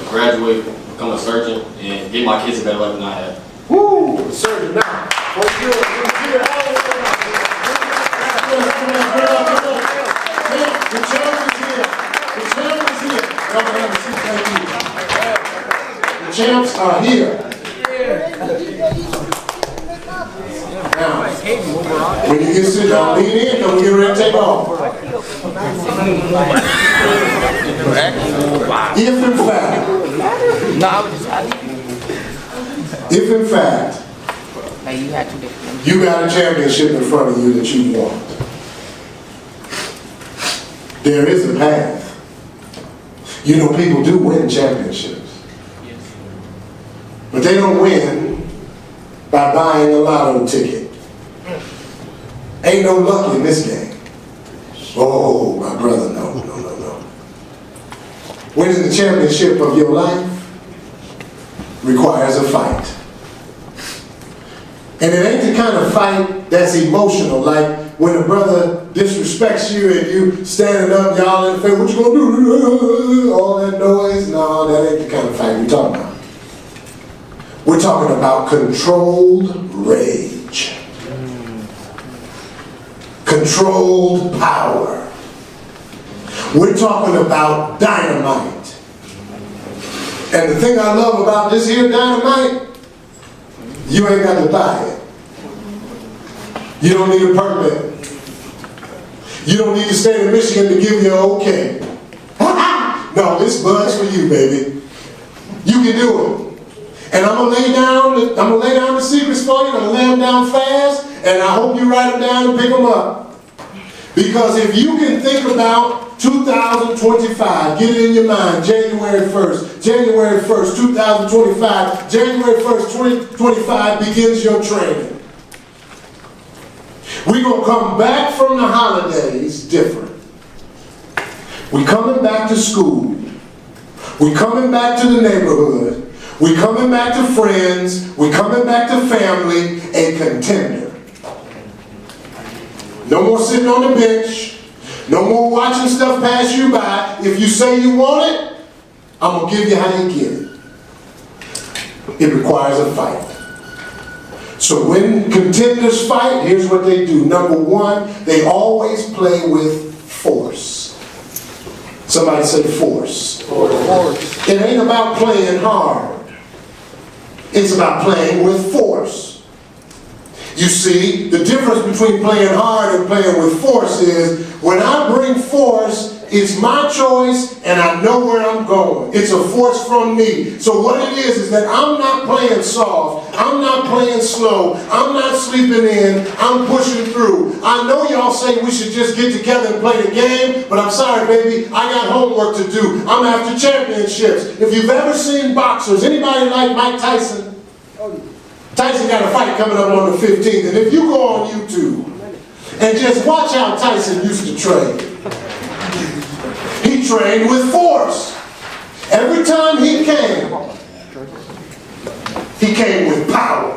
graduate, become a surgeon, and give my kids a better life than I have. Woo! Surgeon now. The champ is here. The champ is here. Y'all can have a seat. Thank you. The champs are here. Now, when you get sit down, lean in, because we get ready to take off. If in fact, you got a championship in front of you that you want, there is a path. You know, people do win championships, but they don't win by buying a lotto ticket. Ain't no luck in this game. Oh, my brother, no. Winning the championship of your life requires a fight. And it ain't the kind of fight that's emotional, like when a brother disrespects you and you standing up, y'all in the face, what you gonna do? All that noise. No, that ain't the kind of fight we're talking about. We're talking about controlled rage. Controlled power. We're talking about dynamite. And the thing I love about this here dynamite, you ain't got to buy it. You don't need a permit. You don't need the state of Michigan to give you an okay. No, this bud's for you, baby. You can do it. And I'm gonna lay down the secrets for you. I'm gonna lay them down fast, and I hope you write them down and pick them up. Because if you can think about 2025, get it in your mind, January 1st, 2025, January 1st, 2025 begins your training. We're going to come back from the holidays different. We're coming back to school. We're coming back to the neighborhood. We're coming back to friends. We're coming back to family, a contender. No more sitting on the bench. No more watching stuff pass you by. If you say you want it, I'm going to give you how you get it. It requires a fight. So when contenders fight, here's what they do. Number one, they always play with force. Somebody say force. Force. It ain't about playing hard. It's about playing with force. You see, the difference between playing hard and playing with force is when I bring force, it's my choice and I know where I'm going. It's a force from me. So what it is that I'm not playing soft. I'm not playing slow. I'm not sleeping in. I'm pushing through. I know y'all say we should just get together and play the game, but I'm sorry, baby. I got homework to do. I'm after championships. If you've ever seen boxers, anybody like Mike Tyson? Tyson got a fight coming up on the 15th, and if you go on YouTube and just watch how Tyson used to train, he trained with force. Every time he came, He came with power.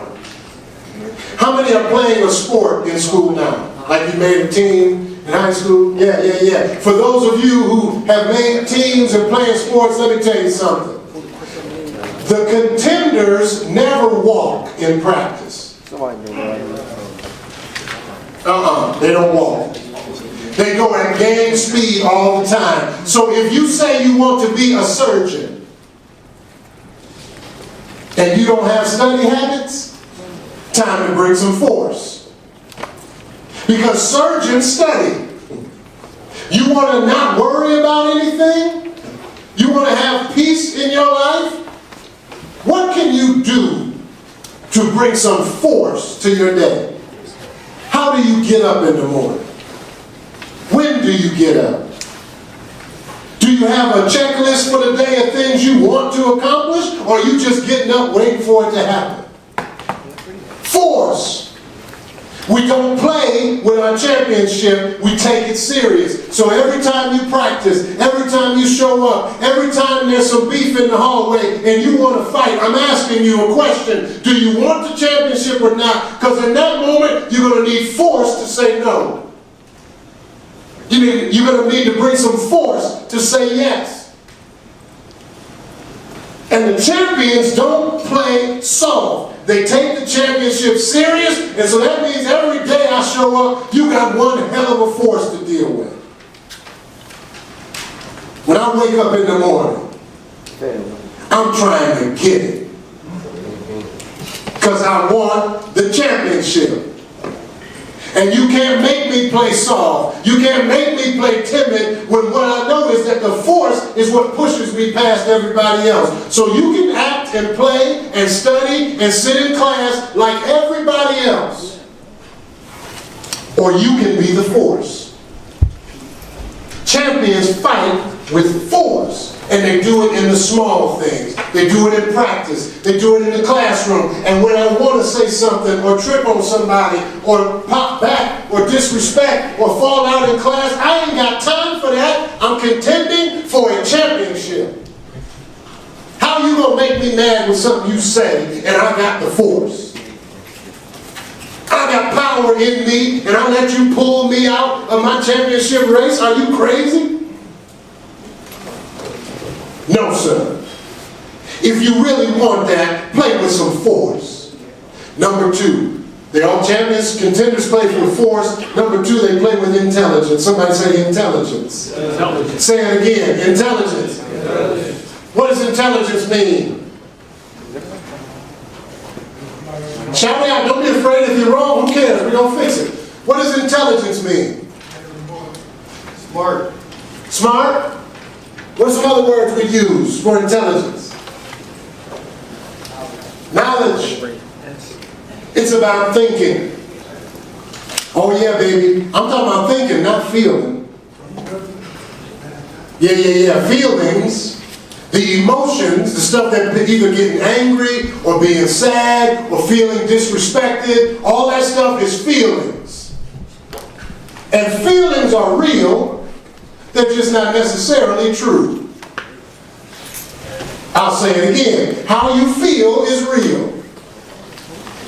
How many are playing a sport in school now? Like you made a team in high school? Yeah. For those of you who have made teams and playing sports, let me tell you something. The contenders never walk in practice. They don't walk. They go at game speed all the time. So if you say you want to be a surgeon and you don't have study habits, time to bring some force. Because surgeons study. You want to not worry about anything? You want to have peace in your life? What can you do to bring some force to your day? How do you get up in the morning? When do you get up? Do you have a checklist for the day of things you want to accomplish? Or are you just getting up waiting for it to happen? Force. We don't play with our championship, we take it serious. So every time you practice, every time you show up, every time there's some beef in the hallway and you want to fight, I'm asking you a question. Do you want the championship or not? Because in that moment, you're going to need force to say no. You're going to need to bring some force to say yes. And the champions don't play soft. They take the championship serious, and so that means every day I show up, you got one hell of a force to deal with. When I wake up in the morning, I'm trying to get it. Because I want the championship. And you can't make me play soft. You can't make me play timid when what I know is that the force is what pushes me past everybody else. So you can act and play and study and sit in class like everybody else. Or you can be the force. Champions fight with force. And they do it in the small things. They do it in practice. They do it in the classroom. And when I want to say something or trip on somebody or pop back or disrespect or fall out in class, I ain't got time for that. I'm contending for a championship. How you going to make me mad with something you say and I got the force? I got power in me and I let you pull me out of my championship race? Are you crazy? No, sir. If you really want that, play with some force. Number two, they all champions, contenders play with force. Number two, they play with intelligence. Somebody say intelligence. Intelligence. Say it again, intelligence. Intelligence. What does intelligence mean? Shout it out, don't be afraid if you're wrong, who cares, we're going to fix it. What does intelligence mean? Smart. Smart? What are some other words we use for intelligence? Knowledge. It's about thinking. Oh yeah, baby. I'm talking about thinking, not feeling. Yeah. Feelings, the emotions, the stuff that either getting angry or being sad or feeling disrespected, all that stuff is feelings. And feelings are real. They're just not necessarily true. I'll say it again. How you feel is real.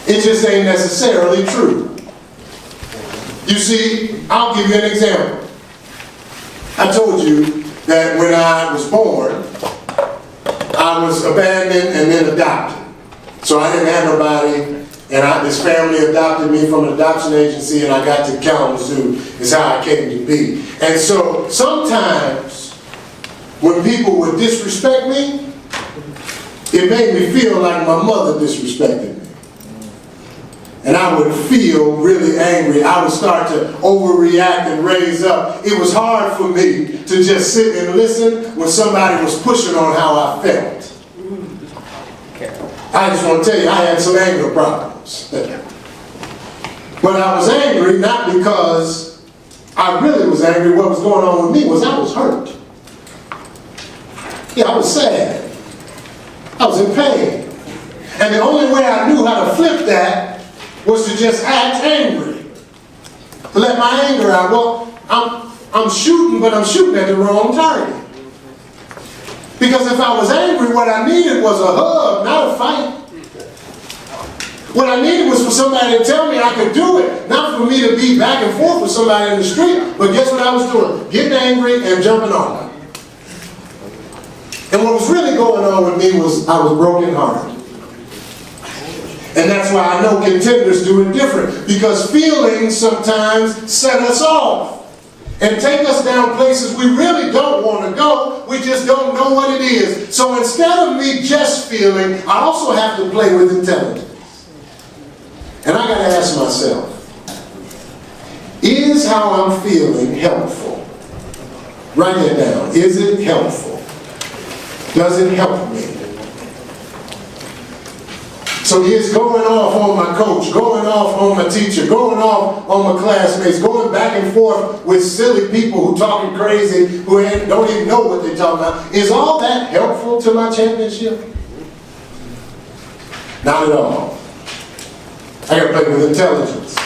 It just ain't necessarily true. You see, I'll give you an example. I told you that when I was born, I was abandoned and then adopted. So I didn't have nobody. And this family adopted me from an adoption agency and I got to Kalamazoo is how I came to be. And so sometimes when people would disrespect me, it made me feel like my mother disrespected me. And I would feel really angry. I would start to overreact and raise up. It was hard for me to just sit and listen when somebody was pushing on how I felt. I just want to tell you, I had some anger problems. But I was angry not because I really was angry. What was going on with me was I was hurt. Yeah, I was sad. I was in pain. And the only way I knew how to flip that was to just act angry. To let my anger out. Well, I'm shooting, but I'm shooting at the wrong target. Because if I was angry, what I needed was a hug, not a fight. What I needed was for somebody to tell me I could do it, not for me to be back and forth with somebody in the street. But guess what I was doing? Getting angry and jumping on. And what was really going on with me was I was brokenhearted. And that's why I know contenders do it different, because feelings sometimes set us off and take us down places we really don't want to go. We just don't know what it is. So instead of me just feeling, I also have to play with intelligence. And I got to ask myself, is how I'm feeling helpful? Write it down. Is it helpful? Does it help me? So it's going off on my coach, going off on my teacher, going off on my classmates, going back and forth with silly people who talking crazy, who don't even know what they're talking about. Is all that helpful to my championship? Not at all. I got to play with intelligence.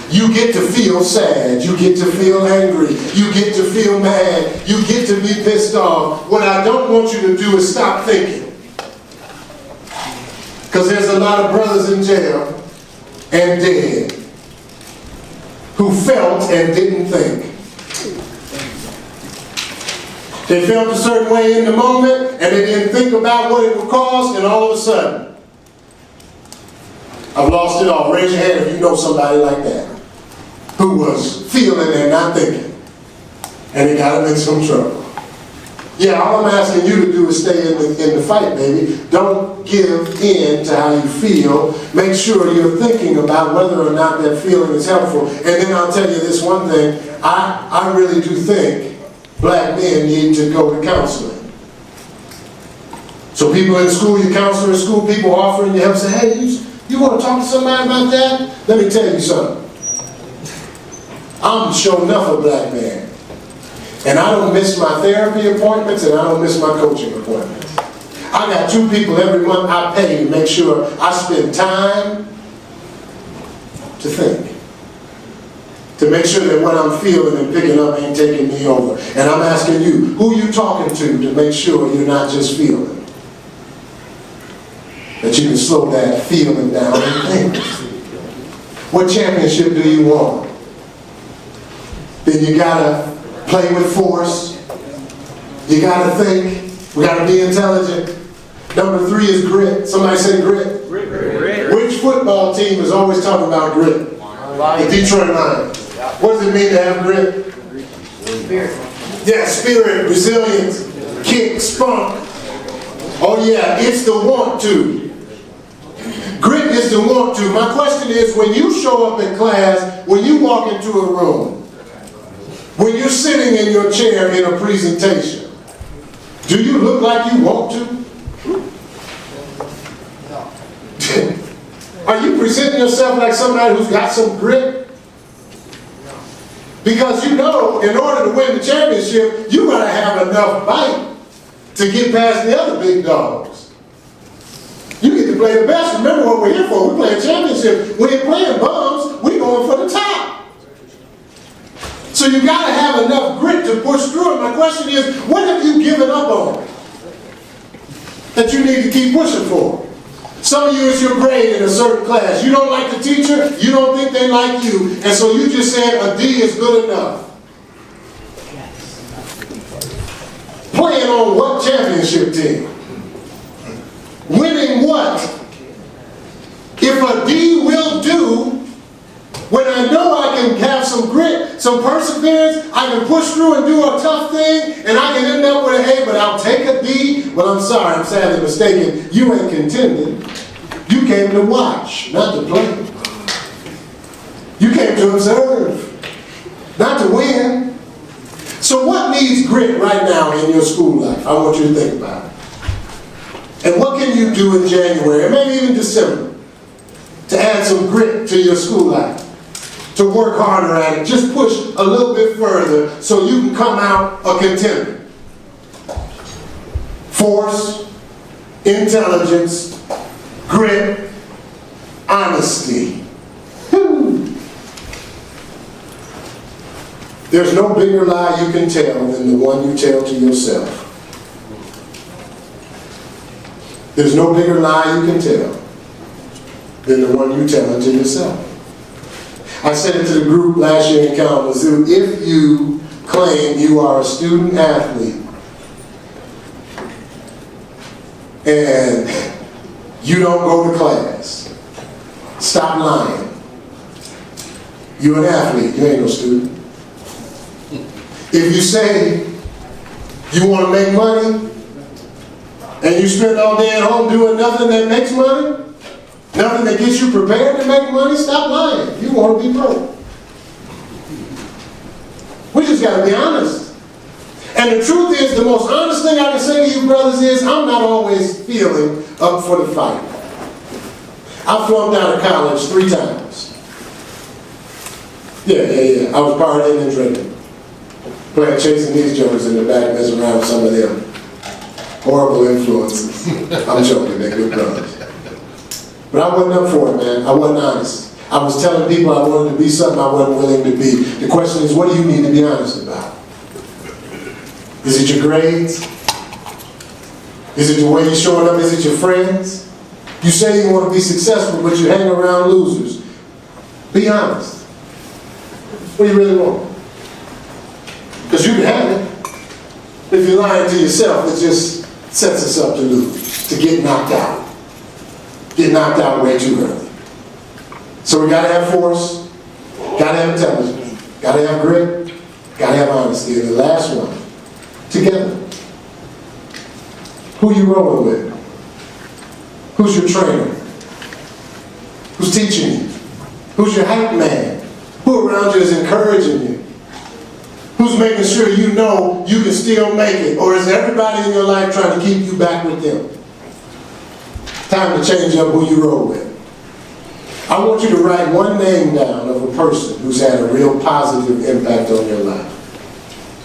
You get to feel sad, you get to feel angry, you get to feel mad, you get to be pissed off. What I don't want you to do is stop thinking. Because there's a lot of brothers in jail and dead who felt and didn't think. They felt a certain way in the moment and they didn't think about what it would cost, and all of a sudden, I've lost it all. Raise your hand if you know somebody like that, who was feeling and not thinking, and they got him in some trouble. Yeah, all I'm asking you to do is stay in the fight, baby. Don't give in to how you feel. Make sure you're thinking about whether or not that feeling is helpful. And then I'll tell you this one thing. I really do think black men need to go to counseling. So people in school, your counselor in school, people offering you help, say, hey, you want to talk to somebody about that? Let me tell you something. I'm sure enough a black man. And I don't miss my therapy appointments, and I don't miss my coaching appointments. I got 2 people every month I pay to make sure I spend time to think. To make sure that what I'm feeling and picking up ain't taking me over. And I'm asking you, who you talking to make sure you're not just feeling? That you can slow that feeling down and think. What championship do you want? Then you gotta play with force. You gotta think. We gotta be intelligent. Number 3 is grit. Somebody say grit. Grit. Which football team is always talking about grit? The Detroit Lions. What does it mean to have grit? Spirit. Yeah, spirit, resilience, kick, spunk. Oh yeah, it's the want to. Grit is the want to. My question is, when you show up in class, when you walk into a room, when you're sitting in your chair in a presentation, do you look like you want to? Are you presenting yourself like somebody who's got some grit? Because you know, in order to win the championship, you gotta have enough bite to get past the other big dogs. You get to play the best. Remember what we're here for. We're playing championship. We ain't playing bums. We're going for the top. So you got to have enough grit to push through it. My question is, what have you given up on that you need to keep pushing for? Some of you, it's your grade in a certain class. You don't like the teacher. You don't think they like you. And so you just said a D is good enough. Playing on what championship team? Winning what? If a D will do, when I know I can have some grit, some perseverance, I can push through and do a tough thing, and I can end up with an A, but I'll take a D. Well, I'm sorry, I'm sadly mistaken. You ain't contending. You came to watch, not to play. You came to observe, not to win. So what needs grit right now in your school life? I want you to think about it. And what can you do in January, or maybe even December, to add some grit to your school life? To work harder at it, just push a little bit further so you can come out a contender. Force, intelligence, grit, honesty. There's no bigger lie you can tell than the one you tell to yourself. There's no bigger lie you can tell than the one you telling to yourself. I said it to the group last year in Kalamazoo, if you claim you are a student athlete and you don't go to class, stop lying. You're an athlete, you ain't no student. If you say you want to make money and you spend all day at home doing nothing that makes money, nothing that gets you prepared to make money, stop lying. You want to be broke. We just got to be honest. And the truth is, the most honest thing I can say to you brothers is, I'm not always feeling up for the fight. I flunked out of college 3 times. Yeah. I was partying and drinking. Playing chasing these jokers in the back, messing around with some of them. Horrible influences. I'm joking, they're good brothers. But I wasn't up for it, man. I wasn't honest. I was telling people I wanted to be something I wasn't willing to be. The question is, what do you need to be honest about? Is it your grades? Is it the way you're showing up? Is it your friends? You say you want to be successful, but you hang around losers. Be honest. What do you really want? Because you can have it. If you're lying to yourself, it just sets us up to lose, to get knocked out. Get knocked out way too early. So we gotta have force, gotta have intelligence, gotta have grit, gotta have honesty. And the last one, together. Who you rolling with? Who's your trainer? Who's teaching you? Who's your hype man? Who around you is encouraging you? Who's making sure you know you can still make it? Or is everybody in your life trying to keep you back with them? Time to change up who you roll with. I want you to write one name down of a person who's had a real positive impact on your life.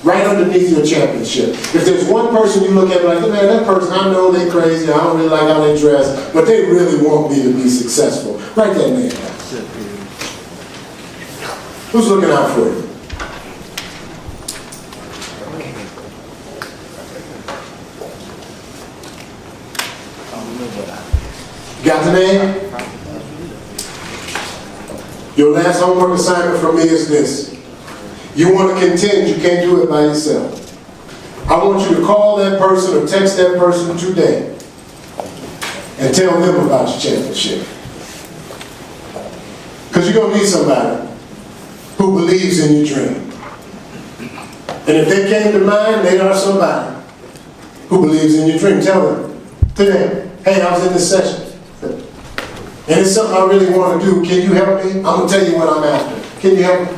Right underneath your championship. If there's one person you look at like, man, that person, I know they crazy, I don't really like how they dress, but they really want me to be successful. Write that name down. Who's looking out for you? Got the name? Your last homework assignment from me is this. You want to contend, you can't do it by yourself. I want you to call that person or text that person today and tell them about your championship. Because you're going to need somebody who believes in your dream. And if they came to mind, they are somebody who believes in your dream. Tell them today, hey, I was in this session. And it's something I really want to do. Can you help me? I'm going to tell you what I'm after. Can you help me?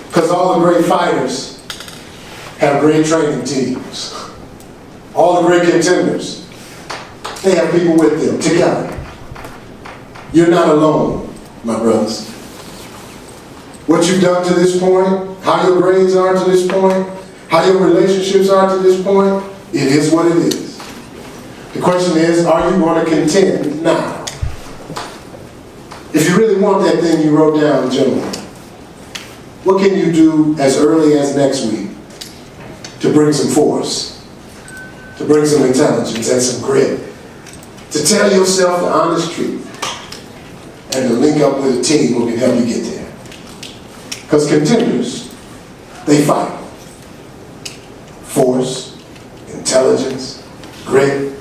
Because all the great fighters have great training teams. All the great contenders, they have people with them together. You're not alone, my brothers. What you've done to this point, how your grades are to this point, how your relationships are to this point, it is what it is. The question is, are you going to contend now? If you really want that thing you wrote down, gentlemen, what can you do as early as next week to bring some force, to bring some intelligence and some grit, to tell yourself the honest truth, and to link up with a team who can help you get there? Because contenders, they fight. Force, intelligence, grit,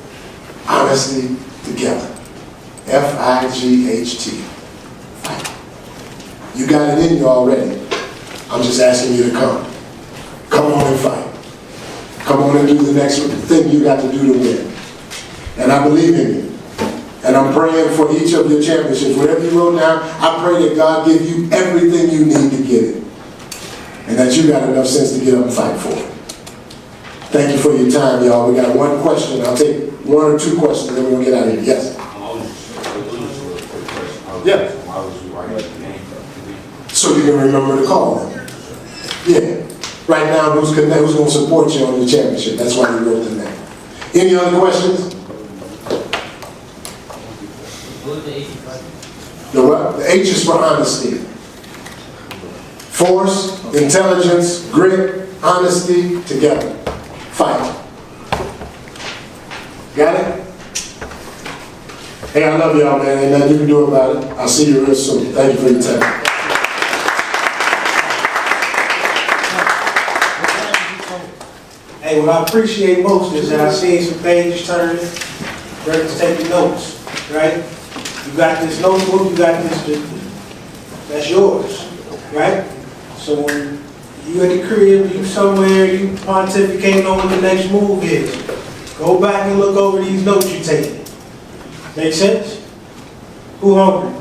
honesty, together. F-I-G-H-T. Fight. You got it in you already. I'm just asking you to come. Come on and fight. Come on and do the next thing you got to do to win. And I believe in you. And I'm praying for each of your championships. Whatever you wrote down, I pray that God give you everything you need to get it. And that you got enough sense to get up and fight for it. Thank you for your time, y'all. We got one question. I'll take 1 or 2 questions, then we're going to get out of here. Yes? Yeah. So you can remember to call them. Yeah. Right now, who's going to support you on the championship? That's why we wrote the name. Any other questions? The what? The H is for honesty. Force, intelligence, grit, honesty, together. Fight. Got it? Hey, I love y'all, man. Ain't nothing you can do about it. I'll see you real soon. Thank you for your time. Hey, what I appreciate most is that I seen some pages turning, ready to take notes, right? You got this notebook, you got this, that's yours, right? So when you at the crib, you somewhere, you pontificating on what the next move is, go back and look over these notes you taking. Make sense? Who hungry?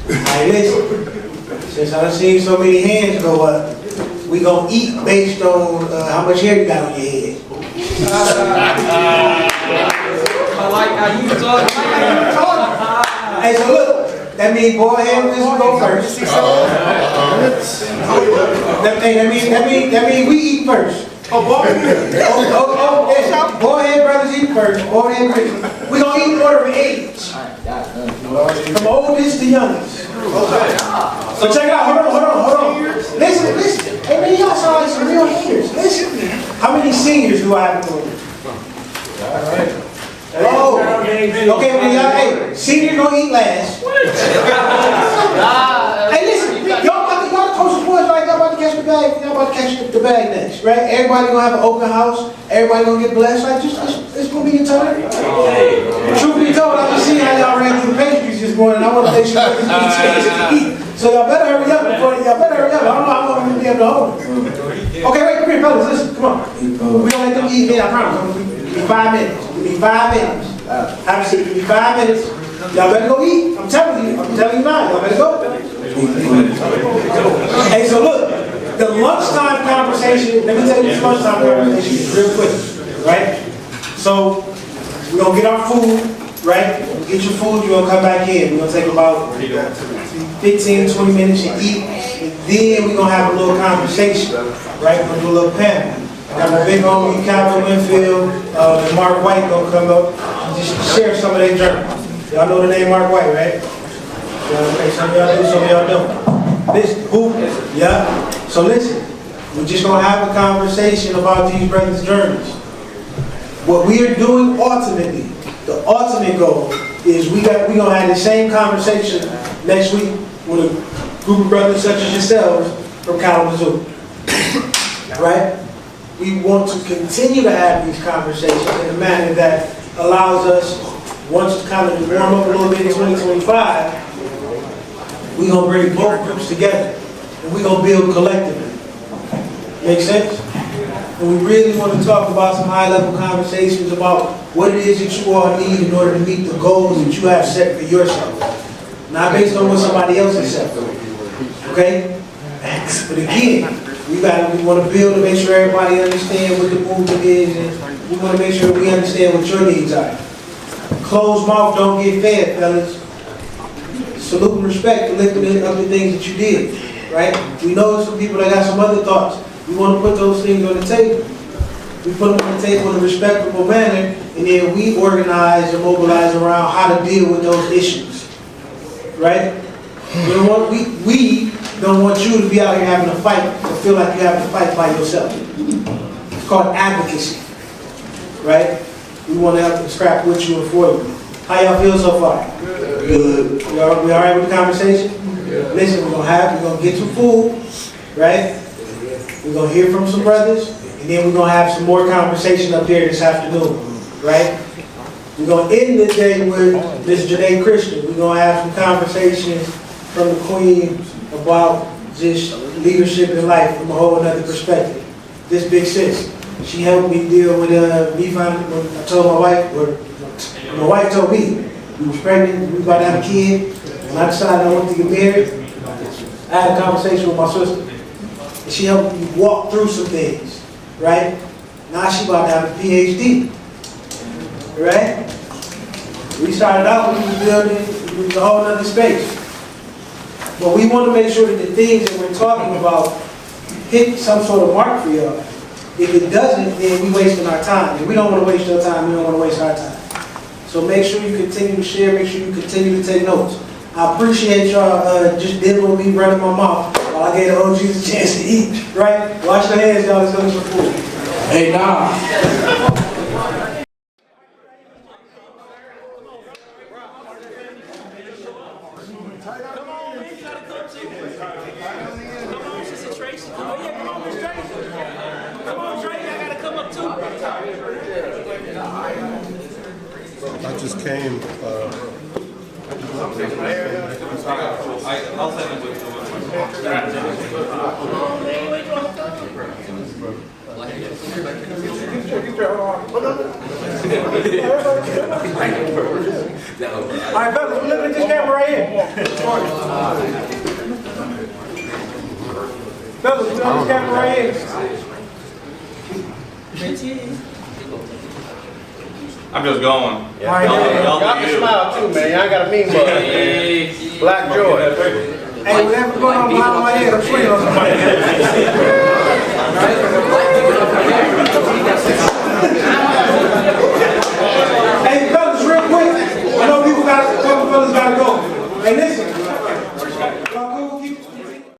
Hey, listen, since I done seen so many hands go up, we gonna eat based on how much hair you got on your head. I like how you talk. Hey, so look, that means boy hair, this will go first. That mean we eat first. Yeah. Boy head brothers eat first. Boy head brothers. We gonna eat in order of age. From oldest to youngest. So check it out. Hold on. Listen. Hey man, y'all sound like some real haters. Listen. How many seniors do I have in the room? Oh, okay. Hey, senior gonna eat last. Hey, listen. Y'all toast the boys like y'all about to catch the bag. Y'all about to catch the bag next, right? Everybody gonna have an open house. Everybody gonna get blessed. Like, it's gonna be your turn. Truth be told, I just seen how y'all ran through the pastries this morning. I want to make sure you eat. So y'all better hurry up before y'all better hurry up. I don't know how long I'm gonna be able to hold it. Okay, wait, come here, fellas. Listen, come on. We don't let them eat, man. I promise. Give me 5 minutes. Give me 5 minutes. Have a seat. Give me 5 minutes. Y'all better go eat. I'm telling you now. Y'all better go. Hey, so look, the lunchtime conversation, let me tell you this lunchtime conversation real quick, right? So, we're going to get our food, right? Get your food, you're going to come back in. We're going to take about 15, 20 minutes to eat, and then we're going to have a little conversation, right? We're going to do a little panel. I got my big homie, Calvin Winfield, and Mark White going to come up and just share some of their journey. Y'all know the name Mark White, right? Okay, some of y'all do, some of y'all don't. Listen, who? Yeah. So listen, we're just gonna have a conversation about these brothers' journeys. What we are doing ultimately, the ultimate goal is we gonna have the same conversation next week with a group of brothers such as yourselves from Kalamazoo. Right? We want to continue to have these conversations in a manner that allows us, once to kind of warm up a little bit in 2025, we're going to bring both groups together and we're going to build collectively. Make sense? And we really want to talk about some high-level conversations about what it is that you all need in order to meet the goals that you have set for yourself. Not based on what somebody else has set for you. Okay? But again, we want to build to make sure everybody understands what the movement is, and we want to make sure we understand what your needs are. Closed mouth don't get fed, fellas. Salute and respect for lifting up the things that you did, right? We know some people that got some other thoughts. We want to put those things on the table. We put them on the table in a respectable manner, and then we organize and mobilize around how to deal with those issues, right? We don't want you to be out here having a fight to feel like you have to fight by yourself. It's called advocacy, right? We want to help scrap with you and for you. How y'all feel so far? Good. We all right with the conversation? Yeah. Listen, we're gonna get some food, right? We're gonna hear from some brothers, and then we're gonna have some more conversation up here this afternoon, right? We're gonna end the day with Ms. Janae Christian. We're gonna have some conversations from the Queen about just leadership in life from a whole other perspective. This big sis, she helped me deal with me finding. I told my wife, or my wife told me we was pregnant, we were about to have a kid. When I decided I wanted to get married, I had a conversation with my sister, and she helped me walk through some things, right? Now she about to have a PhD, right? We started out, we was building, it was a whole other space. But we want to make sure that the things that we're talking about hit some sort of mark for y'all. If it doesn't, then we're wasting our time. And we don't want to waste your time, we don't want to waste our time. So make sure you continue to share, make sure you continue to take notes. I appreciate y'all just dealing with me running my mouth while I gave the OGs a chance to eat, right? Wash your hands, y'all, let's go to some food. Hey, nah. Come on, man, you gotta come too. Come on, Sister Tracy. Come on, yeah, come on, Miss Tracy. Come on, Tracy, I gotta come up too. I just came, I'll send it with All right, fellas, we're looking at this camera right here. Fellas, we're on this camera right here. I'm just going. Y'all can smile too, man. Y'all got a mean bug. Black joy. Hey, whatever's going on behind my head, I'm swinging on somebody.